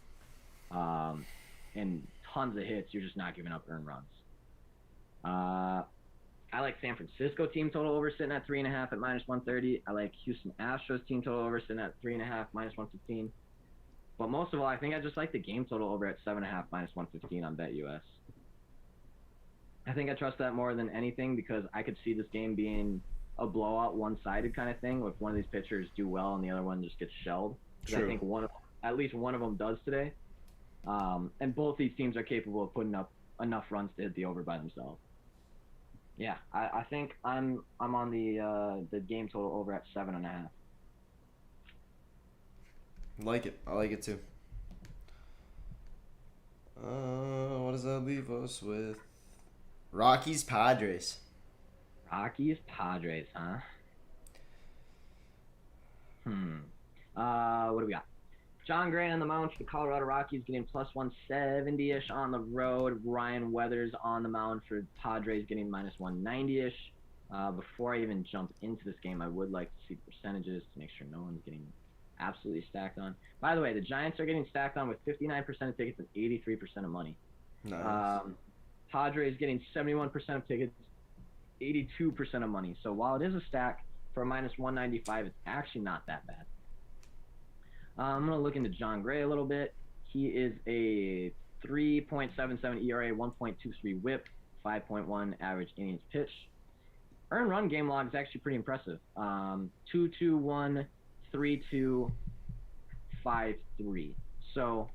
and tons of hits. You're just not giving up earned runs. I like San Francisco team total over sitting at 3.5 at -130. I like Houston Astros team total over sitting at 3.5 -115. But most of all, I think I just like the game total over at 7.5 -115 on BetUS. I think I trust that more than anything because I could see this game being a blowout, one-sided kind of thing. If one of these pitchers do well and the other one just gets shelled, because I think at least one of them does today. And both these teams are capable of putting up enough runs to hit the over by themselves. Yeah, I think I'm on the game total over at 7.5. Like it. I like it too. What does that leave us with? Rockies Padres. Rockies Padres, huh? What do we got? John Gray on the mound for the Colorado Rockies getting +170-ish on the road. Ryan Weathers on the mound for the Padres getting -190-ish. Before I even jump into this game, I would like to see the percentages to make sure no one's getting absolutely stacked on. By the way, the Giants are getting stacked on with 59% of tickets and 83% of money. Nice. Padres getting 71% of tickets, 82% of money. So while it is a stack for a -195, it's actually not that bad. I'm going to look into John Gray a little bit. He is a 3.77 ERA, 1.23 WHIP, 5.1 average innings pitched. Earned run game log is actually pretty impressive. 2-2-1, 3-2, 5-3. So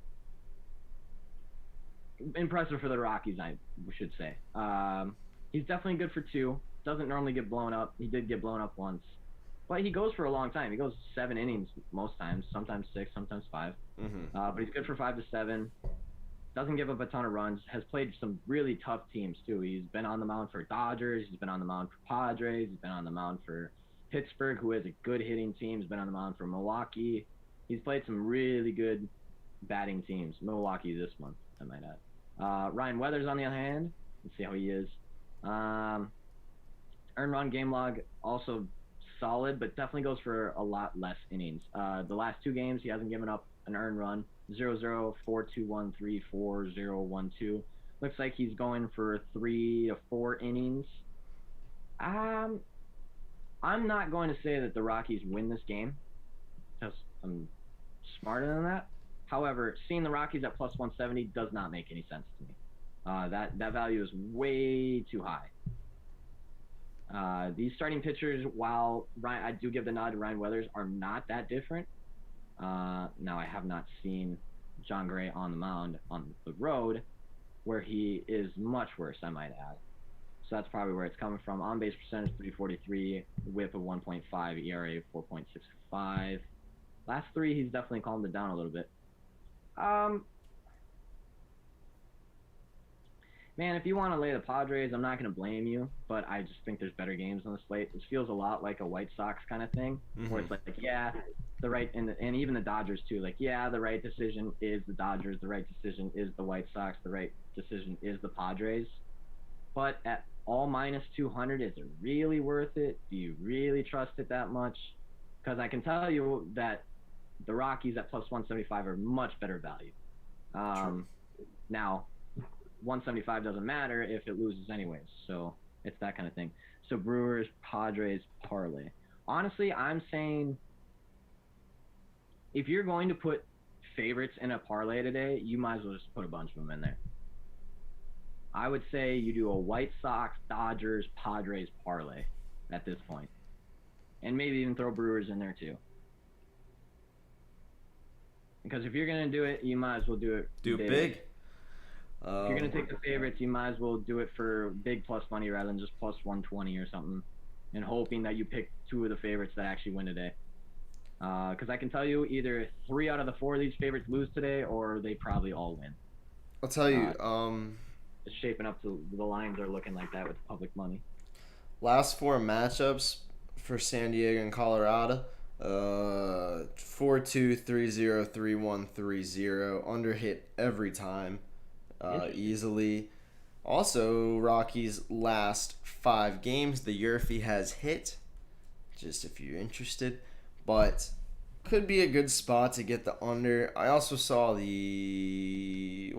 impressive for the Rockies, I should say. He's definitely good for 2. Doesn't normally get blown up. He did get blown up once. But he goes for a long time. He goes 7 innings most times, sometimes 6, sometimes 5. But he's good for 5 to 7. Doesn't give up a ton of runs. Has played some really tough teams, too. He's been on the mound for Dodgers. He's been on the mound for Padres. He's been on the mound for Pittsburgh, who is a good hitting team. He's been on the mound for Milwaukee. He's played some really good batting teams. Milwaukee this month, I might add. Ryan Weathers, on the other hand, let's see how he is. Earned run game log also solid, but definitely goes for a lot less innings. The last 2 games, he hasn't given up an earned run. 0-0, 4-2, 1-3, 4-0, 1-2. Looks like he's going for 3 to 4 innings. I'm not going to say that the Rockies win this game, because I'm smarter than that. However, seeing the Rockies at plus 170 does not make any sense to me. That value is way too high. These starting pitchers, while I do give the nod to Ryan Weathers, are not that different. Now, I have not seen John Gray on the mound on the road, where he is much worse, I might add. So that's probably where it's coming from. On-base percentage, 343, whip of 1.5, ERA 4.65. Last 3, he's definitely calmed it down a little bit. Man, if you want to lay the Padres, I'm not going to blame you, but I just think there's better games on the slate. This feels a lot like a White Sox kind of thing, where it's like, yeah, the right, and even the Dodgers too, like, yeah, the right decision is the Dodgers, the right decision is the White Sox, the right decision is the Padres. But at all minus 200, is it really worth it? Do you really trust it that much? Because I can tell you that the Rockies at plus 175 are much better value. Now, 175 doesn't matter if it loses anyways, so it's that kind of thing. So Brewers, Padres, parlay. Honestly, I'm saying if you're going to put favorites in a parlay today, you might as well just put a bunch of them in there. I would say you do a White Sox, Dodgers, Padres parlay at this point. And maybe even throw Brewers in there too. Because if you're going to do it, you might as well do it big. If you're going to take the favorites, you might as well do it for big plus money rather than just plus 120 or something. And hoping that you pick 2 of the favorites that actually win today. Because I can tell you either 3 out of the 4 of these favorites lose today, or they probably all win. I'll tell you, it's shaping up to the lines are looking like that with public money. Last 4 matchups for San Diego and Colorado, 4-2, 3-0, 3-1, 3-0. Under hit every time, easily. Also, Rockies' last 5 games, the Yurfie has hit, just if you're interested. But could be a good spot to get the under. I also saw the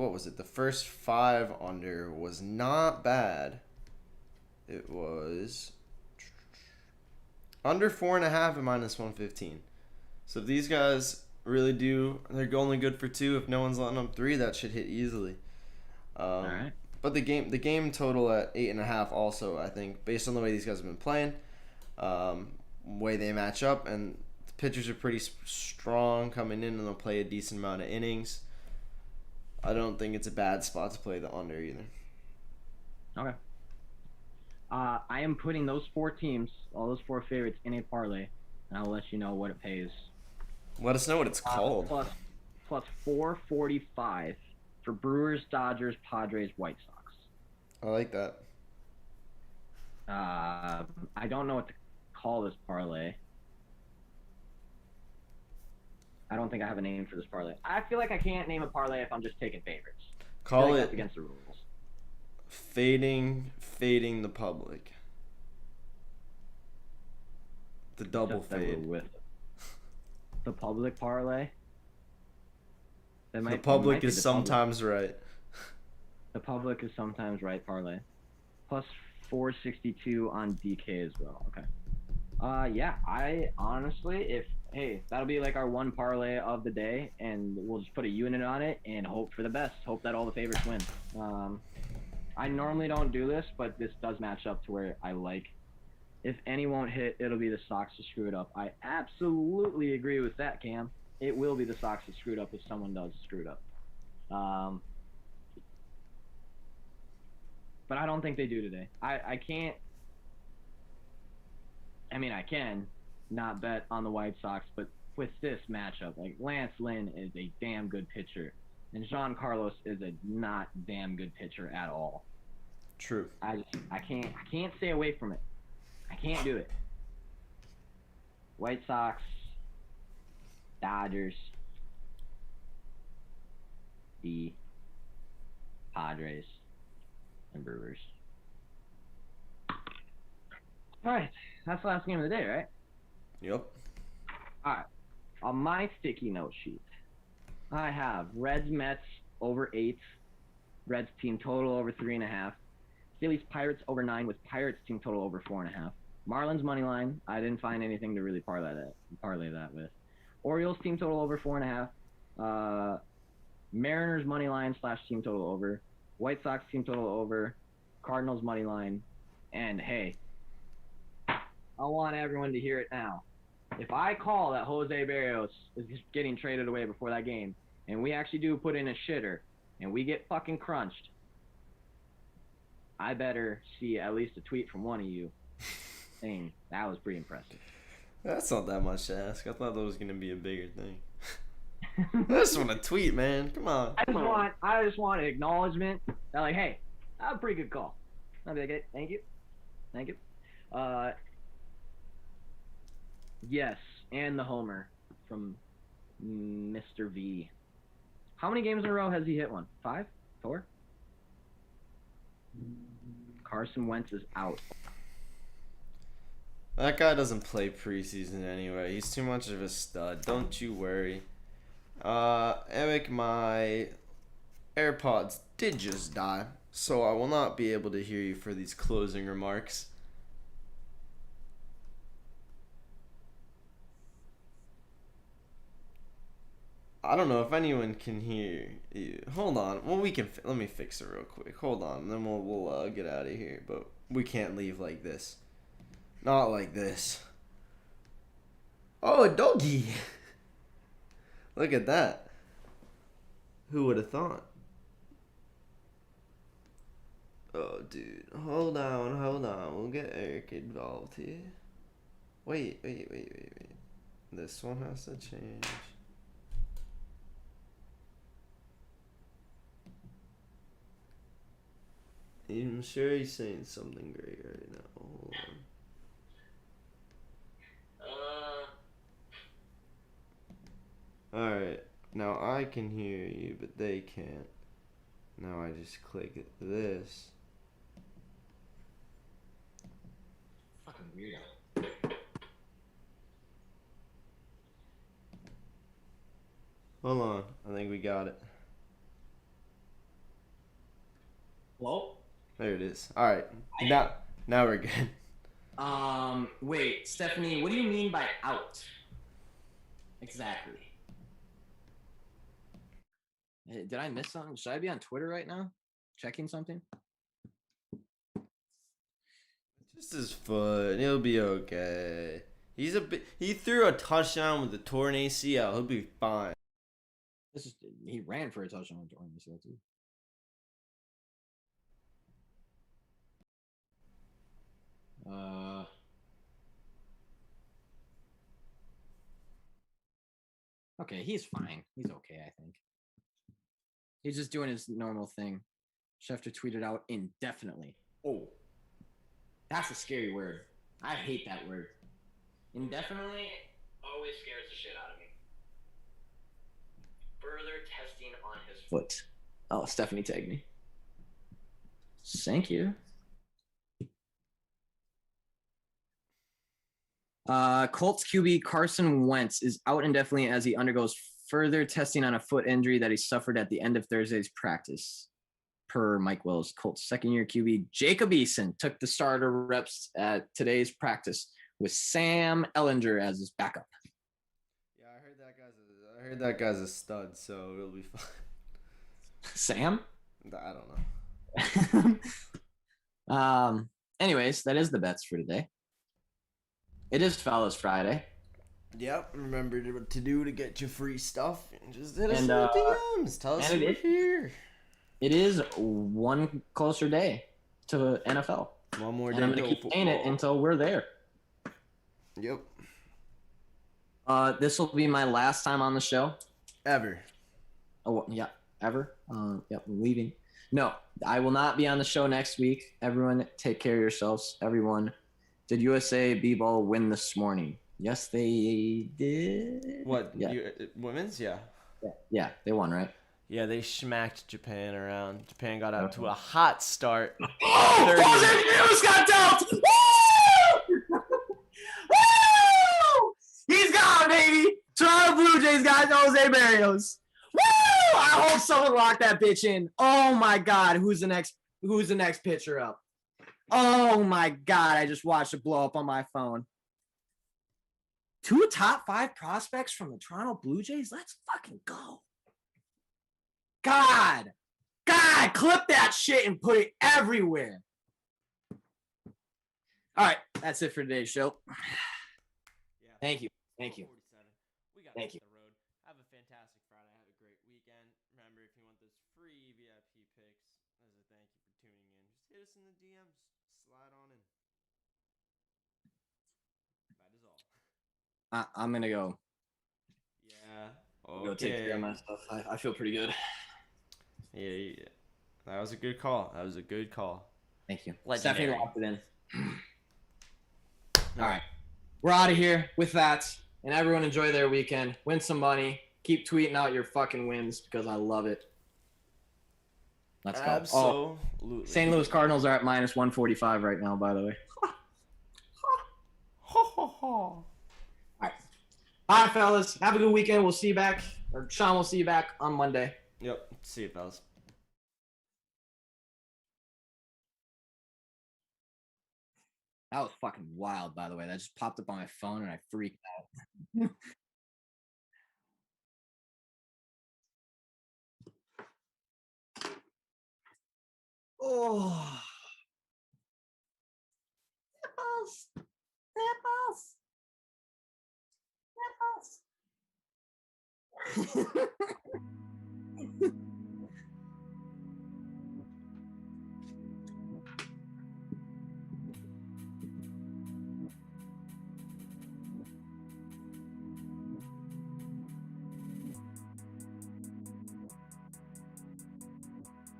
first 5 under was not bad. It was under 4.5 at minus 115. So if these guys really do, they're only good for 2. If no one's letting them 3, that should hit easily. All right. But the game total at 8.5 also, I think, based on the way these guys have been playing, way they match up, and the pitchers are pretty strong coming in, and they'll play a decent amount of innings. I don't think it's a bad spot to play the under either. Okay. I am putting those 4 teams, all those 4 favorites, in a parlay, and I'll let you know what it pays. Let us know what it's called. Plus 445 for Brewers, Dodgers, Padres, White Sox. I like that. I don't know what to call this parlay. I don't think I have a name for this parlay. I feel like I can't name a parlay if I'm just taking favorites. Call it that's against the rules. Fading the public. The double fade. With the public parlay. The public is sometimes right. The public is sometimes right parlay. Plus 462 on DK as well. Okay. Yeah, I honestly, that'll be like our one parlay of the day, and we'll just put a unit on it and hope for the best. Hope that all the favorites win. I normally don't do this, but this does match up to where I like. If any won't hit, it'll be the Sox to screw it up. I absolutely agree with that, Cam. It will be the Sox that screw it up if someone does screw it up. But I don't think they do today. I can't. I mean, I can not bet on the White Sox, but with this matchup, like Lance Lynn is a damn good pitcher, and Jean Carlos is a not damn good pitcher at all. True. I can't stay away from it. I can't do it. White Sox. Dodgers, the Padres, and Brewers. All right, that's the last game of the day, right? Yep. All right. On my sticky note sheet, I have Reds Mets over 8, Reds team total over 3.5, Phillies Pirates over 9 with Pirates team total over 4.5, Marlins money line. I didn't find anything to really parlay that with. Orioles team total over 4.5, Mariners money line / team total over, White Sox team total over, Cardinals money line, and hey, I want everyone to hear it now. If I call that Jose Barrios is getting traded away before that game, and we actually do put in a shitter, and we get fucking crunched, I better see at least a tweet from one of you saying that was pretty impressive. That's not that much to ask. I thought that was gonna be a bigger thing. I just want to tweet, man. Come on. I just want an acknowledgement that, like, hey, that was a pretty good call. I'll be like, hey, thank you. Yes, and the homer from Mr. V. How many games in a row has he hit one? 5? 4? Carson Wentz is out. That guy doesn't play preseason anyway. He's too much of a stud. Don't you worry. Eric, my AirPods did just die, so I will not be able to hear you for these closing remarks. I don't know if anyone can hear you. Hold on. Well, we can. Let me fix it real quick. Hold on, and then we'll get out of here. But we can't leave like this. Not like this. Oh, a doggy. Look at that. Who would have thought? Oh, dude. Hold on. We'll get Eric involved here. Wait. This one has to change. I'm sure he's saying something great right now. Hold on. Alright. Now I can hear you, but they can't. Now I just click this. Fucking weirdo. Hold on. I think we got it. Hello? There it is. Alright. Now we're good. Wait, Stephanie, what do you mean by out? Exactly. Hey, did I miss something? Should I be on Twitter right now? Checking something? Just his foot. He'll be okay. He threw a touchdown with a torn ACL. He'll be fine. He ran for a touchdown with torn ACL too. Okay, he's fine. He's okay, I think. He's just doing his normal thing. Schefter tweeted out indefinitely. Oh, that's a scary word. I hate that word. Indefinitely always scares the shit out of me. Further testing on his foot. Oh, Stephanie tagged me. Thank you. Colts QB Carson Wentz is out indefinitely as he undergoes further testing on a foot injury that he suffered at the end of Thursday's practice. Per Mike Wells, Colts second-year QB Jacob Eason took the starter reps at today's practice with Sam Ellinger as his backup. Yeah, I heard that guy's a stud, so it'll be fine. Sam? I don't know. Anyways, that is the bets for today. It is Fellas Friday. Yep. Remember what to do to get your free stuff. And just hit us in the DMs. Tell us we're here. It is one closer day to NFL. One more day. And I'm going to keep saying it until we're there. Yep. This will be my last time on the show. Ever. Oh, yeah. Ever? Yep, I'm leaving. No, I will not be on the show next week. Everyone, take care of yourselves. Everyone. Did USA B-Ball win this morning? Yes, they did. What? Yeah. Women's? Yeah. Yeah, they won, right? Yeah, they smacked Japan around. Japan got out to a hot start. Oh, 30. Jose Barrios got dealt! Woo! Woo! He's gone, baby! Toronto Blue Jays got Jose Barrios. Woo! I hope someone locked that bitch in. Oh my god, who's the next pitcher up? Oh my god, I just watched it blow up on my phone. 2 top 5 prospects from the Toronto Blue Jays? Let's fucking go. God, clip that shit and put it everywhere. All right, that's it for today's show. Yeah. Thank you. We got to hit the road. Have a fantastic Friday. Have a great weekend. Remember, if you want those free VIP picks, as a thank you for tuning in, just hit us in the DMs. Slide on in. That is all. I'm gonna go. Yeah. Okay. Go take care of my stuff. I feel pretty good. Yeah. That was a good call. Thank you. Legendary. Stephanie locked it in. All right. We're out of here with that. And everyone enjoy their weekend. Win some money. Keep tweeting out your fucking wins because I love it. Let's go. Absolutely. Oh, St. Louis Cardinals are at minus 145 right now, by the way. All right, fellas. Have a good weekend. We'll see you back. Or Sean will see you back on Monday. Yep. See you, fellas. That was fucking wild, by the way. That just popped up on my phone and I freaked out. Oh. Nipples.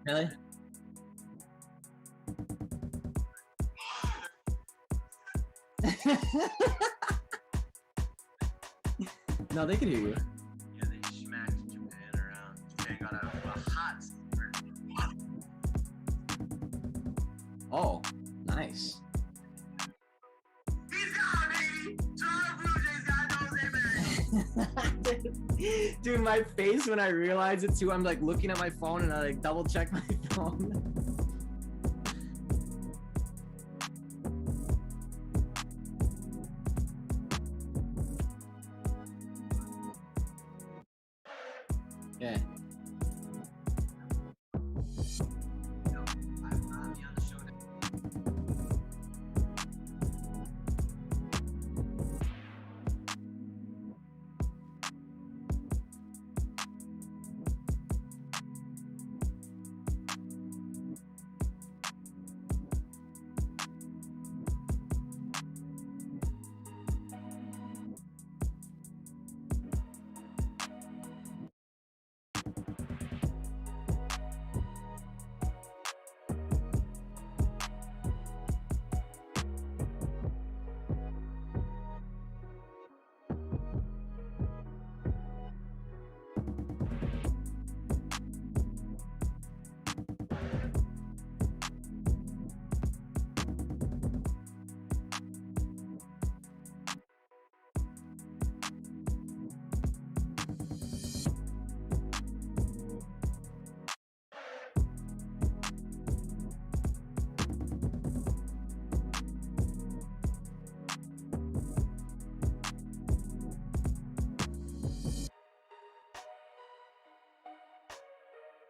Really? No, they can hear you. Yeah, they smacked Japan around. Japan got out of a hot start. Oh, nice. He's gone, baby! Toronto Blue Jays got Jose Barrios. Dude, my face when I realized it too, I'm like looking at my phone and I like double check my phone. Yeah.